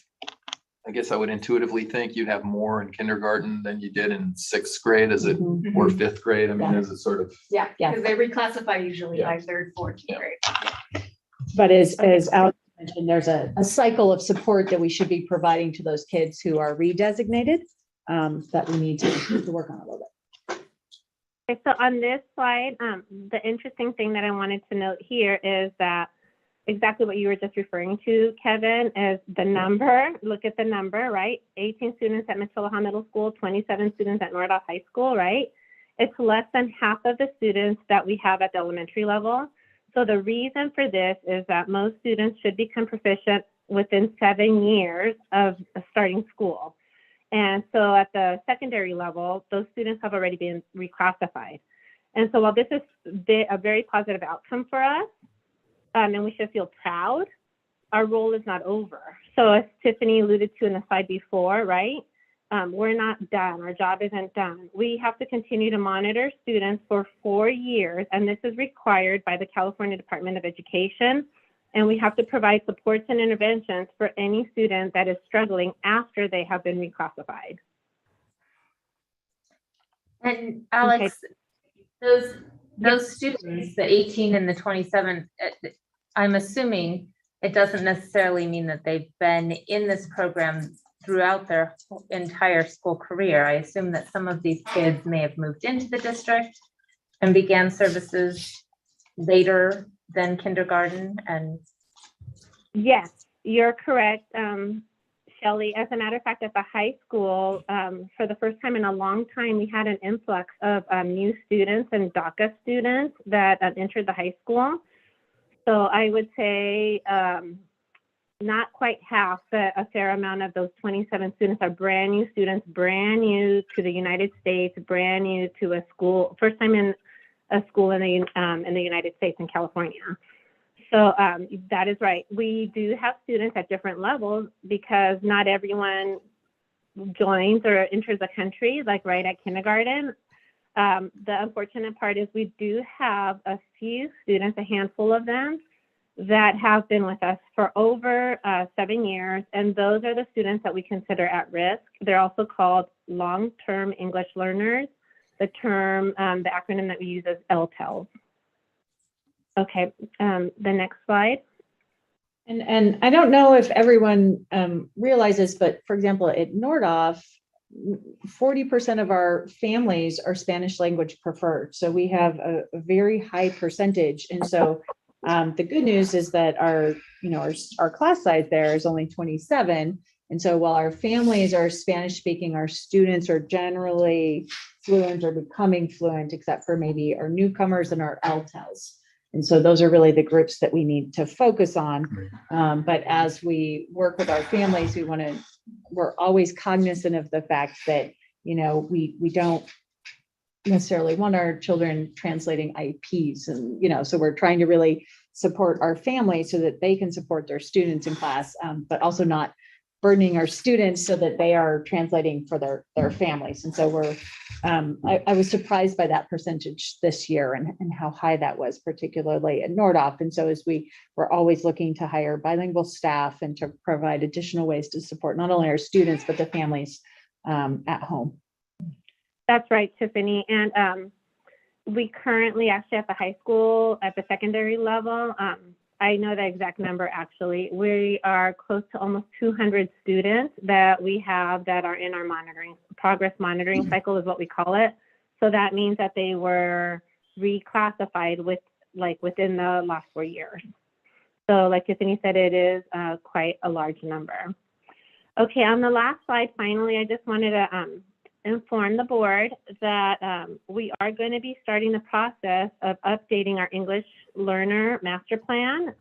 I guess I would intuitively think you'd have more in kindergarten than you did in 6th grade, is it, or 5th grade? I mean, is it sort of? Yeah, Yeah. because they reclassify usually by 3rd, 4th grade. But as Alex mentioned, there's a cycle of support that we should be providing to those kids who are redesignated, that we need to work on a little bit. Okay, so on this slide, the interesting thing that I wanted to note here is that exactly what you were just referring to, Kevin, is the number. Look at the number, right? 18 students at Machilliha Middle School, 27 students at Nordoff High School, right? It's less than half of the students that we have at the elementary level. So the reason for this is that most students should become proficient within 7 years of starting school. And so at the secondary level, those students have already been reclassified. And so while this is a very positive outcome for us, and we should feel proud, our role is not over. So as Tiffany alluded to in the slide before, right? We're not done. Our job isn't done. We have to continue to monitor students for 4 years, and this is required by the California Department of Education. And we have to provide supports and interventions for any student that is struggling after they have been reclassified. And Alex, those students, the 18 and the 27, I'm assuming it doesn't necessarily mean that they've been in this program throughout their entire school career. I assume that some of these kids may have moved into the district and began services later than kindergarten. And yes, you're correct, Shelley. As a matter of fact, at the high school, for the first time in a long time, we had an influx of new students and DACA students that entered the high school. So I would say not quite half, but a fair amount of those 27 students are brand new students, brand new to the United States, brand new to a school, first time in a school in the United States, in California. So that is right. We do have students at different levels because not everyone joins or enters the country like right at kindergarten. The unfortunate part is we do have a few students, a handful of them, that have been with us for over 7 years, and those are the students that we consider at risk. They're also called long-term English learners. The term, the acronym that we use is LTELs. Okay, the next slide. And I don't know if everyone realizes, but for example, at Nordoff, 40% of our families are Spanish language preferred. So we have a very high percentage. And so the good news is that our class size there is only 27. And so while our families are Spanish speaking, our students are generally fluent or becoming fluent, except for maybe our newcomers and our LTELs. And so those are really the groups that we need to focus on. But as we work with our families, we're always cognizant of the fact that, we don't necessarily want our children translating IEPs. And, so we're trying to really support our families so that they can support their students in class, but also not burdening our students so that they are translating for their families. And so I was surprised by that percentage this year and how high that was, particularly at Nordoff. And so as we're always looking to hire bilingual staff and to provide additional ways to support not only our students, but the families at home. That's right, Tiffany. And we currently actually at the high school, at the secondary level, I know the exact number actually. We are close to almost 200 students that we have that are in our progress monitoring cycle is what we call it. So that means that they were reclassified within the last 4 years. So like Tiffany said, it is quite a large number. Okay, on the last slide, finally, I just wanted to inform the board that we are going to be starting the process of updating our English learner master plan.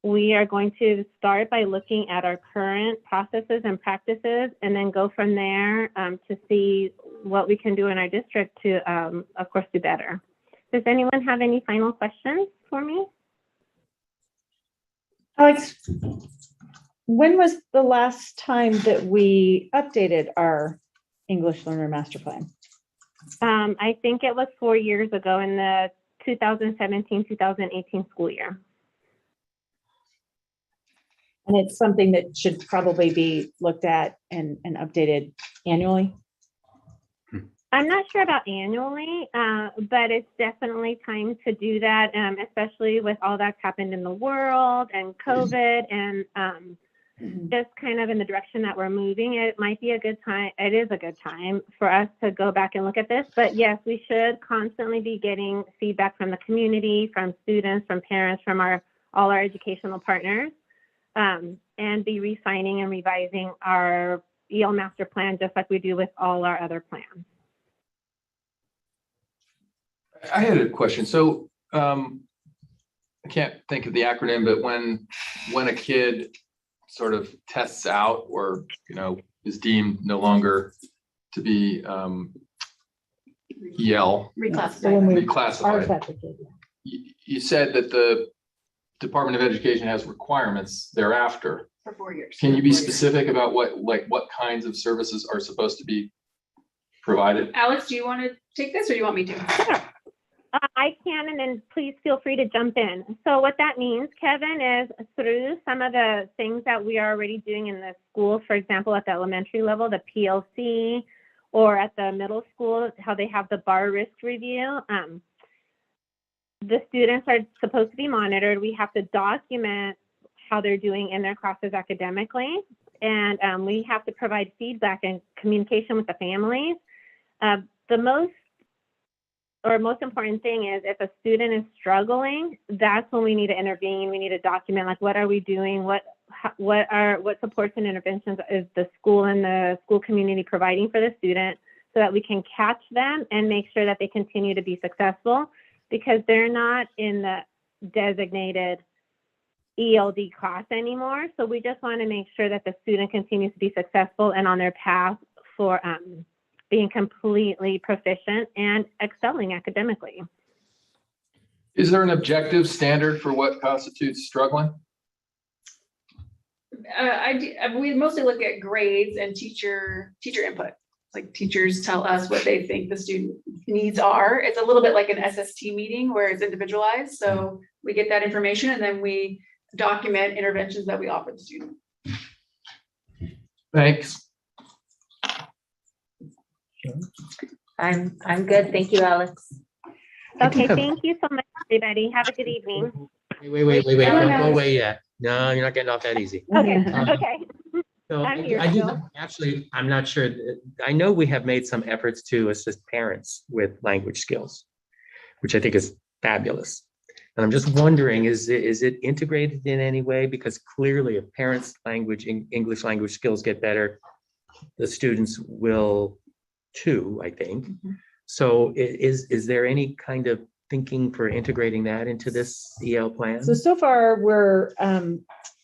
We are going to start by looking at our current processes and practices and then go from there to see what we can do in our district to, of course, do better. Does anyone have any final questions for me? Alex, when was the last time that we updated our English Learner Master Plan? I think it was 4 years ago in the 2017-2018 school year. And it's something that should probably be looked at and updated annually? I'm not sure about annually, but it's definitely time to do that, especially with all that's happened in the world and COVID and just kind of in the direction that we're moving. It might be a good time. It is a good time for us to go back and look at this. But yes, we should constantly be getting feedback from the community, from students, from parents, from all our educational partners, and be refining and revising our EL master plan just like we do with all our other plans. I had a question. So I can't think of the acronym, but when a kid sort of tests out or, is deemed no longer to be EL, reclassified. You said that the Department of Education has requirements thereafter. For 4 years. Can you be specific about what kinds of services are supposed to be provided? Alex, do you want to take this or do you want me to? Sure. I can, and then please feel free to jump in. So what that means, Kevin, is through some of the things that we are already doing in the school, for example, at the elementary level, the PLC, or at the middle school, how they have the bar risk review. The students are supposed to be monitored. We have to document how they're doing in their classes academically, and we have to provide feedback and communication with the families. The most important thing is if a student is struggling, that's when we need to intervene. We need to document, like, what are we doing? What supports and interventions is the school and the school community providing for the student so that we can catch them and make sure that they continue to be successful, because they're not in the designated ELD class anymore. So we just want to make sure that the student continues to be successful and on their path for being completely proficient and excelling academically. Is there an objective standard for what constitutes struggling? We mostly look at grades and teacher input. Like, teachers tell us what they think the student needs are. It's a little bit like an SST meeting where it's individualized. So we get that information and then we document interventions that we offer the student. Thanks. I'm good. Thank you, Alex. Okay, thank you so much, everybody. Have a good evening. Wait, don't go away yet. No, you're not getting off that easy. Okay, okay. So I'm here I do, still. actually, I'm not sure. I know we have made some efforts to assist parents with language skills, which I think is fabulous. And I'm just wondering, is it integrated in any way? Because clearly if parents' English language skills get better, the students will too, I think. Mm-hmm. So is there any kind of thinking for integrating that into this EL plan? So far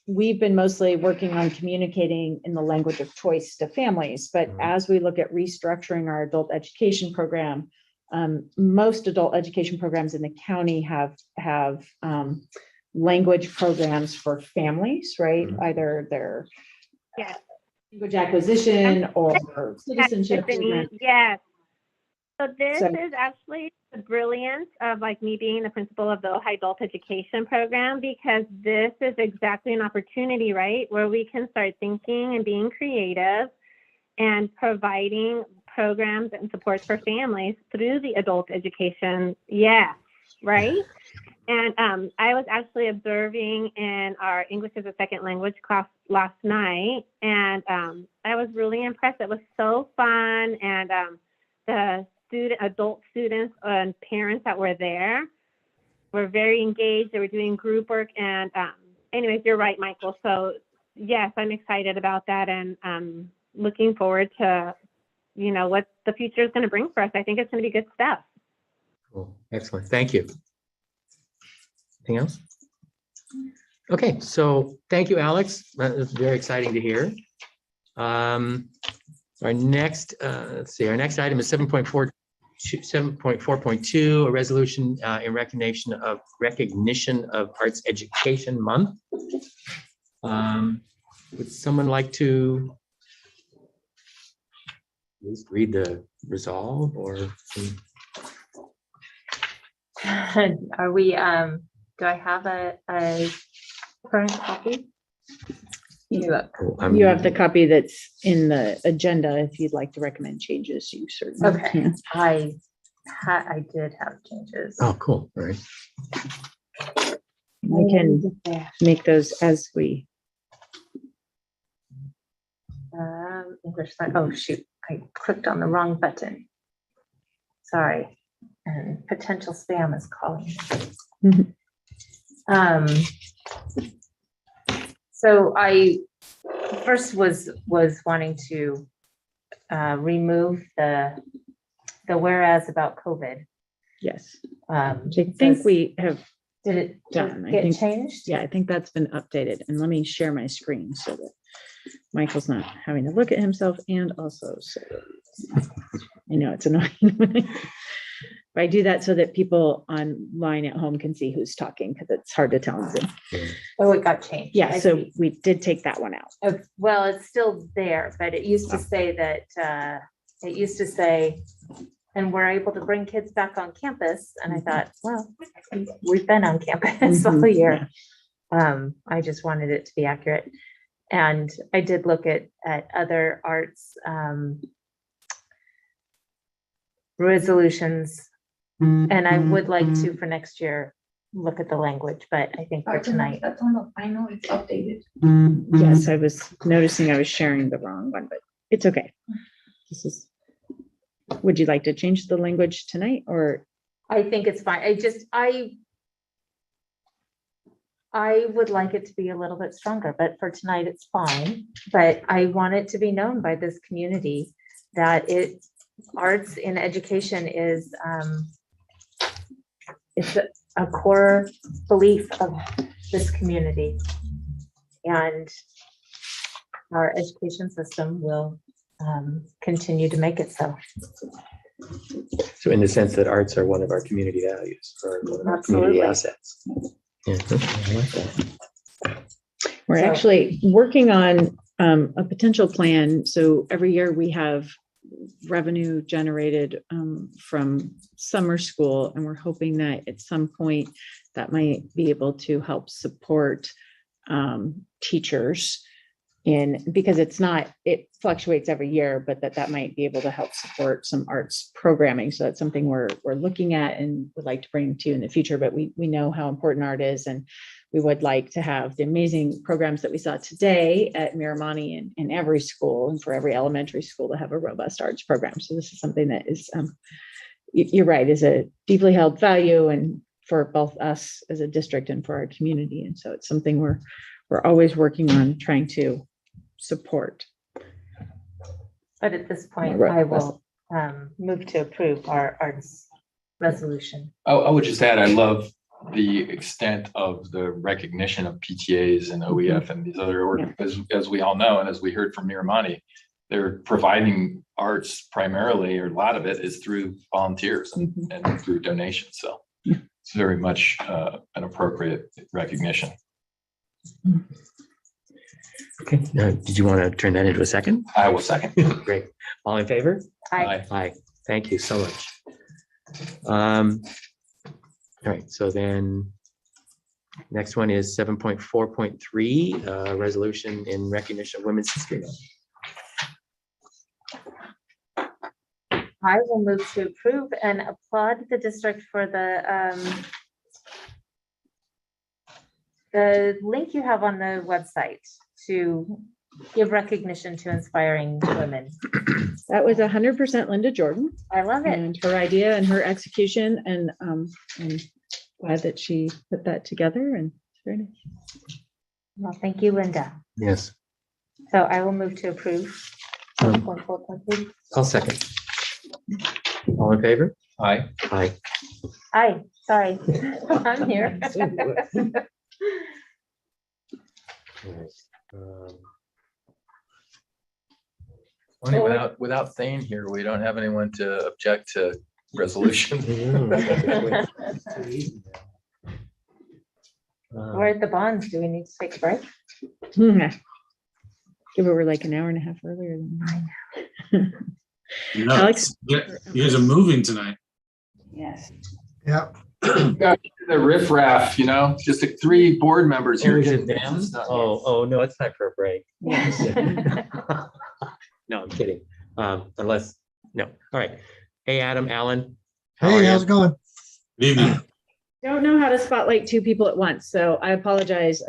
we've been mostly working on communicating in the language of choice to families, but as we look at restructuring our adult education program, most adult education programs in the county have language programs for families, right? Either their language acquisition or citizenship. Yes. So this is actually the brilliance of, like, me being the principal of the Ojai Adult Education Program, because this is exactly an opportunity, right, where we can start thinking and being creative and providing programs and supports for families through the adult education. Yes, right? And I was actually observing in our English as a second language class last night, and I was really impressed. It was so fun, and the adult students and parents that were there were very engaged. They were doing group work, and anyways, you're right, Michael. So yes, I'm excited about that, and looking forward to, you know, what the future is going to bring for us. I think it's going to be good stuff. Cool. Excellent. Thank you. Anything else? Okay, so thank you, Alex. That's very exciting to hear. Our next, let's see, our next item is 7.4.2, a resolution in recognition of Arts Education Month. Would someone like to please read the resolve, or? Are we, do I have a current copy? You have the copy that's in the agenda. If you'd like to recommend changes, you certainly Okay, can. I did have changes. Oh, cool. All right. I can make those as we. English, oh shoot, I clicked on the wrong button. Sorry, and potential spam is calling. So I first was wanting to remove the whereas about COVID. Yes. I I think we have. Did it done. get changed? Yeah, I think that's been updated. And let me share my screen so that Michael's not having to look at himself, and also so that I know it's annoying. But I do that so that people online at home can see who's talking, because it's hard to tell on Zoom. Oh, it got changed. Yeah, I so see. we did take that one out. Oh, well, it's still there, but it used to say that, and we're able to bring kids back on campus. And I thought, well, we've been on campus all year. I just wanted it to be accurate. And I did look at other arts resolutions. And I would like to, for next year, look at the language, but I think for tonight. I know it's updated. Yes, I was noticing I was sharing the wrong one, but it's okay. This is. Would you like to change the language tonight, or? I think it's fine. I would like it to be a little bit stronger, but for tonight it's fine. But I want it to be known by this community that arts in education is it's a core belief of this community, and our education system will continue to make it so. So in the sense that arts are one of our community values, or one of our community assets. Yeah, I like that. We're actually working on a potential plan. So every year we have revenue generated from summer school, and we're hoping that at some point that might be able to help support teachers because it fluctuates every year, but that might be able to help support some arts programming. So that's something we're looking at and would like to bring to you in the future. But we know how important art is, and we would like to have the amazing programs that we saw today at Miramani in every school, and for every elementary school to have a robust arts program. So this is something that is, you're right, is a deeply held value, and for both us as a district and for our community. And so it's something we're always working on trying to support. But at this point, I will move to approve our arts resolution. I would just add, I love the extent of the recognition of PTAs and OEF and these other organizations, as we all know, and as we heard from Miramani, they're providing arts primarily, or a lot of it is through volunteers and through donations. So it's very much an appropriate recognition. Okay, now, did you want to turn that into a second? I will second. Great. All in favor? Aye. Aye. Thank you so much. All right, so then next one is 7.4.3, resolution in recognition of Women's History Month. I will move to approve and applaud the district for the the link you have on the website to give recognition to inspiring women. That was 100% Linda Jordan I love it. and her idea and her execution, and I'm glad that she put that together, and it's very nice. Well, thank you, Linda. Yes, So I will move to approve. 7.4.3. I'll second. All in favor? Aye. Aye. Aye, sorry, I'm here. Funny, without Thane here, we don't have anyone to object to resolution. We're at the bonds. Do we need to take a break? Give it, we're like an hour and a half earlier than No, Alex? you guys are moving tonight. Yes. Yep. The riffraff, just like 3 board members here. Is it getting them? stuff. Oh, no, it's time for a break. Yes. No, I'm kidding. Unless, no. All right. Hey, Adam, Alan. how Hey, are how's you? it going? Good evening. Don't know how to spotlight 2 people at once, so I apologize.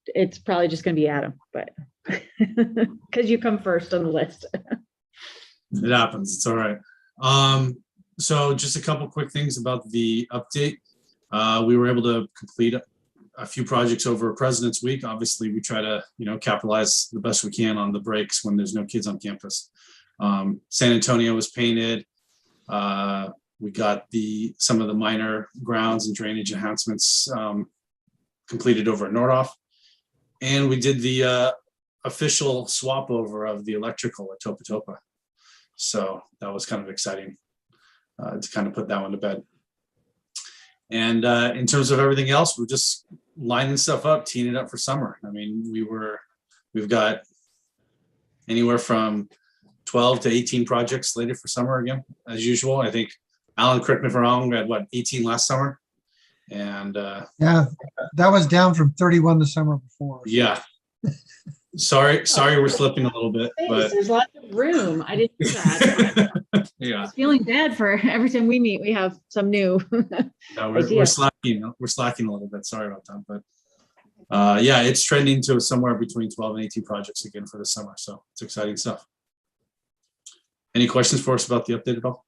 It's probably just gonna be Adam, but because you come first on the list. It happens. It's all right. So just a couple quick things about the update. We were able to complete a few projects over President's Week. Obviously, we try to, capitalize the best we can on the breaks when there's no kids on campus. San Antonio was painted. We got some of the minor grounds and drainage enhancements completed over at Nordhoff. And we did the official swap over of the electrical at Topa Topa. So that was kind of exciting to kind of put that one to bed. And in terms of everything else, we're just lining stuff up, teeing it up for summer. I mean, we've got anywhere from 12 to 18 projects slated for summer again, as usual. I think, Alan, correct me if I'm wrong, we had 18 last summer? And Yeah, that was down from 31 the summer before. yeah. Sorry, we're slipping a little bit, but There's lots of room. I didn't do that. I yeah, was feeling bad for every time we meet, we have some new. no, idea. we're slacking. We're slacking a little bit. Sorry about that, but yeah, it's trending to somewhere between 12 and 18 projects again for the summer. So it's exciting stuff. Any questions for us about the update at all?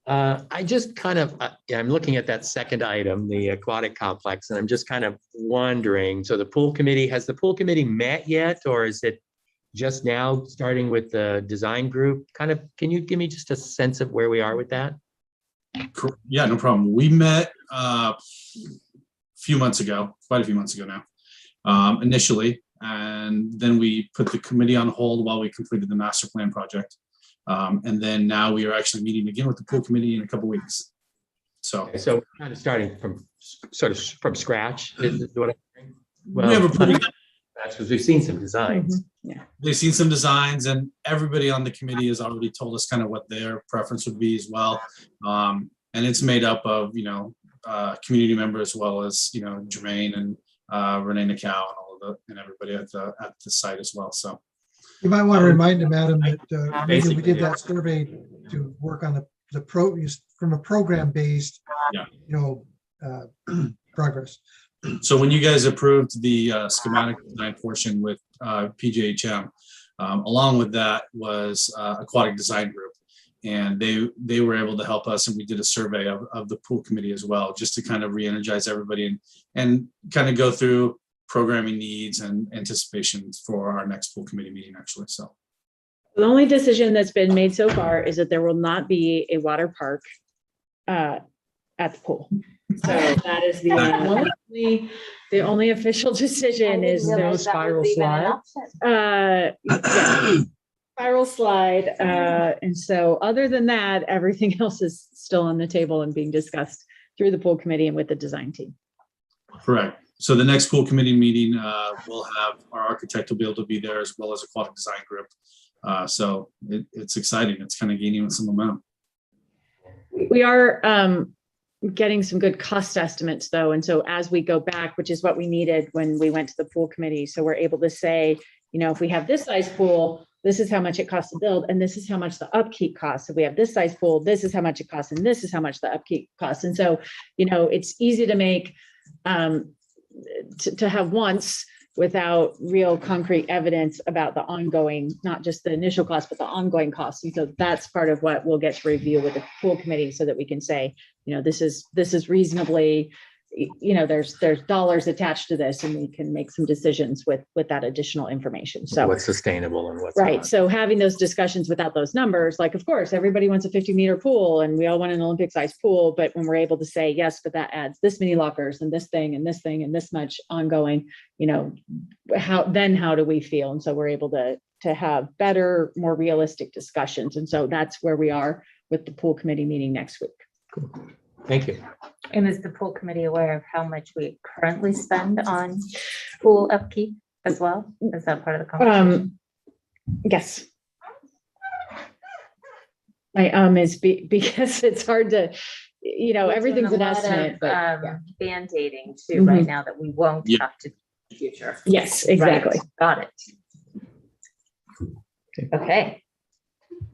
I just kind of, I'm looking at that second item, the aquatic complex, and I'm just kind of wondering, so has the pool committee met yet, or is it just now starting with the design group? Can you give me just a sense of where we are with that? Yeah, no problem. We met quite a few months ago now, initially, and then we put the committee on hold while we completed the master plan project. And then now we are actually meeting again with the pool committee in a couple weeks. So So kind of starting from scratch is what I'm hearing? we have a pretty, Because we've seen some designs. they've seen some designs, and everybody on the committee has already told us kind of what their preference would be as well. And it's made up of, community members as well as, Jermaine and Renee Nicol and everybody at the site as well. So. You might want to remind him, Adam, that maybe we did that survey to work on from a program-based, progress. So when you guys approved the schematic design portion with PJHM, along with that was Aquatic Design Group. And they were able to help us, and we did a survey of the pool committee as well, just to kind of re-energize everybody and kind of go through programming needs and anticipations for our next pool committee meeting, actually. So The only decision that's been made so far is that there will not be a water park at the pool. So that is the only official decision is No spiral slide. Spiral slide. And so other than that, everything else is still on the table and being discussed through the pool committee and with the design team. correct. So the next pool committee meeting, we'll have our architect will be able to be there, as well as Aquatic Design Group. So it's exciting. It's kind of gaining some momentum. We are getting some good cost estimates though. And so as we go back, which is what we needed when we went to the pool committee. So we're able to say, if we have this size pool, this is how much it costs to build, and this is how much the upkeep costs. If we have this size pool, this is how much it costs, and this is how much the upkeep costs. And so, it's easy to make to have once without real concrete evidence about the ongoing, not just the initial cost, but the ongoing costs. And so that's part of what we'll get to review with the pool committee so that we can say, this is reasonably, there's dollars attached to this, and we can make some decisions with that additional information. So What's sustainable and what's right. not. So having those discussions without those numbers, like, of course, everybody wants a 50-meter pool and we all want an Olympic sized pool. But when we're able to say, yes, but that adds this many lockers and this thing and this thing and this much ongoing, how do we feel? And so we're able to have better, more realistic discussions. And so that's where we are with the pool committee meeting next week. Cool. Thank you. And is the pool committee aware of how much we currently spend on pool upkeep as well? Is that part of the conversation? Yes. My is because it's hard to, everything's an estimate. But Band-aiding too right now that we won't have to in the future. Yes, exactly. Right. Got it. Okay.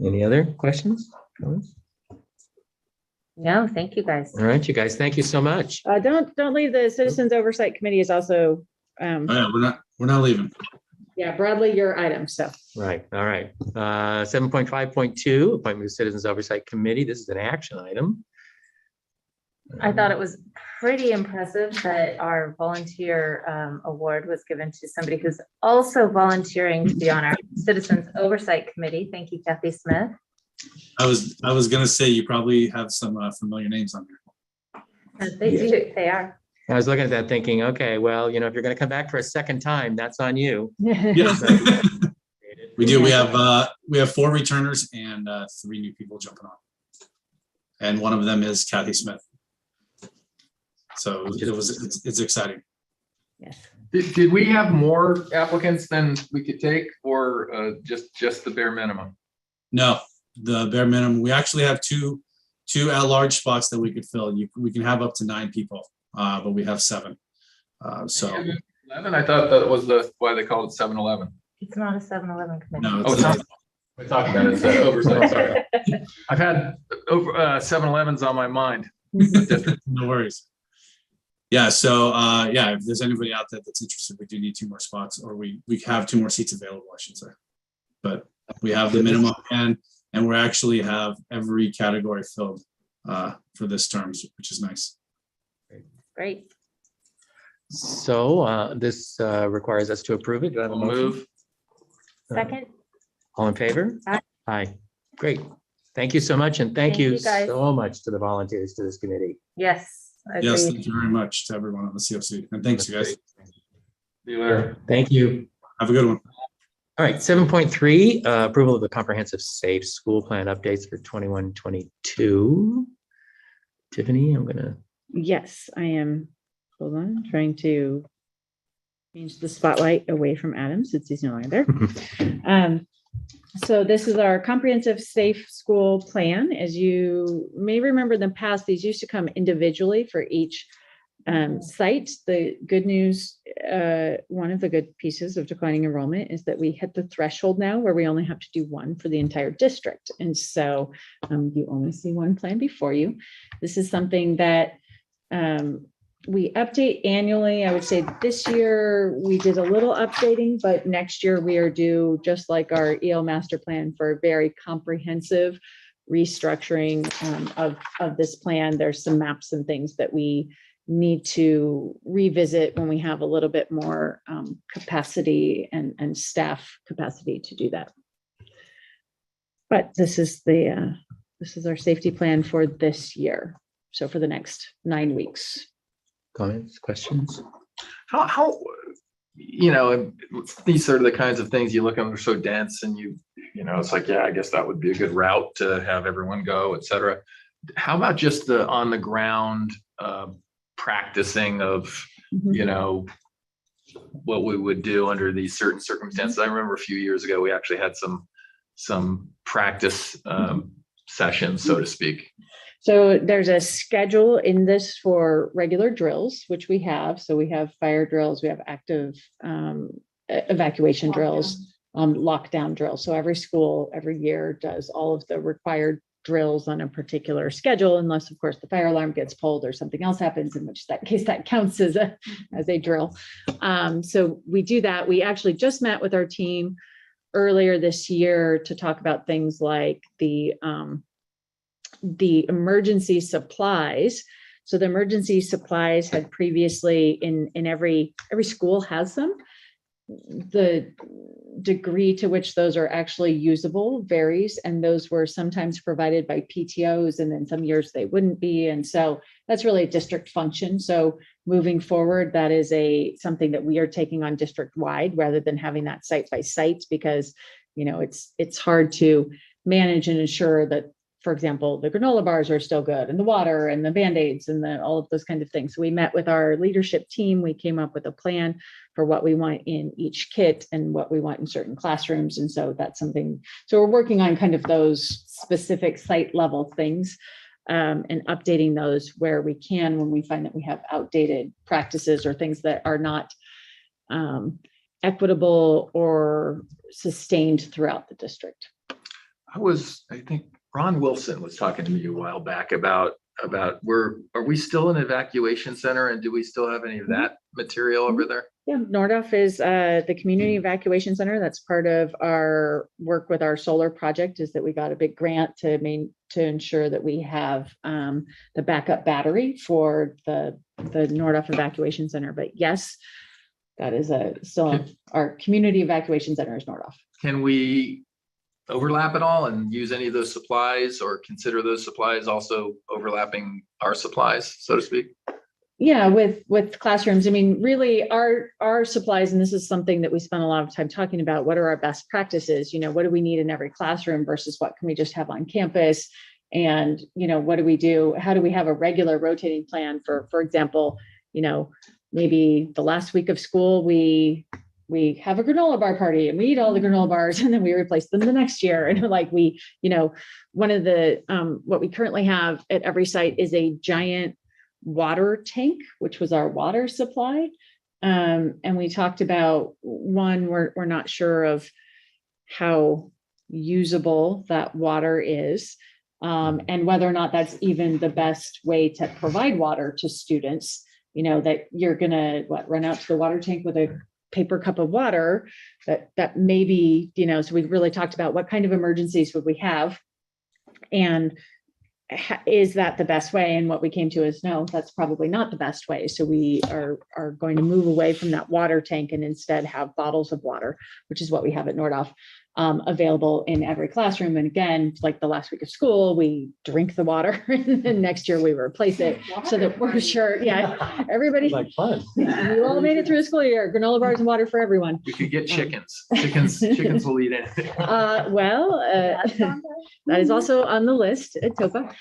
Any other questions? Comments? No, thank you guys. All right, you guys, thank you so much. Don't leave. The Citizens Oversight Committee is also. Oh, yeah, we're not leaving. Yeah, Bradley, your item. So. Right. All right. 7.5.2, appointment of Citizens Oversight Committee. This is an action item. I thought it was pretty impressive that our volunteer award was given to somebody who's also volunteering to be on our Citizens Oversight Committee. Thank you, Kathy Smith. I was gonna say you probably have some familiar names on there. They do. They are. I was looking at that thinking, okay, well, if you're going to come back for a second time, that's on you. Yeah. We do. We have 4 returners and 3 new people jumping on, and one of them is Kathy Smith. So it's exciting. Yes. Did we have more applicants than we could take, or just the bare minimum? No, the bare minimum. We actually have two at-large spots that we could fill. We can have up to 9 people, but we have 7. So 11. I thought that was why they called it 7-Eleven. It's not a 7-Eleven committee. no, Oh, it's not. We're talking about it. It's oversight. Sorry. I've had over 7-Elevens on my mind. No worries. Yeah. So if there's anybody out there that's interested, we do need 2 more spots, or we have 2 more seats available, I should say. But we have the minimum, and we actually have every category filled for this term, which is nice. Great. So this requires us to approve it. Do I have a motion? Second. All in favor? Aye. Aye. Great. Thank you so much. And thank you guys. so much to the volunteers to this committee. Yes. Yes, Agreed. thank you very much to everyone on the COC, and thanks, you guys. See you later. Thank you. Have a good one. All right, 7.3, approval of the comprehensive safe school plan updates for 21-22. Tiffany, I'm gonna. Yes, I am. Hold on, trying to change the spotlight away from Adam since he's no longer there. So this is our comprehensive safe school plan. As you may remember in the past, these used to come individually for each site. The good news, one of the good pieces of declining enrollment is that we hit the threshold now where we only have to do one for the entire district. And so you only see one plan before you. This is something that we update annually. I would say this year we did a little updating, but next year we are due, just like our EL master plan, for a very comprehensive restructuring of this plan. There's some maps and things that we need to revisit when we have a little bit more capacity and staff capacity to do that. But this is our safety plan for this year. So for the next 9 weeks. Comments, questions? How these are the kinds of things you look at, they're so dense, and it's like, yeah, I guess that would be a good route to have everyone go, et cetera. How about just the on the ground practicing of, what we would do under these certain circumstances? I remember a few years ago, we actually had some practice sessions, so to speak. So there's a schedule in this for regular drills, which we have. So we have fire drills, we have active evacuation drills, lockdown drills. So every school every year does all of the required drills on a particular schedule, unless of course the fire alarm gets pulled or something else happens, in which that case that counts as a drill. So we do that. We actually just met with our team earlier this year to talk about things like the emergency supplies. So the emergency supplies had previously in every school has them. The degree to which those are actually usable varies, and those were sometimes provided by PTOs, and then some years they wouldn't be. And so that's really a district function. So moving forward, that is something that we are taking on district wide rather than having that site by site, because it's hard to manage and ensure that, for example, the granola bars are still good, and the water and the Band-Aids and all of those kinds of things. So we met with our leadership team. We came up with a plan for what we want in each kit and what we want in certain classrooms. And so that's something, so we're working on kind of those specific site level things and updating those where we can, when we find that we have outdated practices or things that are not equitable or sustained throughout the district. I think Ron Wilson was talking to me a while back about are we still an evacuation center, and do we still have any of that material over there? Yeah, Nordhoff is the community evacuation center. That's part of our work with our solar project, is that we got a big grant to ensure that we have the backup battery for the Nordhoff evacuation center. But yes, that is still our community evacuation center is Nordhoff. Can we overlap at all and use any of those supplies, or consider those supplies also overlapping our supplies, so to speak? Yeah, with classrooms, I mean, really our supplies, and this is something that we spend a lot of time talking about, what are our best practices? What do we need in every classroom versus what can we just have on campus? And, what do we do? How do we have a regular rotating plan for example, maybe the last week of school, we have a granola bar party and we eat all the granola bars and then we replace them the next year. And one of the, what we currently have at every site is a giant water tank, which was our water supply. And we talked about we're not sure of how usable that water is, and whether or not that's even the best way to provide water to students, that you're gonna run out to the water tank with a paper cup of water, that maybe, so we really talked about what kind of emergencies would we have, and is that the best way? And what we came to is no, that's probably not the best way. So we are going to move away from that water tank and instead have bottles of water, which is what we have at Nordhoff, available in every classroom. And again, like the last week of school, we drink the water and then next year we replace it so that we're sure. Yeah, everybody, Like fun. you all made it through a school year. Granola bars and water for everyone. We could get chickens. Chickens will eat anything. That is also on the list at TOPA.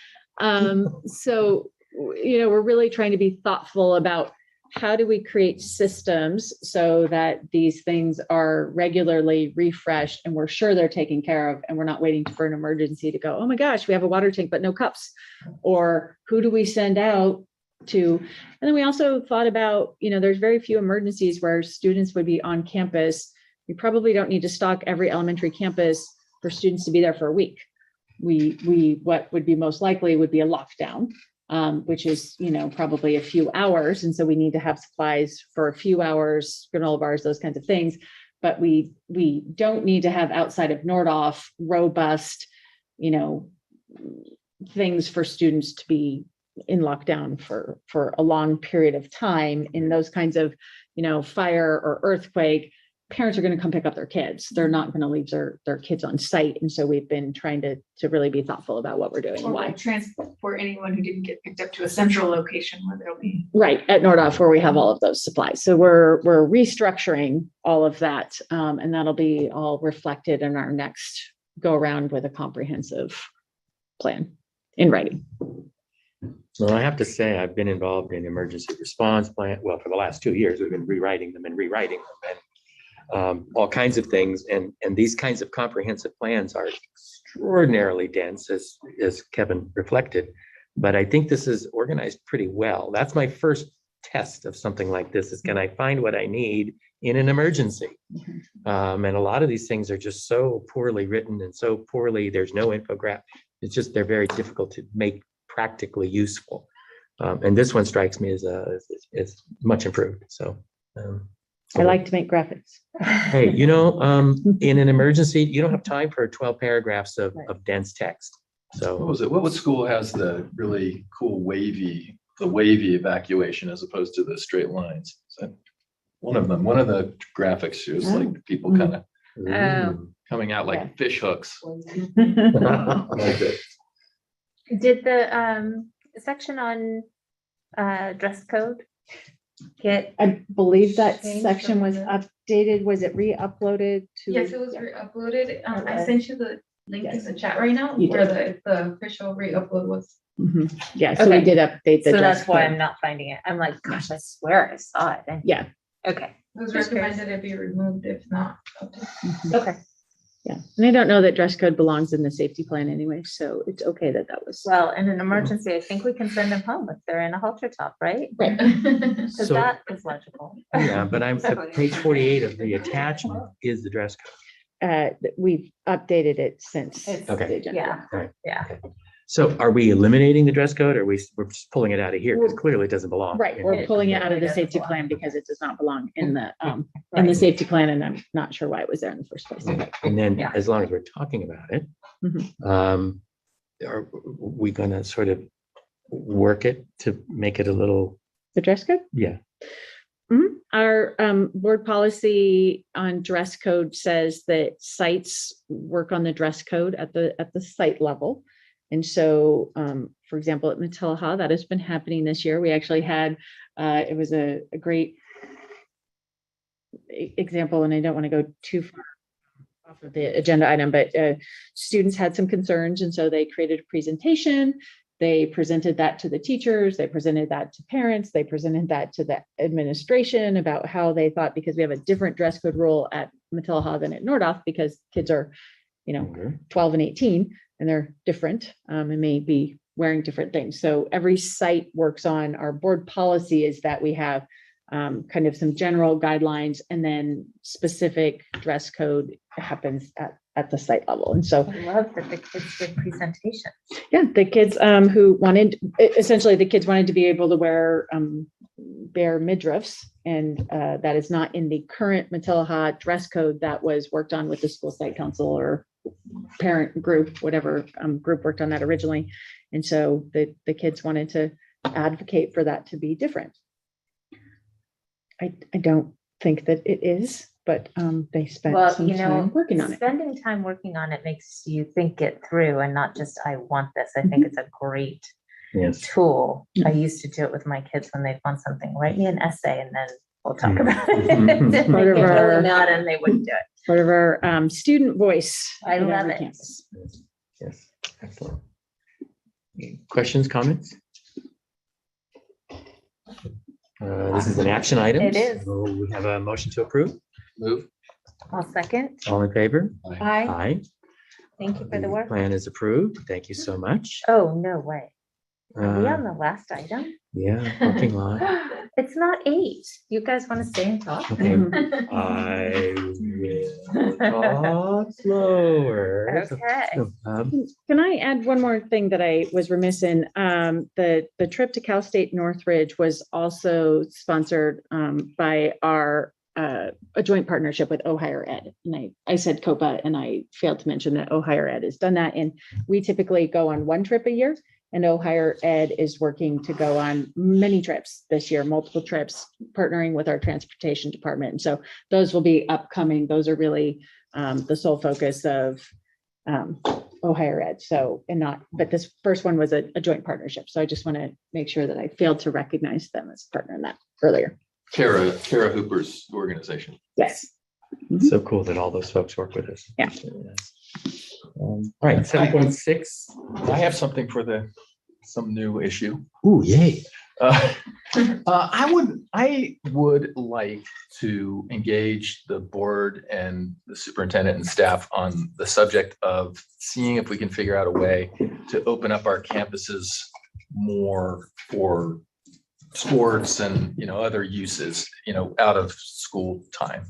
So, we're really trying to be thoughtful about how do we create systems so that these things are regularly refreshed and we're sure they're taken care of, and we're not waiting for an emergency to go, oh my gosh, we have a water tank, but no cups. Or who do we send out to? And then we also thought about, there's very few emergencies where students would be on campus. We probably don't need to stock every elementary campus for students to be there for a week. What would be most likely would be a lockdown, which is, probably a few hours. And so we need to have supplies for a few hours, granola bars, those kinds of things. But we don't need to have outside of Nordhoff robust, things for students to be in lockdown for a long period of time in those kinds of, fire or earthquake. Parents are going to come pick up their kids. They're not going to leave their kids on site. And so we've been trying to really be thoughtful about what we're doing and why. Transport anyone who didn't get picked up to a central location where they'll be. Right, at Nordhoff, where we have all of those supplies. So we're restructuring all of that. And that'll be all reflected in our next go around with a comprehensive plan in writing. Well, I have to say, I've been involved in emergency response plan. Well, for the last 2 years, we've been rewriting them and all kinds of things. And these kinds of comprehensive plans are extraordinarily dense, as Kevin reflected. But I think this is organized pretty well. That's my first test of something like this, is can I find what I need in an emergency? And a lot of these things are just so poorly written and so poorly, there's no It's just, they're very difficult to make practically useful. And this one strikes me as much improved, so. I like to make graphics. Hey, in an emergency, you don't have time for 12 paragraphs of dense text. So What was it? What school has the really cool wavy evacuation as opposed to the straight lines? Is that one of them? One of the graphics shows like people kind of coming out like fish hooks. Like it. Did the section on dress code get? I believe that changed section was from updated. Was it re-uploaded to? Yes, it was re-uploaded. I sent you the link in Yes. the chat right now You where did. the official re-upload was. Mhm. Yeah, so Okay. we did update the So dress that's why code. I'm not finding it. I'm like, gosh, I swear I saw it. And Yeah. okay. It was Just curious. recommended it be removed if not updated. Okay. Yeah, and I don't know that dress code belongs in the safety plan anyway, so it's okay that was. Well, in an emergency, I think we can send them home if they're in a halter top, right? Right. Because So- that is logical. Yeah, but I'm at page 48 of the attachment is the dress code. We've updated it since. It's- Okay. the agenda. Yeah, Right. yeah. So are we eliminating the dress code, or we're just pulling it out of here? Because clearly it doesn't belong. Right, in we're here. pulling it out of the It safety doesn't plan because it does not belong in the Right. safety plan, and I'm not sure why it was there in the first place. And then Yeah. as long as we're talking about it, Mhm. are we gonna sort of work it to make it a little, The dress code? yeah. Our board policy on dress code says that sites work on the dress code at the site level. And so, for example, at Matilaha, that has been happening this year. We actually had, it was a great example, and I don't want to go too far off of the agenda item, but students had some concerns, and so they created a presentation. They presented that to the teachers, they presented that to parents, they presented that to the administration about how they thought, because we have a different dress code rule at Matilaha than at Nordoff, because kids are, 12 and 18, and they're different, and may be wearing different things. So every site works on, our board policy is that we have kind of some general guidelines, and then specific dress code happens at the site level. And so, I love that the kids did presentations. yeah, the kids who wanted, essentially the kids wanted to be able to wear bare midriffs, and that is not in the current Matilaha dress code that was worked on with the school site council or parent group, whatever group worked on that originally. And so the kids wanted to advocate for that to be different. I don't think that it is, but they spent Well, some time working on it. spending time working on it makes you think it through and not just, I want this. I think it's a great Yes. tool. I used to do it with my kids when they want something. Write me an essay and then we'll talk Mhm. about it. Mhm. And they Part of get really our- mad and they wouldn't do it. Part of our student voice. I at love every it. campus. Yes, excellent. Questions, comments? This is an action item. It is. So we have a motion to approve. Move. I'll second. All in favor? Aye. Aye. Thank you for the work. Plan is approved. Thank you so much. Oh, no way. Are we Uh, on the last item? Yeah, parking lot. It's not 8. You guys want to stay and talk? Okay. I will talk slower. Okay. So, Can I add one more thing that I was remiss in? The trip to Cal State Northridge was also sponsored by our a joint partnership with Ohio Ed. And I said COPA, and I failed to mention that Ohio Ed has done that. And we typically go on one trip a year, and Ohio Ed is working to go on many trips this year, multiple trips, partnering with our transportation department. And so those will be upcoming. Those are really the sole focus of Ohio Ed. So, but this first one was a joint partnership. So I just want to make sure that I failed to recognize them as a partner in that earlier. Kara Hooper's organization. Yes. So cool that all those folks work with us. Yeah. That's really nice. All right, 7.6. I have something for some new issue. Ooh, yay. I would like to engage the board and the superintendent and staff on the subject of seeing if we can figure out a way to open up our campuses more for sports and, other uses, out of school time.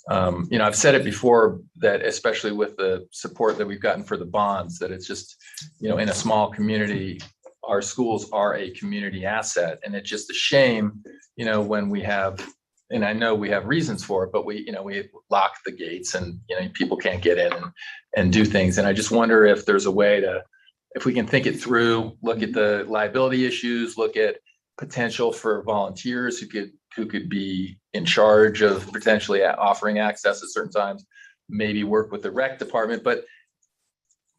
I've said it before that especially with the support that we've gotten for the bonds, that it's just, in a small community, our schools are a community asset. And it's just a shame, when we have, and I know we have reasons for it, but we lock the gates and, people can't get in and do things. And I just wonder if there's a way if we can think it through, look at the liability issues, look at potential for volunteers who could be in charge of potentially offering access at certain times, maybe work with the rec department. But,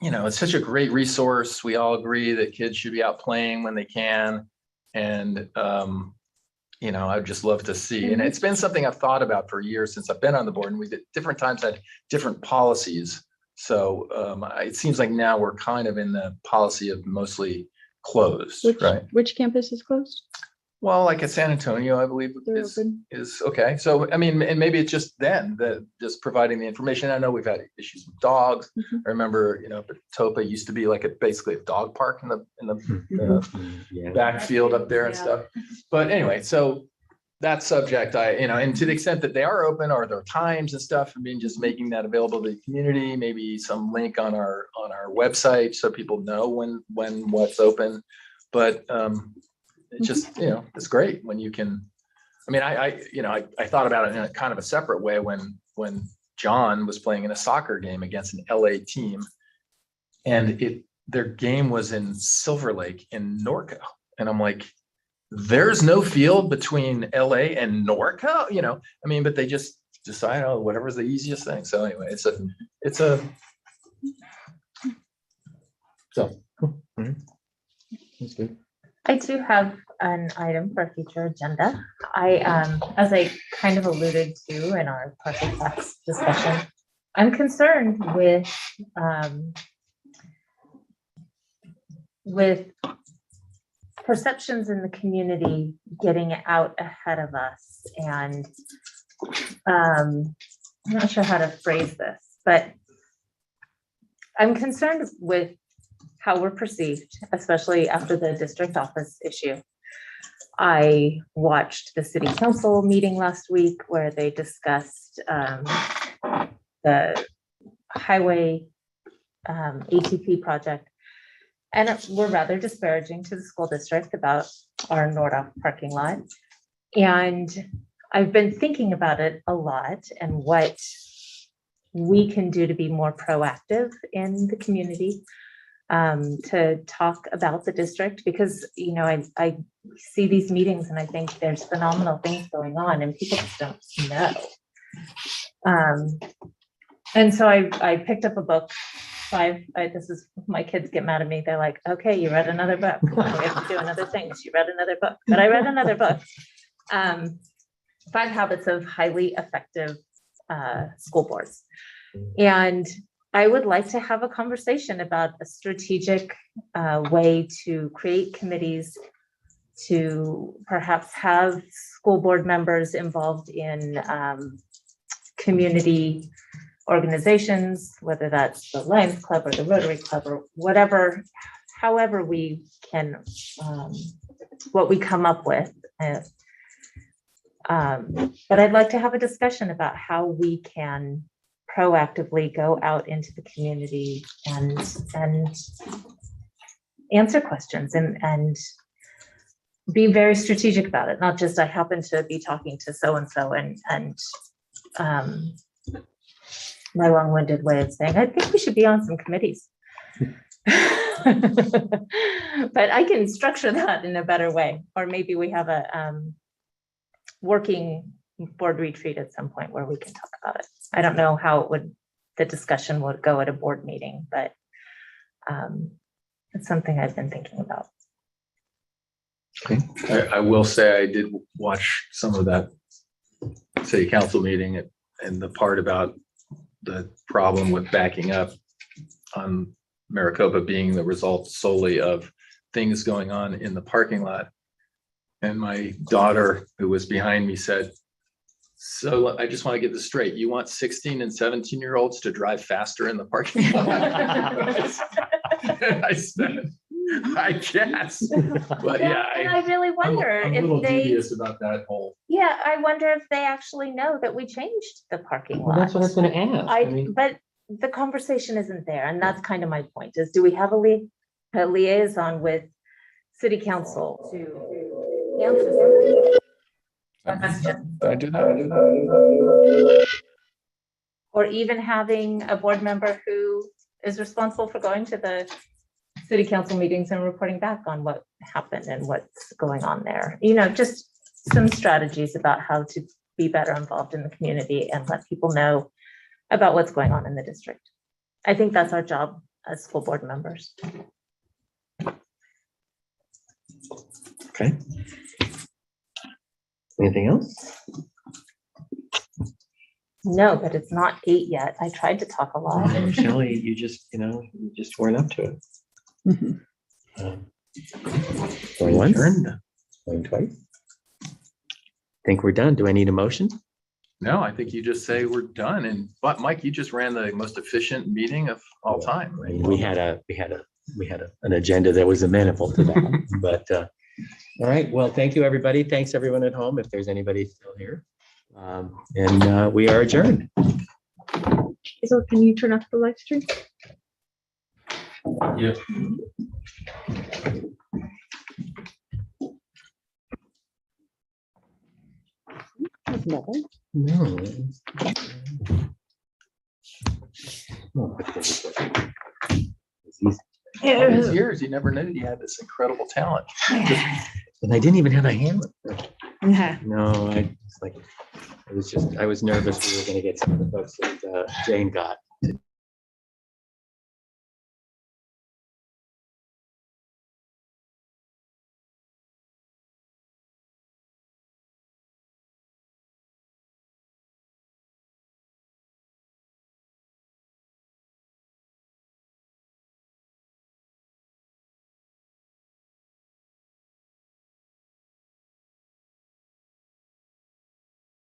it's such a great resource. We all agree that kids should be out playing when they can. And, I'd just love to see. And it's been something I've thought about for years since I've been on the board, and we at different times had different policies. So it seems like now we're kind of in the policy of mostly closed, right? Which campus is closed? Well, like at San Antonio, I believe is okay. So, I mean, and maybe it's just then that just providing the information. I know we've had issues with dogs. I remember, Topa used to be like basically a dog park in the backfield up there and stuff. But anyway, so that subject, and to the extent that they are open or there are times and stuff, just making that available to the community, maybe some link on our website so people know when what's open. But it's just, it's great when you can, I thought about it in a kind of a separate way when John was playing in a soccer game against an LA team, and their game was in Silver Lake in Norco. And I'm like, there's no field between LA and Norco, but they just decide, whatever's the easiest thing. So anyway, That's good. I do have an item for a future agenda. As I kind of alluded to in our parcel tax discussion, I'm concerned with perceptions in the community getting out ahead of us. And I'm not sure how to phrase this, but I'm concerned with how we're perceived, especially after the district office issue. I watched the city council meeting last week where they discussed the highway ATP project, and were rather disparaging to the school district about our Nordoff parking lot. And I've been thinking about it a lot and what we can do to be more proactive in the community, to talk about the district, because I see these meetings and I think there's phenomenal things going on and people just don't know. And so I picked up a book. This is, my kids get mad at me. They're like, okay, you read another book. We have to do another thing. You read another book, but I read another book. 5 Habits of Highly Effective School Boards. And I would like to have a conversation about a strategic way to create committees, to perhaps have school board members involved in community organizations, whether that's the Lions Club or the Rotary Club or whatever, however we can, what we come up with. But I'd like to have a discussion about how we can proactively go out into the community and answer questions and be very strategic about it. Not just I happen to be talking to so-and-so and my long-winded way of saying, I think we should be on some committees. But I can structure that in a better way. Or maybe we have a working board retreat at some point where we can talk about it. I don't know how the discussion would go at a board meeting, but it's something I've been thinking about. Okay. I will say I did watch some of that city council meeting and the part about the problem with backing up on Maricopa being the result solely of things going on in the parking lot. And my daughter, who was behind me, said, so I just want to get this straight. You want 16 and 17-year-olds to drive faster in the parking lot? I said, I guess. But yeah, And I really wonder I'm a little if they, dubious about that whole. yeah, I wonder if they actually know that we changed the parking Well, lot. that's what I was gonna ask. I mean, But the conversation isn't there, and that's kind of my point, is do we have a liaison with city council to answer that question? I do that. Or even having a board member who is responsible for going to the city council meetings and reporting back on what happened and what's going on there. You know, just some strategies about how to be better involved in the community and let people know about what's going on in the district. I think that's our job as school board members. okay. Anything else? No, but it's not 8 yet. I tried to talk a lot. Shelley, you just weren't up to it. Going once, going twice. Think we're done. Do I need a motion? No, I think you just say we're done. But Mike, you just ran the most efficient meeting of all time. I mean, we had an agenda that was amenable to that, but, all right. Well, thank you, everybody. Thanks, everyone at home, if there's anybody still here. And we are adjourned. So can you turn off the live stream? Yeah. No. All these years, you never knew you had this incredible talent. And I didn't even have a hammer. Yeah. No, I was nervous we were gonna get some of the folks that Jane got.